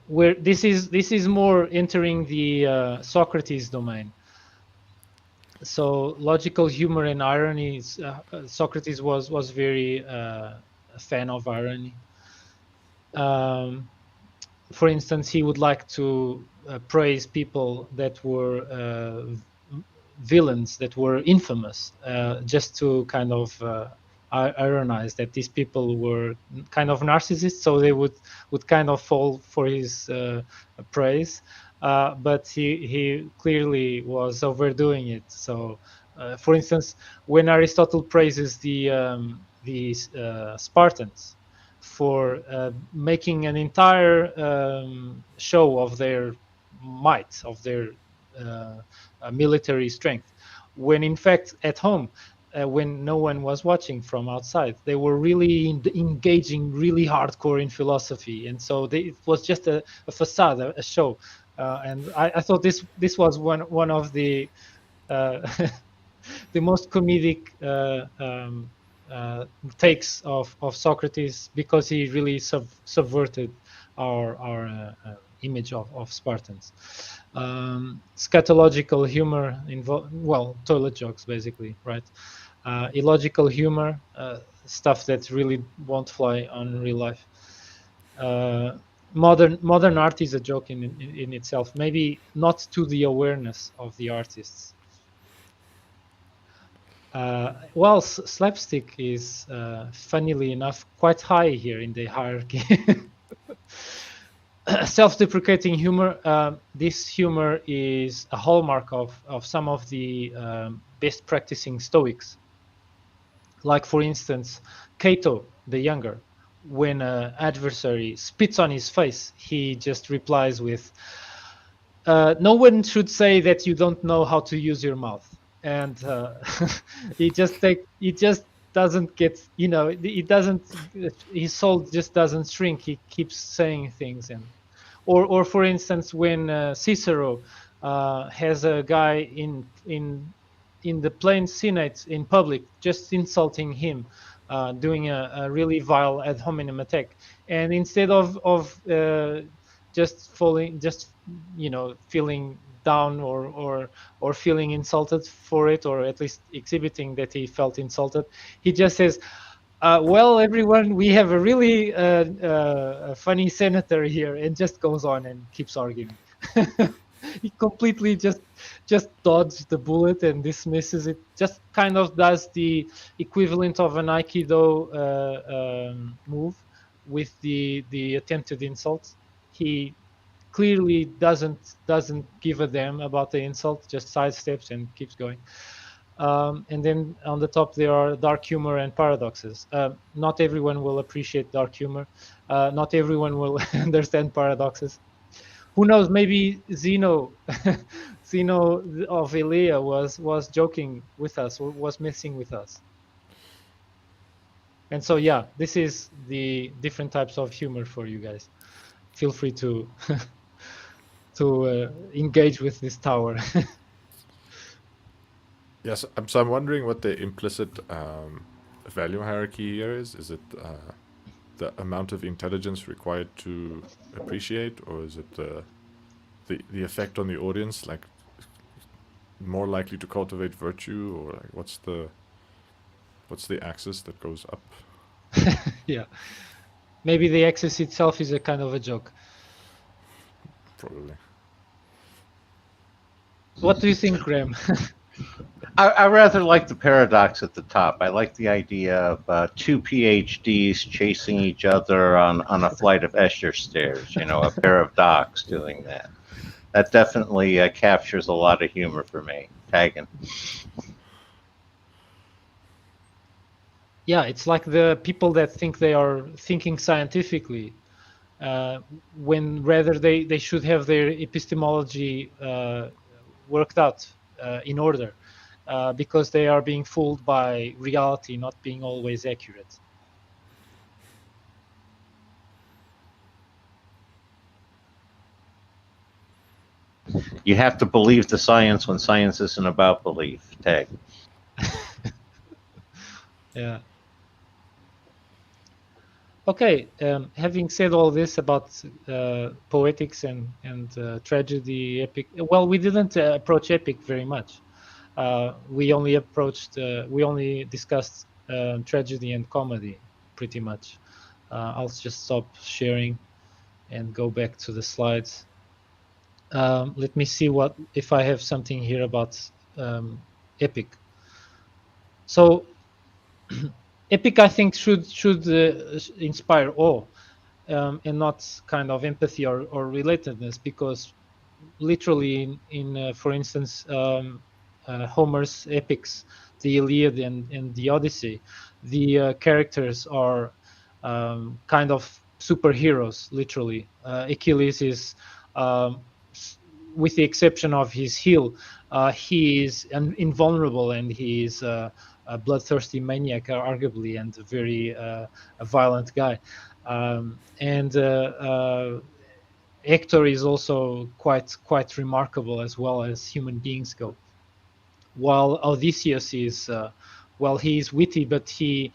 where this is more entering the Socrates domain. So logical humor and irony. Socrates was very a fan of irony. For instance, he would like to praise people that were villains, that were infamous, just to kind of ironize that these people were kind of narcissists, so they would kind of fall for his praise. But he clearly was overdoing it. So, for instance, when Aristotle praises the Spartans for making an entire show of their might, of their military strength, when in fact at home, when no one was watching from outside, they were really engaging really hardcore in philosophy, and so it was just a facade, a show. And I thought this was one of the the most comedic takes of Socrates, because he really subverted our image of Spartans. Scatological humor, well, toilet jokes basically, right? Illogical humor, stuff that really won't fly on real life. Modern art is a joke in itself, maybe not to the awareness of the artists. Well, slapstick is, funnily enough, quite high here in the hierarchy. Self-deprecating humor. This humor is a hallmark of some of the best practicing Stoics. Like, for instance, Cato the Younger. When an adversary spits on his face, he just replies with, "No one should say that you don't know how to use your mouth." And he just doesn't get, it doesn't, his soul just doesn't shrink. He keeps saying things. And or for instance, when Cicero has a guy in the plain Senate in public just insulting him, doing a really vile ad hominem attack, and instead of just feeling down or feeling insulted for it, or at least exhibiting that he felt insulted. He just says, well, everyone, we have a really a funny senator here, and just goes on and keeps arguing. He completely just dodges the bullet and dismisses it. Just kind of does the equivalent of an Aikido move with the attempted insult. He clearly doesn't give a damn about the insult, just sidesteps and keeps going. And then on the top there are dark humor and paradoxes. Not everyone will appreciate dark humor. Not everyone will understand paradoxes. Who knows? Maybe Zeno, Zeno of Elea was joking with us, or was messing with us. And so, yeah, this is the different types of humor for you guys. Feel free to to engage with this tower. Yes, so I'm wondering what the implicit value hierarchy here is. Is it the amount of intelligence required to appreciate, or is it the effect on the audience, like more likely to cultivate virtue, or like what's the axis that goes up? Yeah, maybe the axis itself is a kind of a joke. Probably. What do you think, Graham? I rather like the paradox at the top. I like the idea of two PhDs chasing each other on a flight of Escher stairs, a pair of docs doing that. That definitely captures a lot of humor for me. Tagging. Yeah, it's like the people that think they are thinking scientifically, when rather they should have their epistemology worked out in order, because they are being fooled by reality not being always accurate. You have to believe the science when science isn't about belief. Tag. Yeah. Okay, having said all this about poetics and tragedy, epic, well, we didn't approach epic very much. We only discussed tragedy and comedy pretty much. I'll just stop sharing and go back to the slides. Let me see if I have something here about epic. So epic, I think, should inspire awe, and not kind of empathy or relatedness, because literally in for instance, Homer's epics, the Iliad and the Odyssey, the characters are kind of superheroes, literally. Achilles is, with the exception of his heel, he is invulnerable, and he is a bloodthirsty maniac, arguably, and a very a violent guy. And Hector is also quite remarkable, as well as human beings go. While Odysseus is, well, he is witty, but he,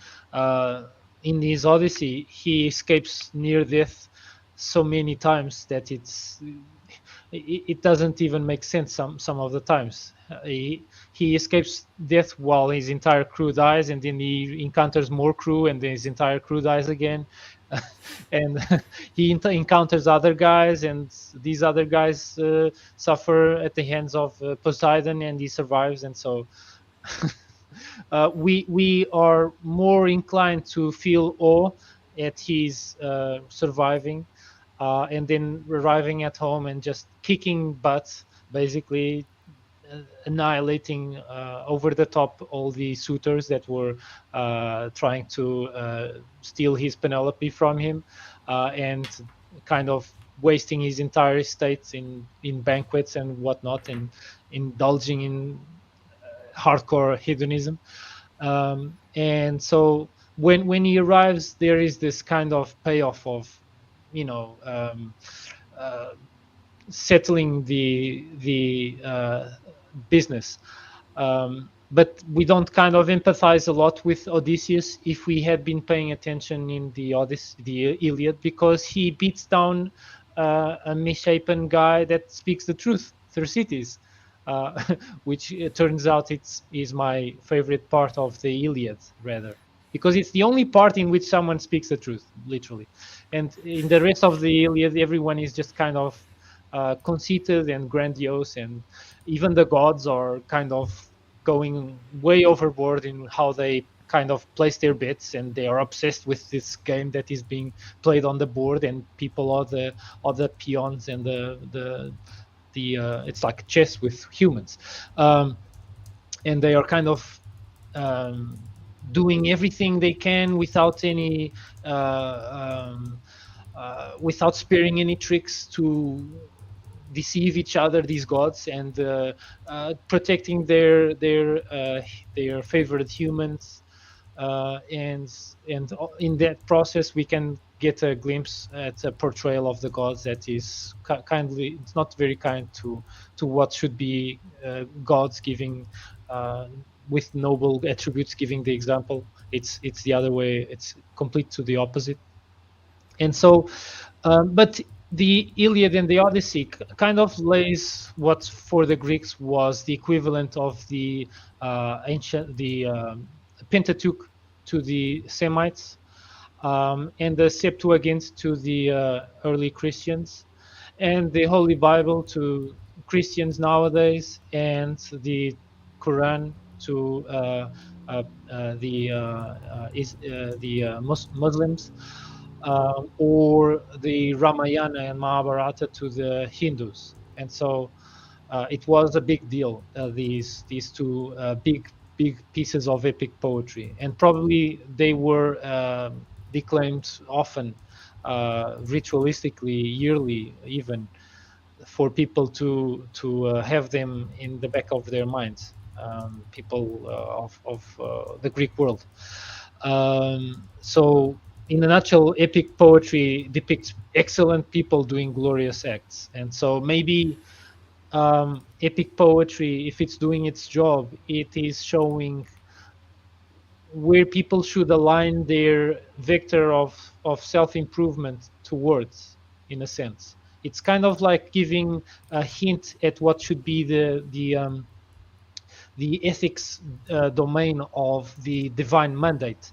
in his Odyssey, he escapes near death so many times that it doesn't even make sense some of the times. He escapes death while his entire crew dies, and then he encounters more crew, and then his entire crew dies again. And he encounters other guys, and these other guys suffer at the hands of Poseidon, and he survives. And so we are more inclined to feel awe at his surviving, and then arriving at home and just kicking butt, basically annihilating over the top all the suitors that were trying to steal his Penelope from him, and kind of wasting his entire estate in banquets and whatnot, and indulging in hardcore hedonism. And so when he arrives, there is this kind of payoff of, settling the business. But we don't kind of empathize a lot with Odysseus if we had been paying attention in the Iliad, because he beats down a misshapen guy that speaks the truth through cities, which it turns out is my favorite part of the Iliad, rather, because it's the only part in which someone speaks the truth, literally. And in the rest of the Iliad, everyone is just kind of conceited and grandiose, and even the gods are kind of going way overboard in how they kind of place their bets, and they are obsessed with this game that is being played on the board, and people are the peons, and the it's like chess with humans, and they are kind of doing everything they can without any without sparing any tricks to deceive each other, these gods, and protecting their favorite humans, and in that process we can get a glimpse at a portrayal of the gods that is kindly, it's not very kind to what should be gods giving with noble attributes, giving the example. It's the other way, it's complete to the opposite. And so but the Iliad and the Odyssey kind of lays what for the Greeks was the equivalent of the Pentateuch to the Semites, and the Septuagint to the early Christians, and the Holy Bible to Christians nowadays, and the Quran to the Muslims, or the Ramayana and Mahabharata to the Hindus. And so it was a big deal, these two big pieces of epic poetry, and probably they were declaimed often, ritualistically, yearly, even, for people to have them in the back of their minds, people of the Greek world. So in a nutshell, epic poetry depicts excellent people doing glorious acts. And so maybe epic poetry, if it's doing its job, it is showing where people should align their vector of self-improvement towards, in a sense. It's kind of like giving a hint at what should be the ethics domain of the divine mandate.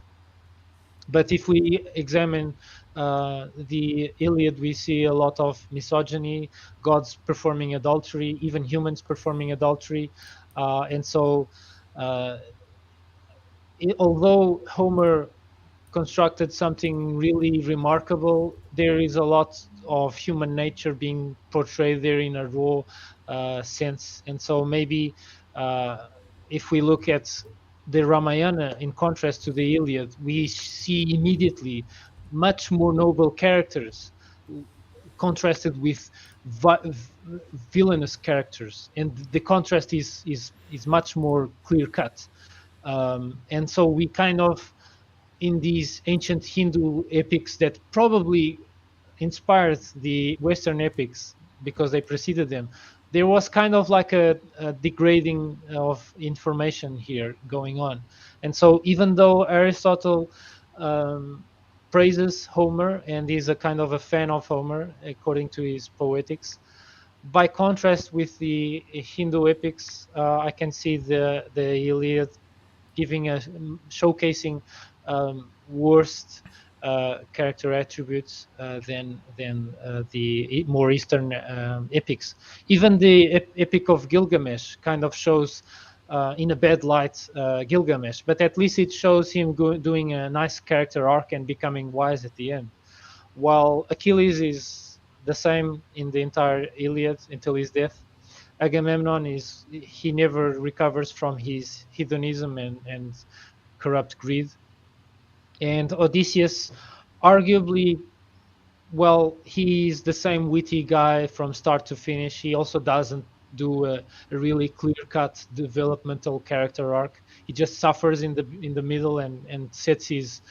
But if we examine the Iliad, we see a lot of misogyny, gods performing adultery, even humans performing adultery. And so although Homer constructed something really remarkable, there is a lot of human nature being portrayed there in a raw sense. And so maybe if we look at the Ramayana in contrast to the Iliad, we see immediately much more noble characters contrasted with villainous characters, and the contrast is much more clear cut. And so we kind of, in these ancient Hindu epics that probably inspired the Western epics because they preceded them, there was kind of like a degrading of information here going on. And so even though Aristotle praises Homer and is a kind of a fan of Homer according to his poetics, by contrast with the Hindu epics, I can see the Iliad giving a showcasing worst character attributes than the more Eastern epics. Even the Epic of Gilgamesh kind of shows in a bad light Gilgamesh, but at least it shows him doing a nice character arc and becoming wise at the end. While Achilles is the same in the entire Iliad until his death. Agamemnon he never recovers from his hedonism and corrupt greed. And Odysseus, arguably, well, he's the same witty guy from start to finish. He also doesn't do a really clear-cut developmental character arc. He just suffers in the middle and sets his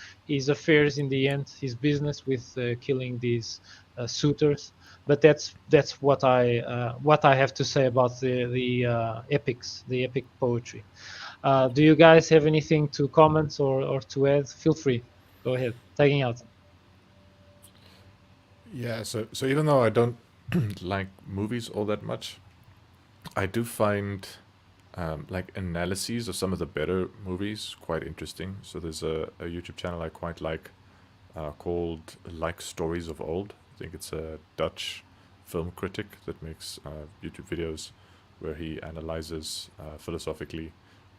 affairs in the end, his business, with killing these suitors. But that's what I have to say about the epics, the epic poetry. Do you guys have anything to comment or to add? Feel free. Go ahead. Taking out. Yeah, so even though I don't like movies all that much, I do find like analyses of some of the better movies quite interesting. So there's a YouTube channel I quite like called Like Stories of Old. I think it's a Dutch film critic that makes YouTube videos where he analyzes philosophically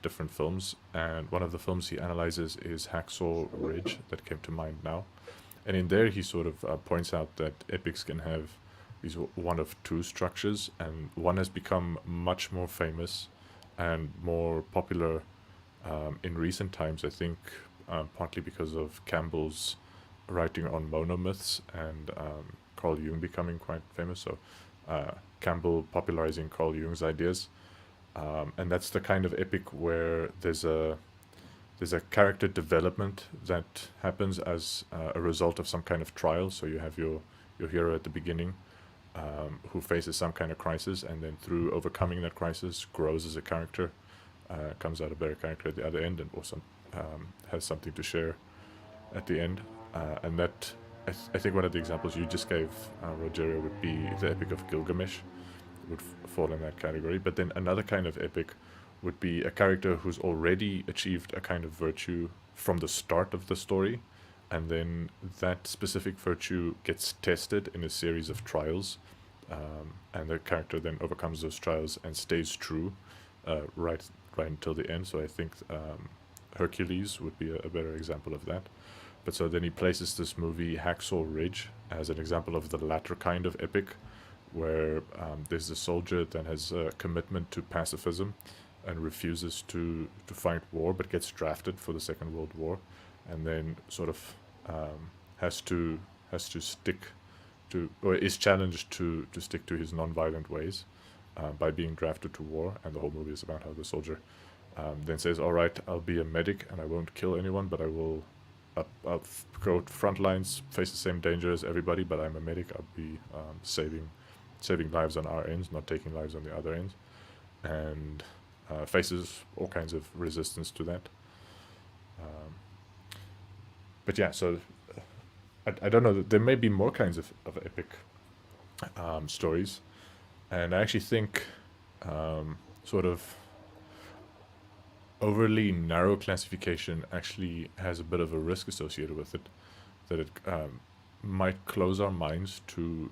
different films. And one of the films he analyzes is Hacksaw Ridge, that came to mind now. And in there, he sort of points out that epics can have these one of two structures, and one has become much more famous and more popular in recent times, I think, partly because of Campbell's writing on monomyths and Carl Jung becoming quite famous. So Campbell popularizing Carl Jung's ideas, and that's the kind of epic where there's a character development that happens as a result of some kind of trial. So you have your hero at the beginning who faces some kind of crisis, and then through overcoming that crisis, grows as a character, comes out a better character at the other end, and also has something to share at the end. And that, I think one of the examples you just gave, Rogerio, would be the Epic of Gilgamesh, would fall in that category. But then another kind of epic would be a character who's already achieved a kind of virtue from the start of the story, and then that specific virtue gets tested in a series of trials, and the character then overcomes those trials and stays true right until the end. So I think Hercules would be a better example of that. But so then he places this movie Hacksaw Ridge as an example of the latter kind of epic, where there's a soldier that has a commitment to pacifism and refuses to fight war, but gets drafted for the Second World War, and then sort of has to stick to, or is challenged to stick to his non-violent ways by being drafted to war. And the whole movie is about how the soldier then says, "All right, I'll be a medic and I won't kill anyone, but I'll go to front lines, face the same danger as everybody, but I'm a medic. I'll be saving lives on our ends, not taking lives on the other ends," and faces all kinds of resistance to that. But yeah, so I don't know. There may be more kinds of epic stories, and I actually think sort of overly narrow classification actually has a bit of a risk associated with it, that it might close our minds to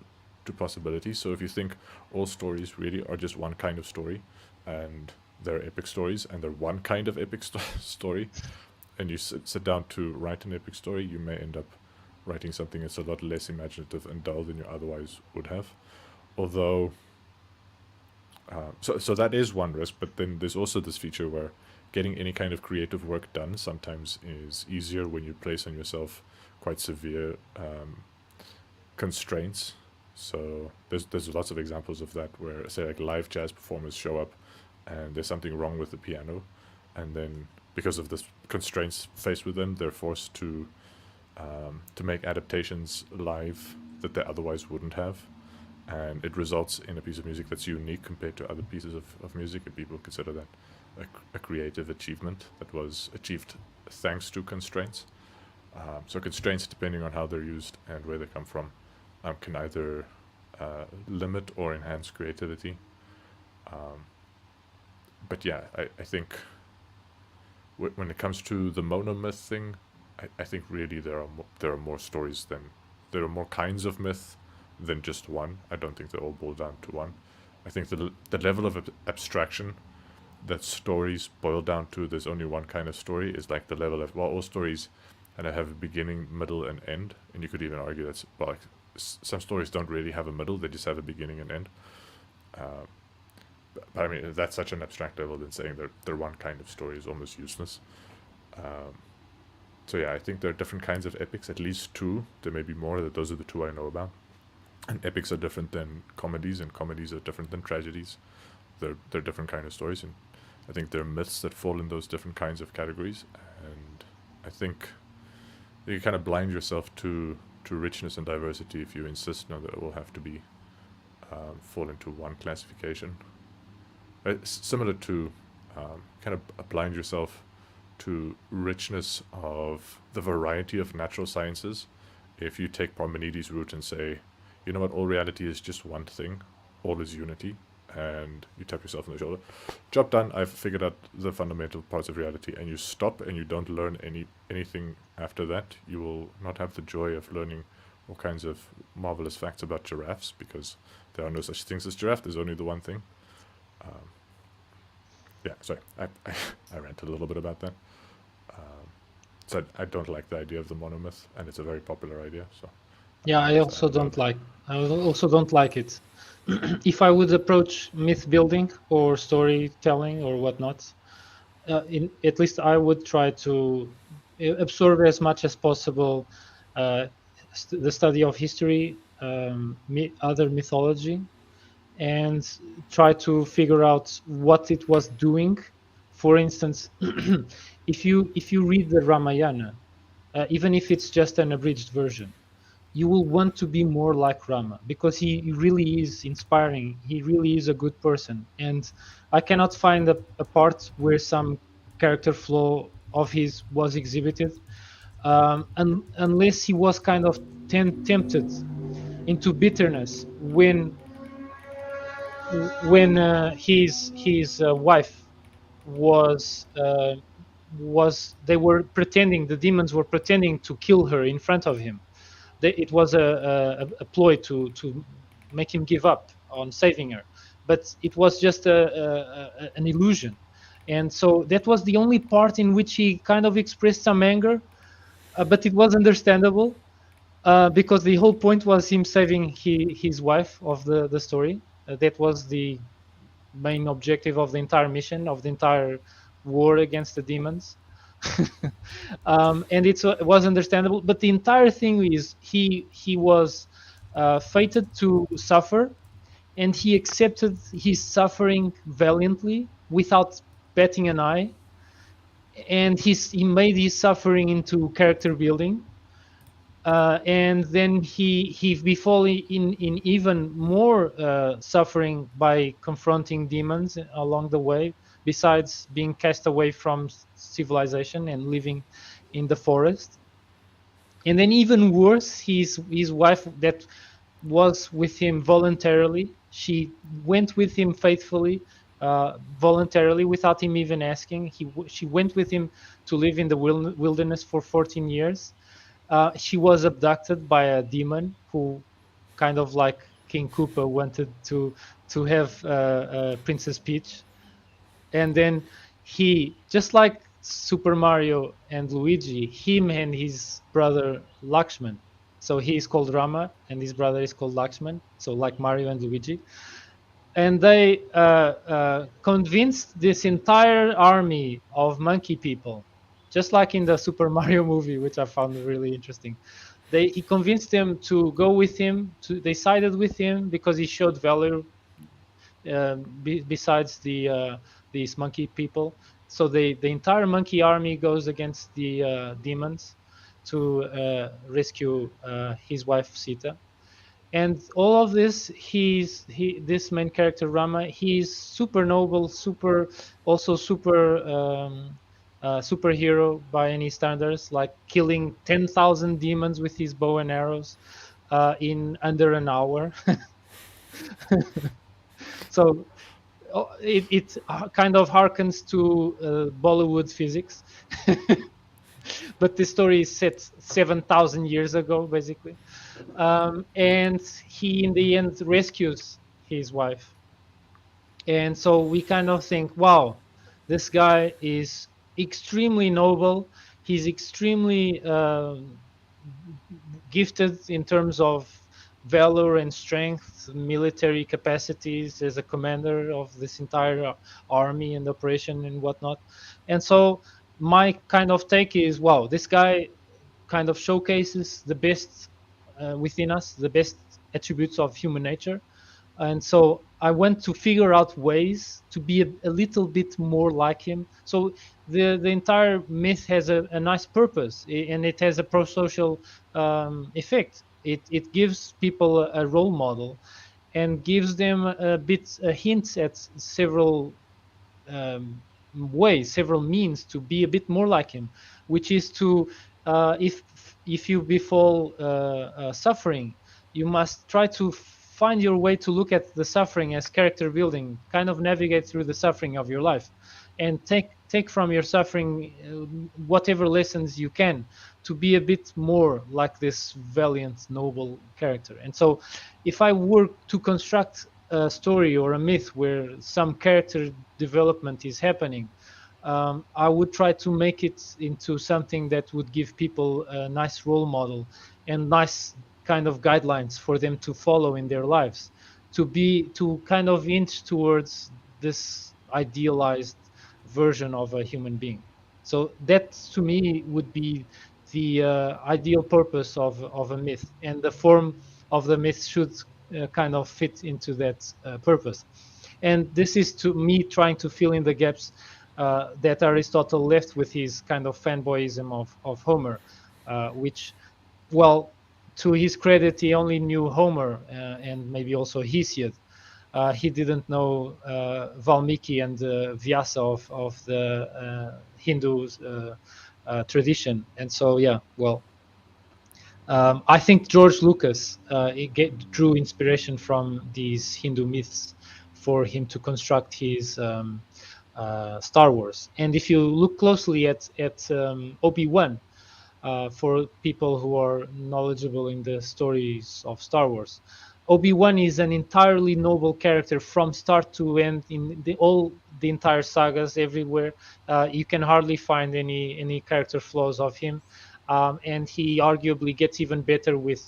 possibilities. So if you think all stories really are just one kind of story, and they're epic stories, and they're one kind of epic story, and you sit down to write an epic story, you may end up writing something that's a lot less imaginative and dull than you otherwise would have. Although, so that is one risk, but then there's also this feature where getting any kind of creative work done sometimes is easier when you place on yourself quite severe constraints. So there's lots of examples of that where, say, like live jazz performers show up and there's something wrong with the piano, and then because of the constraints faced with them, they're forced to make adaptations live that they otherwise wouldn't have, and it results in a piece of music that's unique compared to other pieces of music, and people consider that a creative achievement that was achieved thanks to constraints. So constraints, depending on how they're used and where they come from, can either limit or enhance creativity. But yeah, I think when it comes to the monomyth thing, I think really there are more stories than there are more kinds of myth than just one. I don't think they all boil down to one. I think the level of abstraction that stories boil down to, there's only one kind of story, is like the level of, well, all stories kind of have a beginning, middle, and end, and you could even argue that, well, like, some stories don't really have a middle; they just have a beginning and end. But I mean, that's such an abstract level, then saying they're one kind of story is almost useless. So yeah, I think there are different kinds of epics, at least two. There may be more. That those are the two I know about. And epics are different than comedies, and comedies are different than tragedies. They're different kind of stories, and I think there are myths that fall in those different kinds of categories. And I think you kind of blind yourself to richness and diversity if you insist that it will have to be fall into one classification. It's similar to kind of blind yourself to richness of the variety of natural sciences if you take Parmenides' route and say, you know what, all reality is just one thing, all is unity, and you tap yourself on the shoulder, job done, I've figured out the fundamental parts of reality, and you stop and you don't learn anything after that, you will not have the joy of learning all kinds of marvelous facts about giraffes, because there are no such things as giraffe, there's only the one thing. Yeah, sorry, I ranted a little bit about that. So I don't like the idea of the monomyth, and it's a very popular idea. So yeah, I also don't like it. If I would approach myth building or storytelling or whatnot, at least I would try to absorb as much as possible the study of history, other mythology, and try to figure out what it was doing. For instance, if you read the Ramayana, even if it's just an abridged version, you will want to be more like Rama, because he really is inspiring. He really is a good person, and I cannot find a part where some character flaw of his was exhibited, unless he was kind of tempted into bitterness when his wife was the demons were pretending to kill her in front of him. It was a ploy to make him give up on saving her, but it was just an illusion. And so that was the only part in which he kind of expressed some anger, but it was understandable, because the whole point was him saving his wife of the story. That was the main objective of the entire mission, of the entire war against the demons. And it was understandable, but the entire thing is he was fated to suffer, and he accepted his suffering valiantly without batting an eye, and he made his suffering into character building. And then he befall in even more suffering by confronting demons along the way, besides being cast away from civilization and living in the forest. And then even worse, his wife that was with him voluntarily, she went with him faithfully, voluntarily, without him even asking. She went with him to live in the wilderness for 14 years. She was abducted by a demon who, kind of like King Koopa, wanted to have Princess Peach. And then he, just like Super Mario and Luigi, him and his brother Lakshman. So he is called Rama, and his brother is called Lakshman. So like Mario and Luigi. And they convinced this entire army of monkey people, just like in the Super Mario movie, which I found really interesting. He convinced them to go with him. They sided with him because he showed valor, besides these monkey people. So the entire monkey army goes against the demons to rescue his wife Sita. And all of this, this main character Rama, he's super noble, also super superhero by any standards, like killing 10,000 demons with his bow and arrows in under an hour. So it kind of harkens to Bollywood physics. But the story is set 7,000 years ago, basically. And he, in the end, rescues his wife. And so we kind of think, wow, this guy is extremely noble. He's extremely gifted in terms of valor and strength, military capacities as a commander of this entire army and operation and whatnot. And so my kind of take is, wow, this guy kind of showcases the best within us, the best attributes of human nature. And so I went to figure out ways to be a little bit more like him. So the entire myth has a nice purpose, and it has a pro-social effect. It gives people a role model and gives them a hints at several ways, several means to be a bit more like him, which is to, if if you befall suffering, you must try to find your way to look at the suffering as character building, kind of navigate through the suffering of your life, and take from your suffering whatever lessons you can to be a bit more like this valiant, noble character. And so, if I were to construct a story or a myth where some character development is happening, I would try to make it into something that would give people a nice role model and nice kind of guidelines for them to follow in their lives, to kind of inch towards this idealized version of a human being. So that to me would be the ideal purpose of a myth, and the form of the myth should kind of fit into that purpose. And this is to me trying to fill in the gaps that Aristotle left with his kind of fanboyism of Homer, which, well, to his credit, he only knew Homer and maybe also Hesiod. He didn't know Valmiki and Vyasa of the Hindu tradition. And so, yeah, well, I think George Lucas drew inspiration from these Hindu myths for him to construct his Star Wars. And if you look closely at Obi-Wan, for people who are knowledgeable in the stories of Star Wars, Obi-Wan is an entirely noble character from start to end in the entire sagas. Everywhere you can hardly find any character flaws of him, and he arguably gets even better with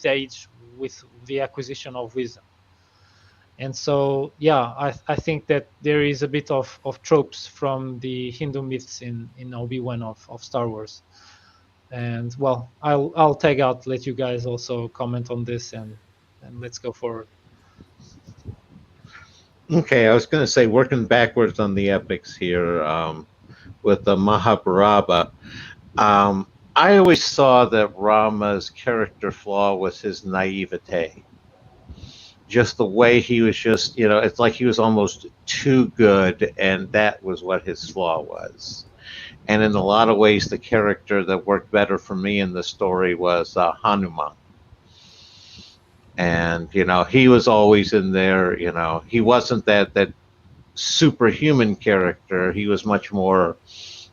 age, with the acquisition of wisdom. And so, yeah, I think that there is a bit of tropes from the Hindu myths in Obi-Wan of Star Wars. And well, I'll tag out, let you guys also comment on this, and let's go forward. Okay, I was going to say, working backwards on the epics here with the Mahabharata, I always saw that Rama's character flaw was his naivete. Just the way he was just, it's like he was almost too good, and that was what his flaw was. And in a lot of ways, the character that worked better for me in the story was Hanuman. And, he was always in there, he wasn't that superhuman character. He was much more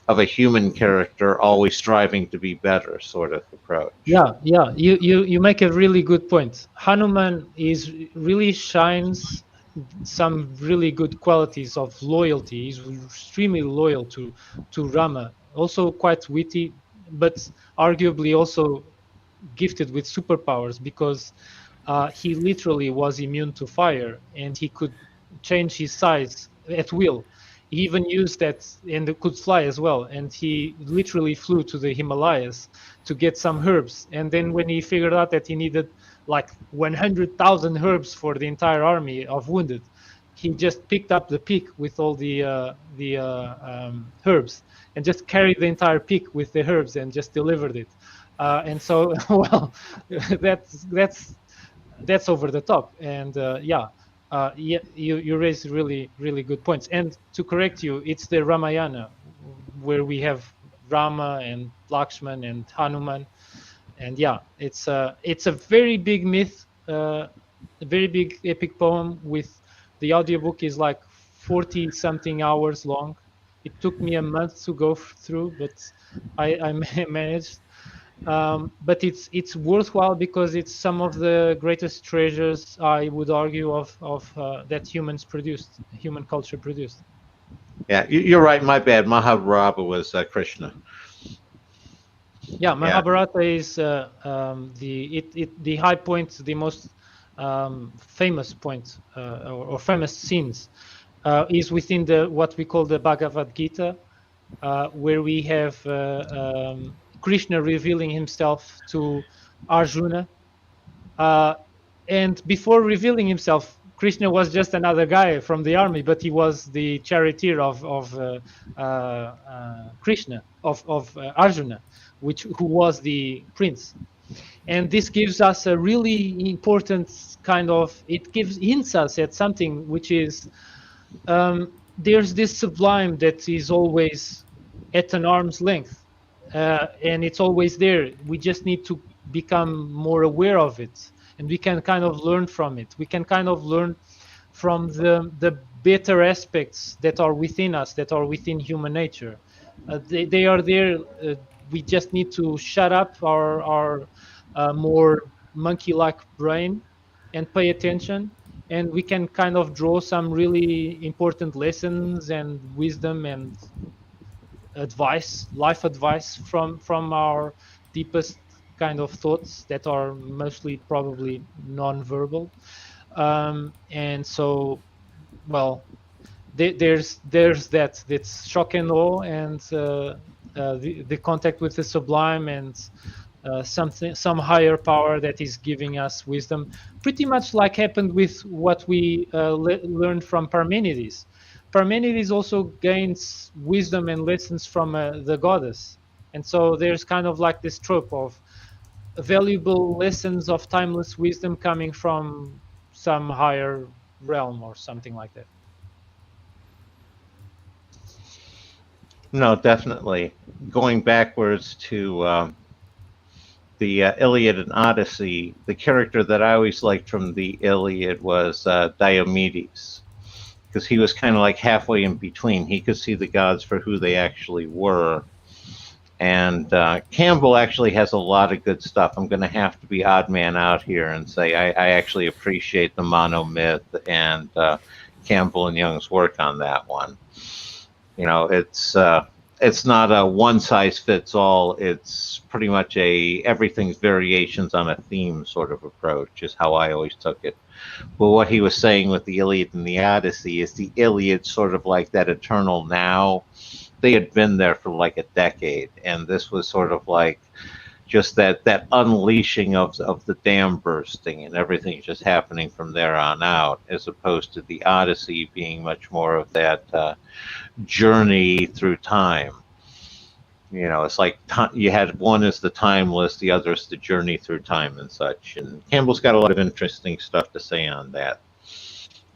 of a human character, always striving to be better sort of approach. Yeah, you make a really good point. Hanuman really shines some really good qualities of loyalty. He's extremely loyal to Rama, also quite witty, but arguably also gifted with superpowers, because he literally was immune to fire, and he could change his size at will. He even used that, and could fly as well. And he literally flew to the Himalayas to get some herbs. And then when he figured out that he needed like 100,000 herbs for the entire army of wounded, he just picked up the pick with all the herbs, and just carried the entire pick with the herbs and just delivered it. And so, well, that's over the top. And you raise really good points. And to correct you, it's the Ramayana where we have Rama and Lakshman and Hanuman. And yeah, it's a very big myth, a very big epic poem. With the audiobook is like 40 something hours long. It took me a month to go through, but I managed. But it's worthwhile because it's some of the greatest treasures, I would argue, of that human culture produced. Yeah, you're right. My bad. Mahabharata was Krishna. Yeah, Mahabharata is the high point, the most famous point or famous scenes is within what we call the Bhagavad Gita, where we have Krishna revealing himself to Arjuna. And before revealing himself, Krishna was just another guy from the army, but he was the charioteer of Krishna, of Arjuna, who was the prince. And this gives us a really important it hints us at something, which is there's this sublime that is always at an arm's length. and it's always there. We just need to become more aware of it, and we can kind of learn from it. We can kind of learn from the better aspects that are within us, that are within human nature. They are there. We just need to shut up our more monkey-like brain and pay attention, and we can kind of draw some really important lessons and wisdom and advice, life advice from our deepest kind of thoughts that are mostly probably non-verbal. And so, well, there's that's shock and awe, and the contact with the sublime, and some higher power that is giving us wisdom, pretty much like happened with what we learned from Parmenides. Parmenides also gains wisdom and lessons from the goddess, and so there's kind of like this trope of valuable lessons of timeless wisdom coming from some higher realm or something like that. No, definitely. Going backwards to the Iliad and Odyssey, the character that I always liked from the Iliad was Diomedes, because he was kind of like halfway in between. He could see the gods for who they actually were. And Campbell actually has a lot of good stuff. I'm going to have to be odd man out here and say I actually appreciate the monomyth and Campbell and Young's work on that one. You know, it's not a one size fits all. It's pretty much a everything's variations on a theme sort of approach is how I always took it. But what he was saying with the Iliad and the Odyssey is the Iliad sort of like that eternal now. They had been there for like a decade, and this was sort of like just that unleashing of the dam bursting, and everything's just happening from there on out, as opposed to the Odyssey being much more of that journey through time. You know, it's like you had one is the timeless, the other is the journey through time and such. And Campbell's got a lot of interesting stuff to say on that.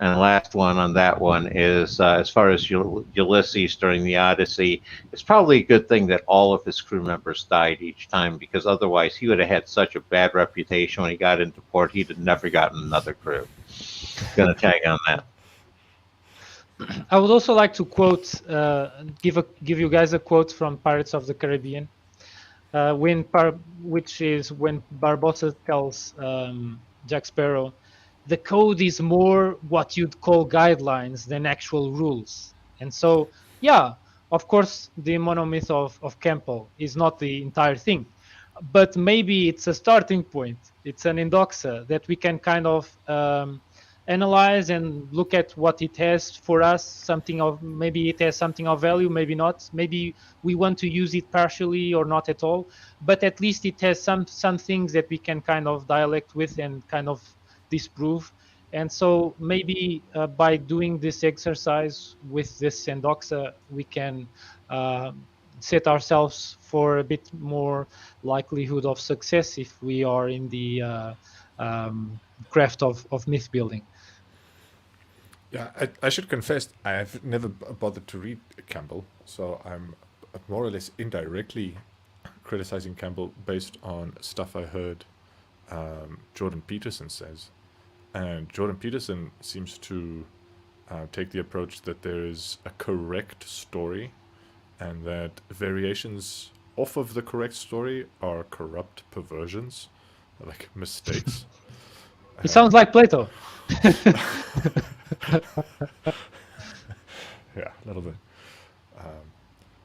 And the last one on that one is, as far as Ulysses during the Odyssey, it's probably a good thing that all of his crew members died each time, because otherwise he would have had such a bad reputation when he got into port, he'd have never gotten another crew. Going to tag on that. I would also like to quote, give you guys a quote from Pirates of the Caribbean, which is when Barbossa tells Jack Sparrow, the code is more what you'd call guidelines than actual rules. And so, yeah, of course, the monomyth of Campbell is not the entire thing, but maybe it's a starting point. It's an indoxa that we can kind of analyze and look at what it has for us. Maybe it has something of value, maybe not. Maybe we want to use it partially or not at all. But at least it has some things that we can kind of dialect with and kind of disprove. And so maybe by doing this exercise with this endoxa, we can set ourselves for a bit more likelihood of success if we are in the craft of myth building. Yeah, I should confess, I have never bothered to read Campbell, so I'm more or less indirectly criticizing Campbell based on stuff I heard Jordan Peterson says. And Jordan Peterson seems to take the approach that there is a correct story and that variations off of the correct story are corrupt perversions, like mistakes. It sounds like Plato. Yeah, a little bit.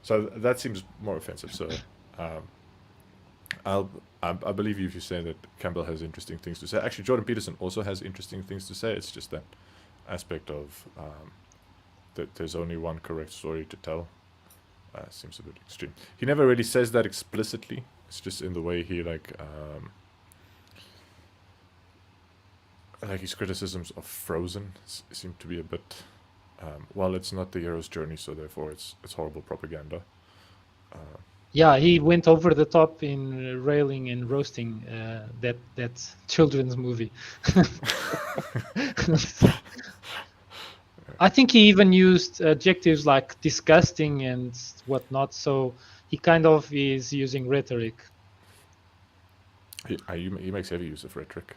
So that seems more offensive. So I believe you if you say that Campbell has interesting things to say. Actually, Jordan Peterson also has interesting things to say. It's just that aspect of that there's only one correct story to tell seems a bit extreme. He never really says that explicitly. It's just in the way he like his criticisms of Frozen seem to be a bit. Well, it's not the hero's journey, so therefore it's horrible propaganda. Yeah, he went over the top in railing and roasting that children's movie. I think he even used adjectives like disgusting and whatnot. So he kind of is using rhetoric. He makes heavy use of rhetoric.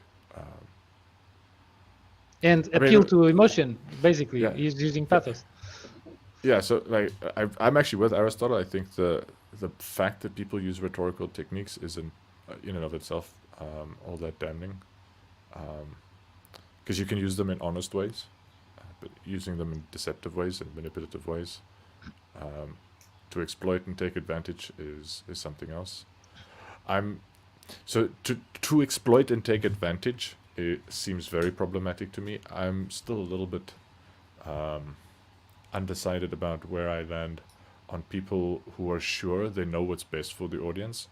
And I mean, appeal to emotion, basically. Yeah. He's using pathos. Yeah, so like I'm actually with Aristotle. I think the fact that people use rhetorical techniques isn't in and of itself all that damning, because you can use them in honest ways, but using them in deceptive ways and manipulative ways to exploit and take advantage is something else. So to exploit and take advantage, it seems very problematic to me. I'm still a little bit undecided about where I land on people who are sure they know what's best for the audience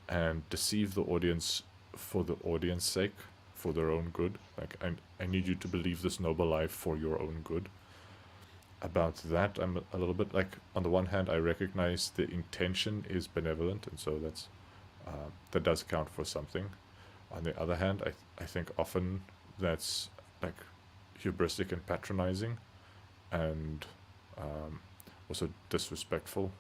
and deceive the audience for the audience sake, for their own good. Like, I need you to believe this noble lie for your own good. About that, I'm a little bit like, on the one hand, I recognize the intention is benevolent, and so that does count for something. On the other hand, I think often that's like hubristic and patronizing, and also disrespectful.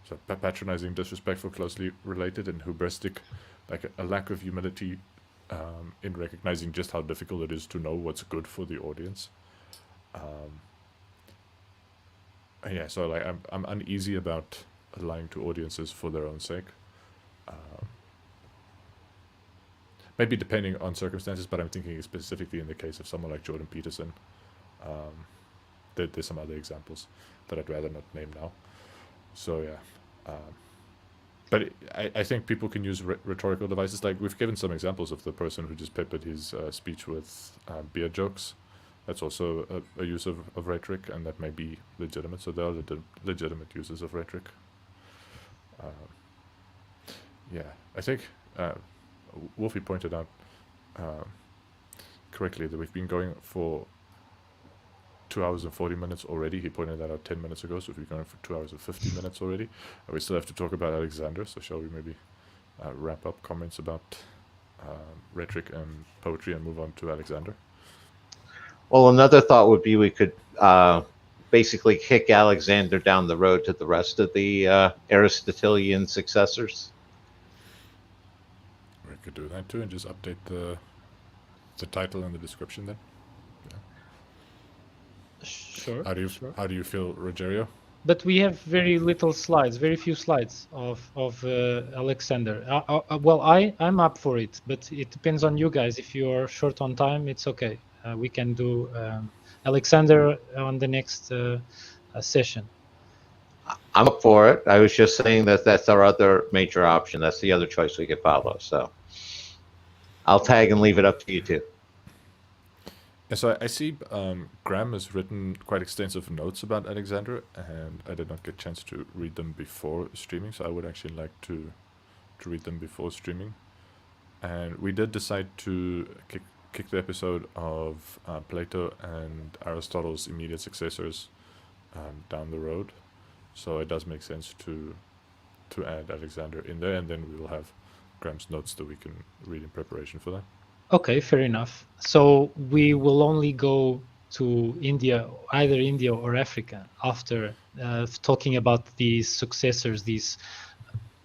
So patronizing, disrespectful, closely related, and hubristic, like a lack of humility in recognizing just how difficult it is to know what's good for the audience. Yeah, so like I'm uneasy about lying to audiences for their own sake. Maybe depending on circumstances, but I'm thinking specifically in the case of someone like Jordan Peterson. There's some other examples that I'd rather not name now. So yeah, but I think people can use rhetorical devices. Like, we've given some examples of the person who just peppered his speech with beer jokes. That's also a use of rhetoric, and that may be legitimate. So there are legitimate uses of rhetoric. Yeah, I think Wolfie pointed out correctly that we've been going for 2 hours and 40 minutes already. He pointed that out 10 minutes ago, so we've been going for 2 hours and 50 minutes already. And we still have to talk about Alexander, so shall we maybe wrap up comments about rhetoric and poetry and move on to Alexander? Well, another thought would be we could basically kick Alexander down the road to the rest of the Aristotelian successors. We could do that too, and just update the title and the description then. Sure. How do you sure. how do you feel, Rogério? But we have very little slides, very few slides of Alexander. Well, I'm up for it, but it depends on you guys. If you are short on time, it's okay. We can do Alexander on the next session. I'm up for it. I was just saying that that's our other major option. That's the other choice we could follow. So I'll tag and leave it up to you two. Yeah, so I see Graham has written quite extensive notes about Alexander, and I did not get a chance to read them before streaming, so I would actually like to read them before streaming. And we did decide to kick the episode of Plato and Aristotle's immediate successors down the road, so it does make sense to add Alexander in there, and then we will have Graham's notes that we can read in preparation for that. Okay, fair enough. So we will only go to India, either India or Africa, after talking about these successors, these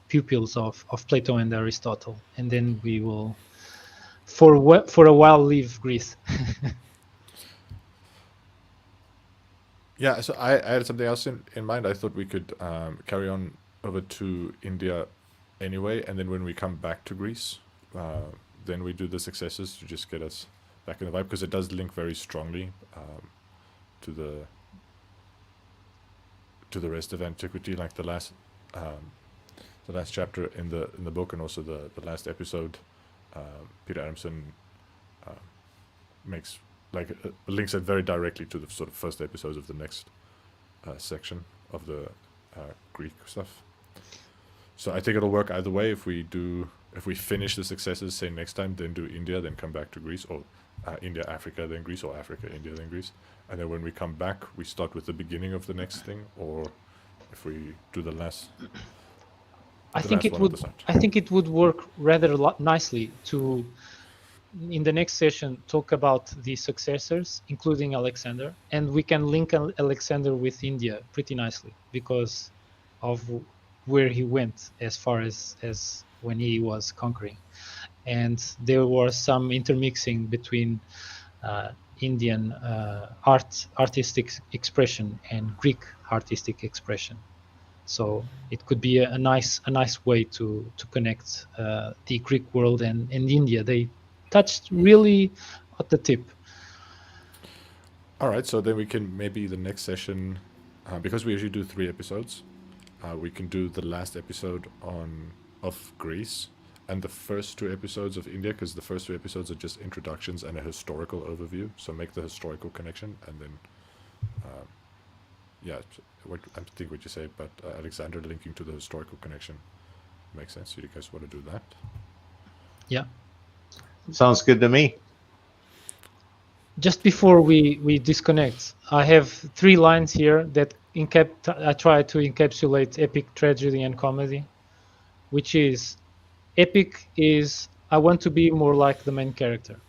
pupils of Plato and Aristotle, and then we will, for a while, leave Greece. Yeah, so I had something else in mind. I thought we could carry on over to India anyway, and then when we come back to Greece, then we do the successors to just get us back in the vibe, because it does link very strongly to the rest of antiquity, like the last chapter in the book, and also the last episode. Peter Adamson makes links it very directly to the sort of first episodes of the next section of the Greek stuff. So I think it'll work either way. If we finish the successes, say next time, then do India, then come back to Greece, or India, Africa, then Greece, or Africa, India, then Greece. And then when we come back, we start with the beginning of the next thing, or if we do the last. I think it would work rather nicely to, in the next session, talk about the successors, including Alexander, and we can link Alexander with India pretty nicely because of where he went as far as when he was conquering. And there was some intermixing between Indian artistic expression and Greek artistic expression. So it could be a nice way to connect the Greek world and India. They touched really at the tip. All right, so then we can maybe the next session, because we usually do 3 episodes, we can do the last episode of Greece and the first 2 episodes of India, because the first 2 episodes are just introductions and a historical overview. So make the historical connection, and then, yeah, I think what you say, but Alexander linking to the historical connection makes sense. Do you guys want to do that? Yeah. Sounds good to me. Just before we disconnect, I have 3 lines here that I try to encapsulate epic, tragedy, and comedy, which is: epic is I want to be more like the main character.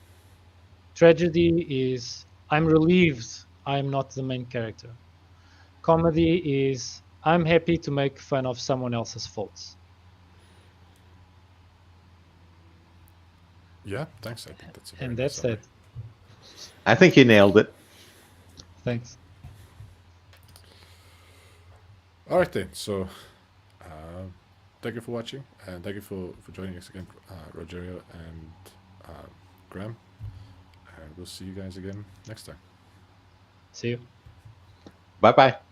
Tragedy is I'm relieved I'm not the main character. Comedy is I'm happy to make fun of someone else's faults. Yeah, thanks. I think that's a very And nice that's summary. it. I think you nailed it. Thanks. All right then. So, thank you for watching, and thank you for joining us again, Rogério and Graham. And we'll see you guys again next time. See you. Bye-bye.